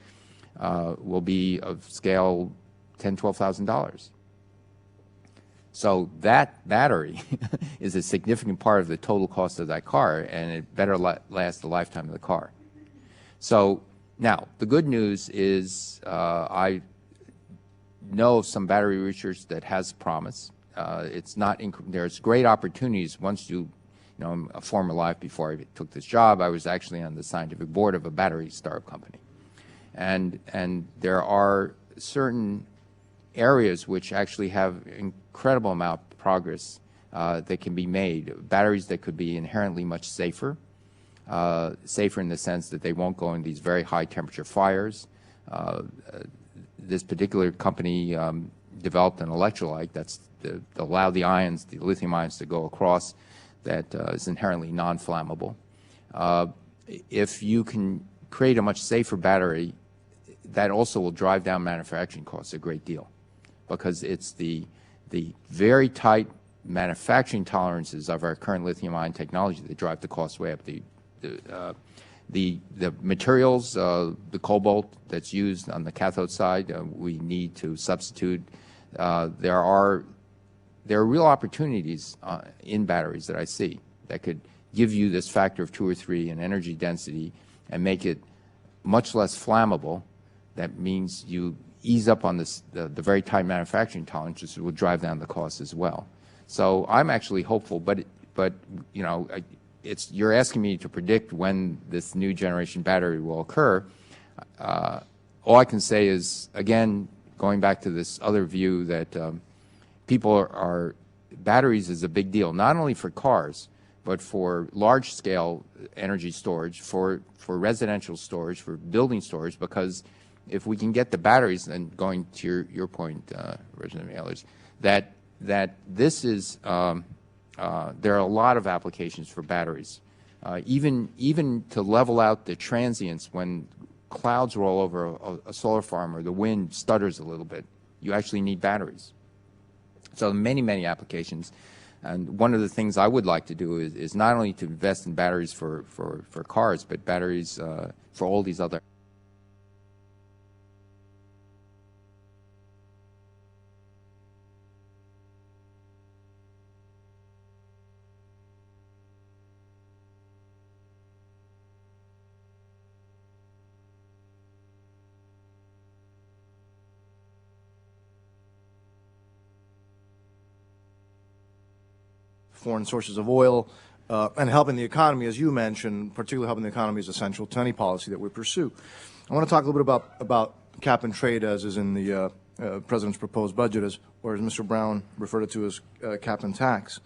will be of scale $10,000, $12,000. So that battery is a significant part of the total cost of that car, and it better last the lifetime of the car. So now, the good news is I know of some battery research that has promise. There's great opportunities once in a former life before I took this job, I was actually on the scientific board of a battery startup company. And there are certain areas which actually have incredible amount of progress that can be made. Batteries that could be inherently much safer, safer in the sense that they won't go in these very high temperature fires. This particular company developed an electrolyte that's to allow the ions, the lithium ions, to go across that is inherently non-flammable. If you can create a much safer battery, that also will drive down manufacturing costs a great deal, because it's the very tight manufacturing tolerances of our current lithium-ion technology that drive the cost way up. The materials, the cobalt that's used on the cathode side, we need to substitute. There are real opportunities in batteries that I see that could give you this factor of 2 or 3 in energy density and make it much less flammable. That means you ease up on the very tight manufacturing tolerances, will drive down the cost as well. So I'm actually hopeful, but you're asking me to predict when this new generation battery will occur. All I can say is, again, going back to this other view that batteries is a big deal, not only for cars, but for large-scale energy storage, for residential storage, for building storage, because if we can get the batteries, and going to your point, Representative Ehlers, that this is, there are a lot of applications for batteries, even to level out the transients when clouds roll over a solar farm or the wind stutters a little bit, you actually need batteries. So many applications. And one of the things I would like to do is not only to invest in batteries for cars, but batteries for all these other foreign sources of oil, and helping the economy, as you mentioned, particularly helping the economy is essential to any policy that we pursue. I want to talk a little bit about cap and trade as is in the President's proposed budget, or as Mr. Brown referred it to as cap and tax.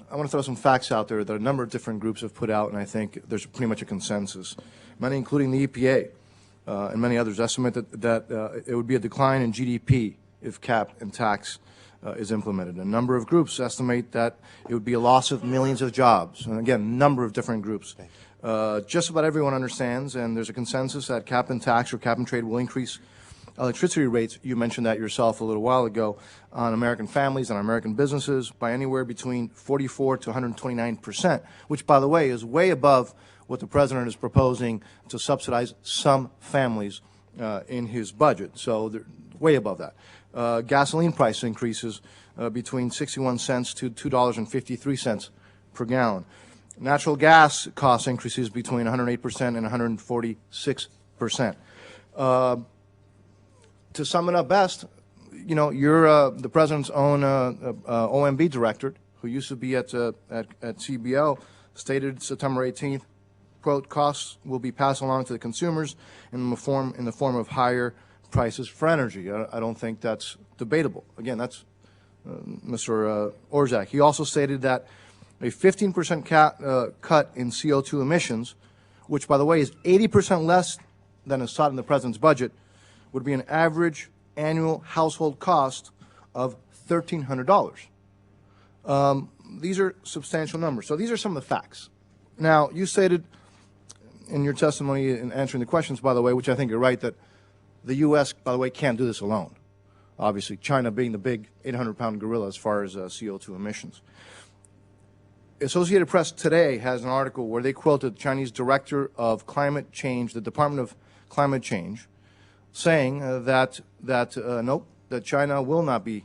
I want to throw some facts out there that a number of different groups have put out, and I think there's pretty much a consensus. Many, including the EPA and many others, estimate that it would be a decline in GDP if cap and tax is implemented. A number of groups estimate that it would be a loss of millions of jobs. And again, a number of different groups. Just about everyone understands, and there's a consensus that cap and tax or cap and trade will increase electricity rates. You mentioned that yourself a little while ago on American families and American businesses by anywhere between 44 to 129%, which, by the way, is way above what the President is proposing to subsidize some families in his budget. So they're way above that. Gasoline price increases between 61 cents to $2.53 per gallon. Natural gas cost increases between 108% and 146%. To sum it up best, you know, you're the President's own OMB director, who used to be at CBL, stated September 18th, quote, costs will be passed along to the consumers in the form of higher prices for energy. I don't think that's debatable. Again, that's Mr. Orszag. He also stated that a 15% cut in CO2 emissions, which, by the way, is 80% less than is sought in the President's budget, would be an average annual household cost of $1,300. These are substantial numbers. So these are some of the facts. Now, you stated in your testimony in answering the questions, by the way, which I think you're right, that the U.S., by the way, can't do this alone. Obviously, China being the big 800-pound gorilla as far as CO2 emissions. Associated Press today has an article where they quoted the Chinese Director of Climate Change, the Department of Climate Change, saying that China will not be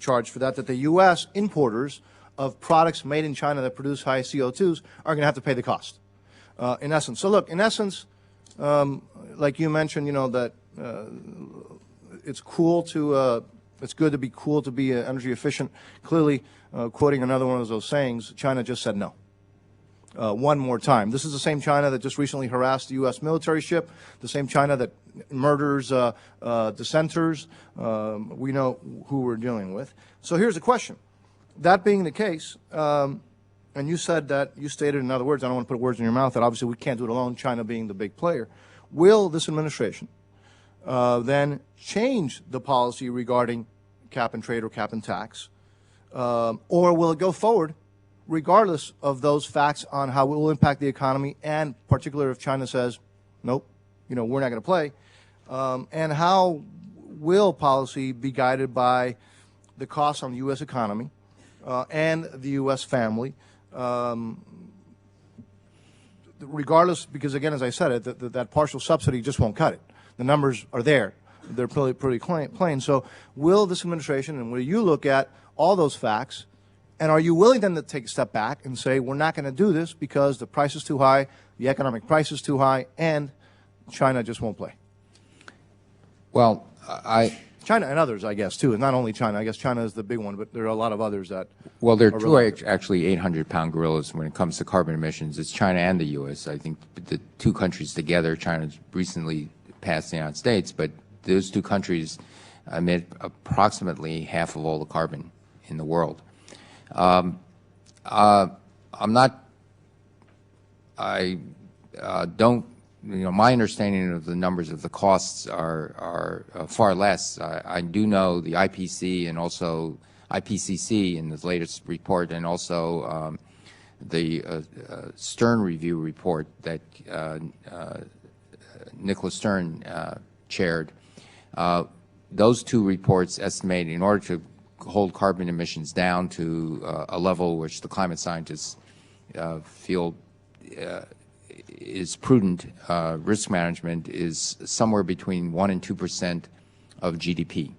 charged for that the U.S. importers of products made in China that produce high CO2s are going to have to pay the cost, in essence. So look, in essence, like you mentioned, you know, that it's cool to, it's good to be cool to be energy efficient. Clearly, quoting another one of those sayings, China just said no. One more time. This is the same China that just recently harassed the U.S. military ship, the same China that murders dissenters. We know who we're dealing with. So here's the question. That being the case, and you said that, you stated in other words, I don't want to put words in your mouth, that obviously we can't do it alone, China being the big player. Will this administration then change the policy regarding cap and trade or cap and tax? Or will it go forward regardless of those facts on how it will impact the economy, and particularly if China says, nope, you know, we're not going to play? And how will policy be guided by the costs on the U.S. economy and the U.S. family? Regardless, because again, as I said, that partial subsidy just won't cut it. The numbers are there. They're pretty plain. So will this administration, and will you look at all those facts, and are you willing then to take a step back and say, we're not going to do this because the price is too high, the economic price is too high, and China just won't play? Well, China and others, I guess, too. And not only China. I guess China is the big one, but there are a lot of others that. Well, there are two actually 800-pound gorillas when it comes to carbon emissions. It's China and the U.S. I think the two countries together, China's recently passed the United States, but those two countries emit approximately half of all the carbon in the world. I don't, you know, my understanding of the numbers of the costs are far less. I do know the IPC and also IPCC in the latest report, and also the Stern Review report that Nicholas Stern chaired, those two reports estimate in order to hold carbon emissions down to a level which the climate scientists feel is prudent, risk management is somewhere between 1% and 2% of GDP.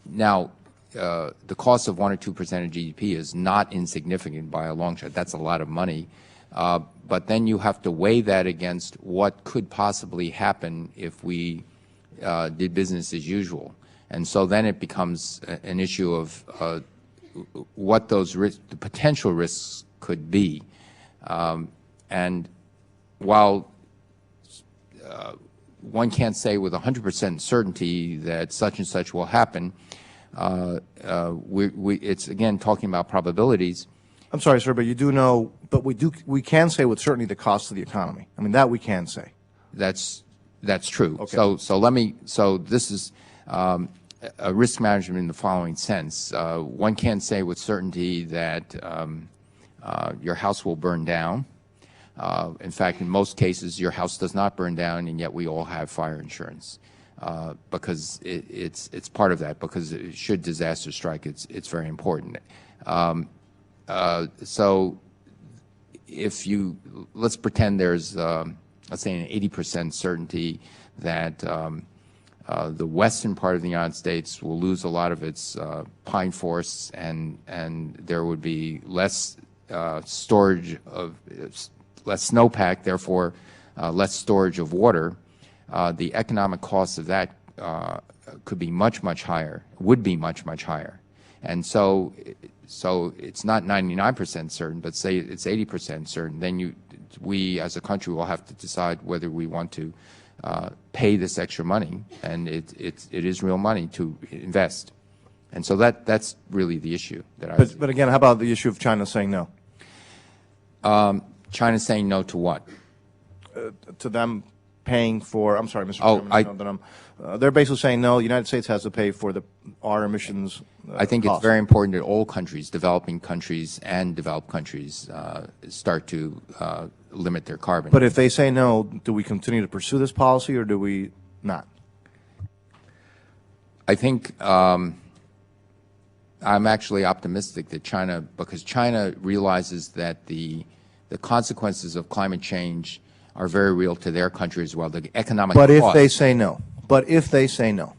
Now, the cost of 1 or 2% of GDP is not insignificant by a long shot. That's a lot of money. But then you have to weigh that against what could possibly happen if we did business as usual. And so then it becomes an issue of what those the potential risks could be. And while one can't say with 100% certainty that such and such will happen, it's again talking about probabilities. I'm sorry, sir, but you do know, but we can say with certainty the cost of the economy. I mean, that we can say. That's true. Okay. So this is a risk management in the following sense. One can't say with certainty that your house will burn down. In fact, in most cases, your house does not burn down, and yet we all have fire insurance because it's part of that. Because should disaster strike, it's very important. So, if let's pretend there's let's say an 80% certainty that the western part of the United States will lose a lot of its pine forests, and there would be less storage of less snowpack, therefore less storage of water. The economic cost of that could be much higher, would be much higher, and so it's not 99% certain, but say it's 80% certain. Then we as a country will have to decide whether we want to pay this extra money, and it is real money to invest, and so that's really the issue that I. But again, how about the issue of China saying no? China saying no to what? To them paying for. I'm sorry, Mr. Chairman. They're basically saying no. The United States has to pay for our emissions. I think cost. It's very important that all countries, developing countries and developed countries, start to limit their carbon. But if they say no, do we continue to pursue this policy or do we not? I think I'm actually optimistic that China, because China realizes that the consequences of climate change are very real to their country as well. The economic But cost. if they say no. But if they say no.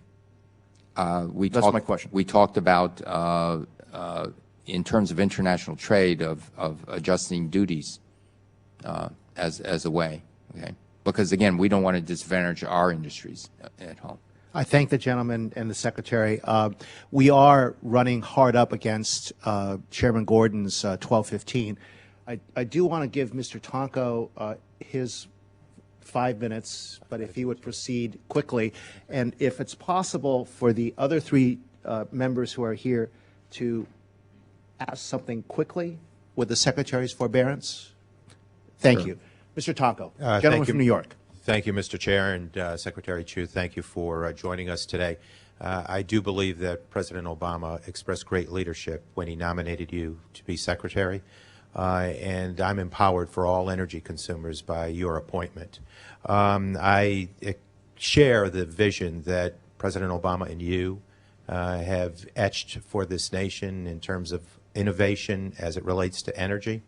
That's my question. We talked about, in terms of international trade, of adjusting duties as a way, okay? Because, again, we don't want to disadvantage our industries at home. I thank the gentleman and the secretary. We are running hard up against Chairman Gordon's 12:15. I do want to give Mr. Tonko his 5 minutes, but if he would proceed quickly, and if it's possible for the other three members who are here to ask something quickly with the secretary's forbearance. Thank you. Mr. Tonko, gentleman from New York. Thank you, Mr. Chair, and Secretary Chu, thank you for joining us today. I do believe that President Obama expressed great leadership when he nominated you to be Secretary, and I'm empowered for all energy consumers by your appointment. I share the vision that President Obama and you have etched for this nation in terms of innovation as it relates to energy.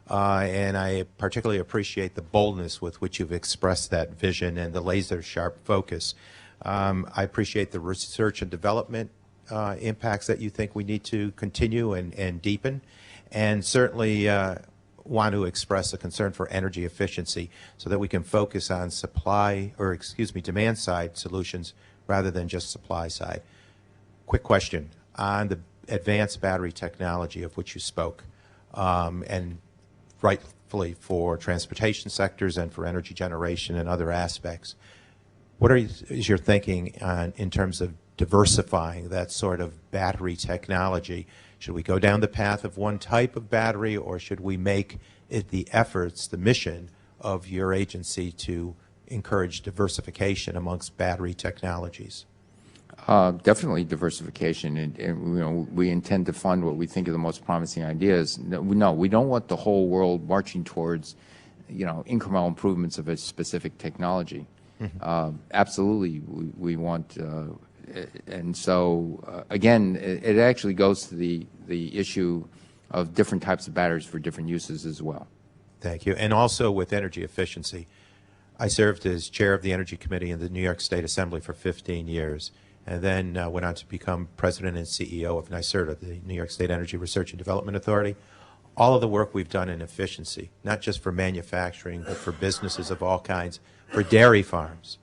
And I particularly appreciate the boldness with which you've expressed that vision and the laser-sharp focus. I appreciate the research and development impacts that you think we need to continue and deepen, and certainly want to express a concern for energy efficiency so that we can focus on demand side solutions rather than just supply side. Quick question on the advanced battery technology of which you spoke, and rightfully for transportation sectors and for energy generation and other aspects. What is your thinking in terms of diversifying that sort of battery technology? Should we go down the path of one type of battery, or should we make it the efforts, the mission of your agency to encourage diversification amongst battery technologies? Definitely diversification, and we intend to fund what we think are the most promising ideas. No, we don't want the whole world marching towards, incremental improvements of a specific technology. Absolutely, we want, and so again, it actually goes to the issue of different types of batteries for different uses as well. Thank you. And also with energy efficiency, I served as chair of the Energy Committee in the New York State Assembly for 15 years, and then went on to become president and CEO of NYSERDA, the New York State Energy Research and Development Authority. All of the work we've done in efficiency, not just for manufacturing, but for businesses of all kinds, for dairy farms,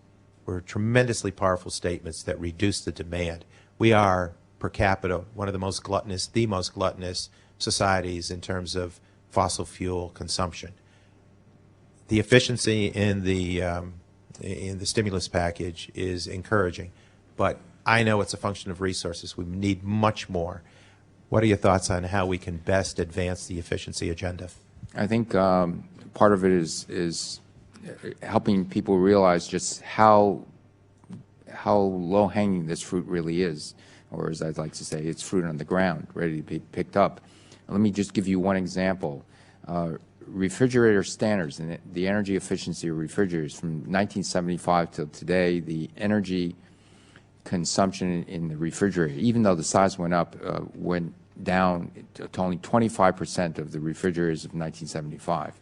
were tremendously powerful statements that reduce the demand. We are, per capita, one of the most gluttonous societies in terms of fossil fuel consumption. The efficiency in the stimulus package is encouraging, but I know it's a function of resources. We need much more. What are your thoughts on how we can best advance the efficiency agenda? I think part of it is helping people realize just how low-hanging this fruit really is, or as I'd like to say, it's fruit on the ground, ready to be picked up. Let me just give you one example. Refrigerator standards and the energy efficiency of refrigerators from 1975 till today, the energy consumption in the refrigerator, even though the size went up, went down to only 25% of the refrigerators of 1975.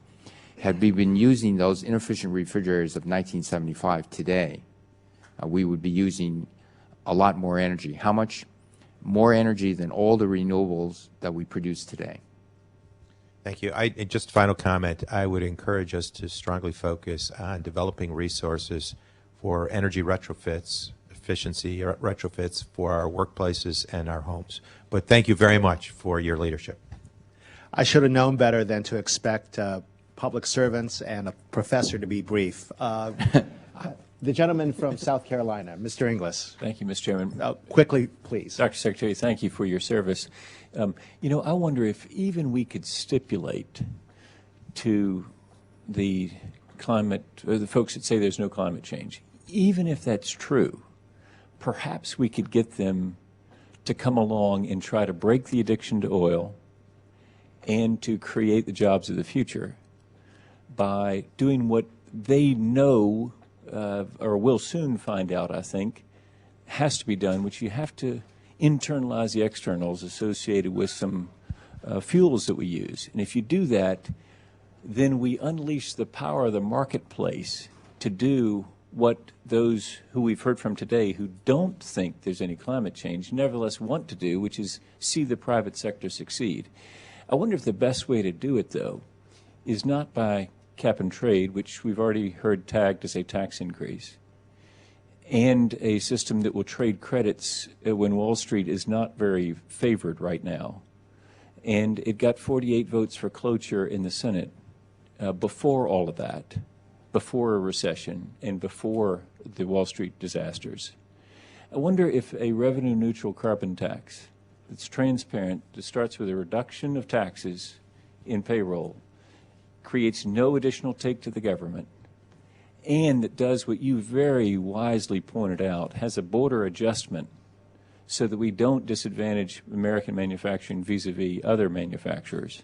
Had we been using those inefficient refrigerators of 1975 today, we would be using a lot more energy. How much? More energy than all the renewables that we produce today. Thank you. Just a final comment. I would encourage us to strongly focus on developing resources for energy retrofits, efficiency retrofits for our workplaces and our homes. But thank you very much for your leadership. I should have known better than to expect public servants and a professor to be brief. The gentleman from South Carolina, Mr. Inglis. Thank you, Mr. Chairman. Quickly, please. Dr. Secretary, thank you for your service. I wonder if even we could stipulate to the climate, or the folks that say there's no climate change, even if that's true, perhaps we could get them to come along and try to break the addiction to oil and to create the jobs of the future by doing what they know or will soon find out, I think, has to be done, which you have to internalize the externals associated with some fuels that we use. And if you do that, then we unleash the power of the marketplace to do what those who we've heard from today who don't think there's any climate change nevertheless want to do, which is see the private sector succeed. I wonder if the best way to do it, though, is not by cap and trade, which we've already heard tagged as a tax increase, and a system that will trade credits when Wall Street is not very favored right now. And it got 48 votes for cloture in the Senate before all of that, before a recession and before the Wall Street disasters. I wonder if a revenue-neutral carbon tax that's transparent, that starts with a reduction of taxes in payroll, creates no additional take to the government, and that does what you very wisely pointed out, has a border adjustment so that we don't disadvantage American manufacturing vis-a-vis other manufacturers.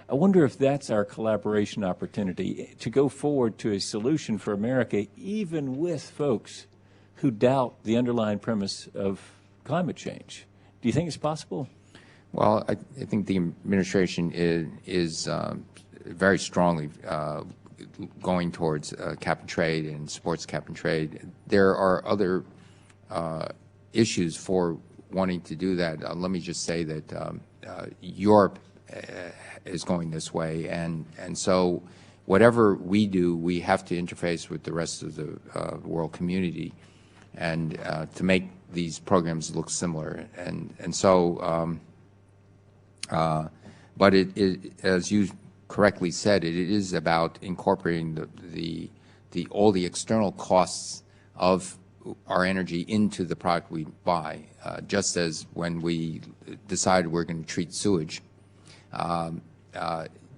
I wonder if that's our collaboration opportunity to go forward to a solution for America, even with folks who doubt the underlying premise of climate change. Do you think it's possible? Well, I think the administration is very strongly going towards cap and trade and supports cap and trade. There are other issues for wanting to do that. Let me just say that Europe is going this way, and so whatever we do, we have to interface with the rest of the world community, and to make these programs look similar. And so, but it as you correctly said, it is about incorporating all the external costs of our energy into the product we buy. Just as when we decided we're going to treat sewage,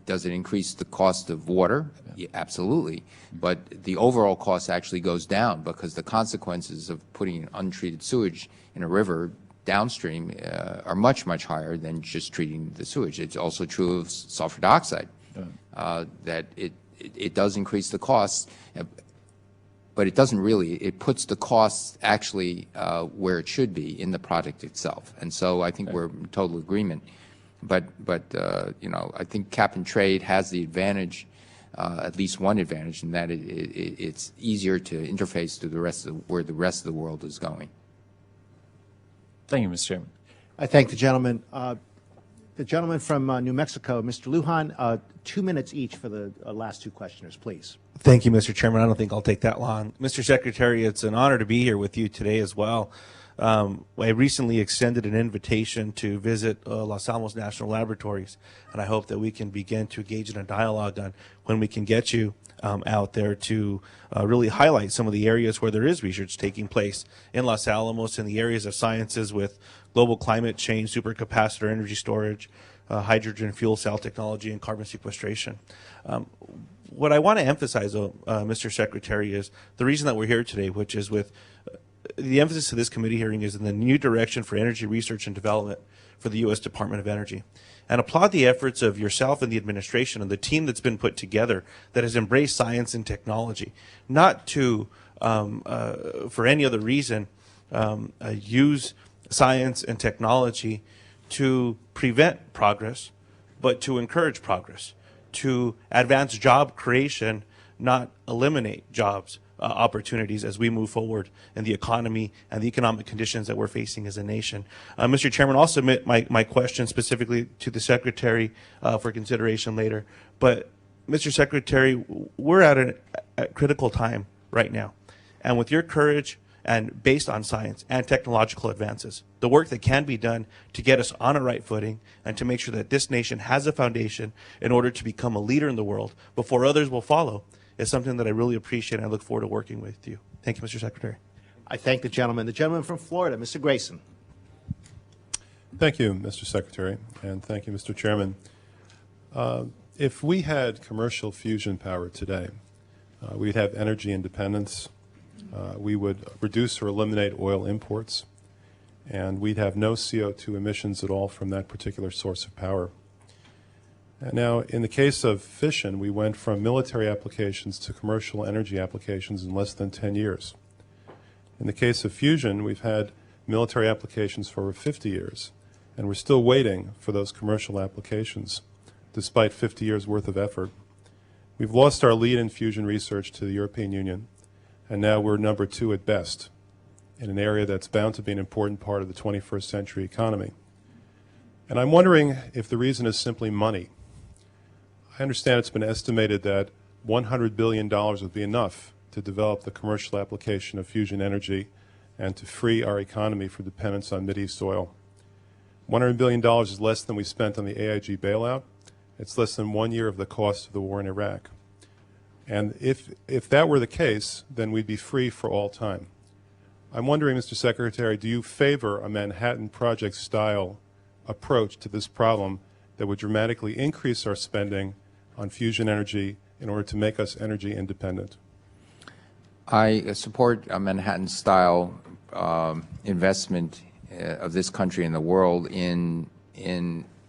does it increase the cost of water? Yeah, absolutely. But the overall cost actually goes down because the consequences of putting untreated sewage in a river downstream are much, much higher than just treating the sewage. It's also true of sulfur dioxide, that it does increase the costs, but it doesn't really. It puts the costs actually where it should be in the product itself. And so I think we're in total agreement. But you know, I think cap and trade has the advantage, at least one advantage, in that it's easier to interface to the rest of where the rest of the world is going. Thank you, Mr. Chairman. I thank the gentleman. The gentleman from New Mexico, Mr. Lujan, 2 minutes each for the last two questioners, please. Thank you, Mr. Chairman. I don't think I'll take that long. Mr. Secretary, it's an honor to be here with you today as well. I recently extended an invitation to visit Los Alamos National Laboratories, and I hope that we can begin to engage in a dialogue on when we can get you out there to really highlight some of the areas where there is research taking place in Los Alamos in the areas of sciences with global climate change, supercapacitor energy storage, hydrogen fuel cell technology, and carbon sequestration. What I want to emphasize, Mr. Secretary, is the reason that we're here today, which is with the emphasis of this committee hearing is in the new direction for energy research and development for the U.S. Department of Energy. And applaud the efforts of yourself and the administration and the team that's been put together that has embraced science and technology, not to, for any other reason, use science and technology to prevent progress, but to encourage progress, to advance job creation, not eliminate jobs opportunities as we move forward in the economy and the economic conditions that we're facing as a nation. Mr. Chairman, I'll submit my question specifically to the Secretary for consideration later. But, Mr. Secretary, we're at a critical time right now. And with your courage and based on science and technological advances, the work that can be done to get us on a right footing and to make sure that this nation has a foundation in order to become a leader in the world before others will follow is something that I really appreciate, and I look forward to working with you. Thank you, Mr. Secretary. I thank the gentleman. The gentleman from Florida, Mr. Grayson. Thank you, Mr. Secretary, and thank you, Mr. Chairman. If we had commercial fusion power today, we'd have energy independence, we would reduce or eliminate oil imports, and we'd have no CO2 emissions at all from that particular source of power. And now, in the case of fission, we went from military applications to commercial energy applications in less than 10 years. In the case of fusion, we've had military applications for over 50 years, and we're still waiting for those commercial applications, despite 50 years' worth of effort. We've lost our lead in fusion research to the European Union, and now we're number 2 at best in an area that's bound to be an important part of the 21st century economy. And I'm wondering if the reason is simply money. I understand it's been estimated that $100 billion would be enough to develop the commercial application of fusion energy and to free our economy from dependence on Mideast oil. $100 billion is less than we spent on the AIG bailout. It's less than 1 year of the cost of the war in Iraq. And if that were the case, then we'd be free for all time. I'm wondering, Mr. Secretary, do you favor a Manhattan Project-style approach to this problem that would dramatically increase our spending on fusion energy in order to make us energy independent? I support a Manhattan-style investment of this country and the world in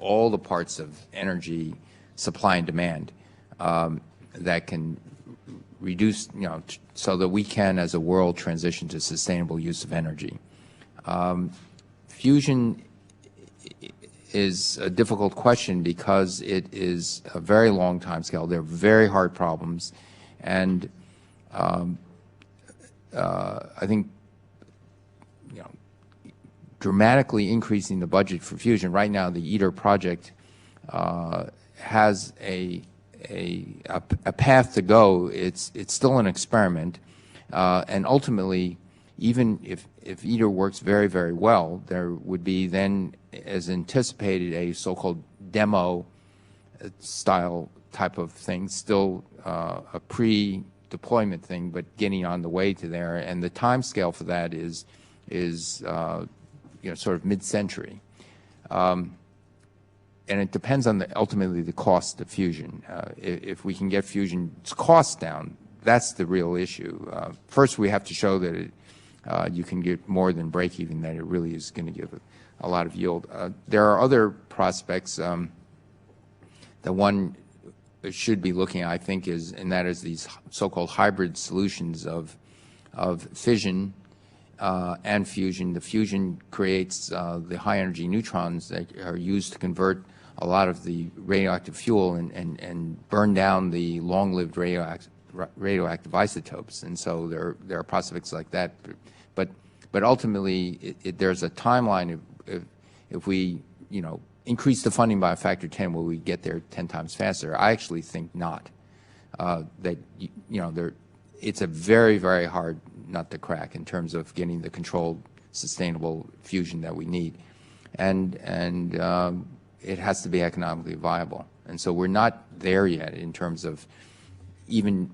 all the parts of energy supply and demand that can reduce, so that we can, as a world, transition to sustainable use of energy. Fusion is a difficult question because it is a very long time scale. They're very hard problems, and I think dramatically increasing the budget for fusion. Right now, the ITER project has a path to go. It's still an experiment, and ultimately, even if ITER works very, very well, there would be then, as anticipated, a so-called demo style type of thing, still a pre-deployment thing, but getting on the way to there. And the time scale for that is sort of mid-century. And it depends on ultimately the cost of fusion. If we can get fusion's cost down, that's the real issue. First, we have to show that you can get more than break-even, that it really is going to give a lot of yield. There are other prospects. The one should be looking at, I think, and that is these so-called hybrid solutions of fission and fusion. The fusion creates the high-energy neutrons that are used to convert a lot of the radioactive fuel and burn down the long-lived radioactive isotopes. And so there are prospects like that. But ultimately, there's a timeline. If we, increase the funding by a factor 10, will we get there 10 times faster? I actually think not. It's a very, very hard nut to crack in terms of getting the controlled, sustainable fusion that we need, and it has to be economically viable. And so we're not there yet in terms of even.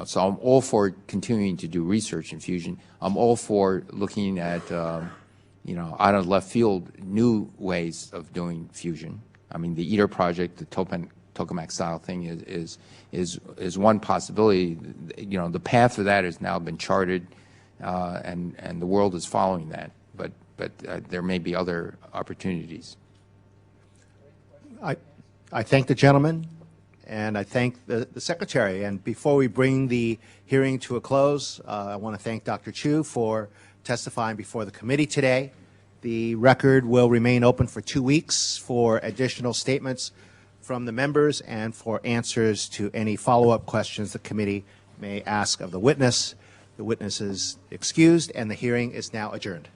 So I'm all for continuing to do research in fusion. I'm all for looking at, out of left field, new ways of doing fusion. I mean, the ITER project, the tokamak style thing is one possibility. The path for that has now been charted, and the world is following that. But there may be other opportunities. I thank the gentleman. And I thank the Secretary. And before we bring the hearing to a close, I want to thank Dr. Chu for testifying before the committee today. The record will remain open for 2 weeks for additional statements from the members and for answers to any follow-up questions the committee may ask of the witness. The witness is excused, and the hearing is now adjourned.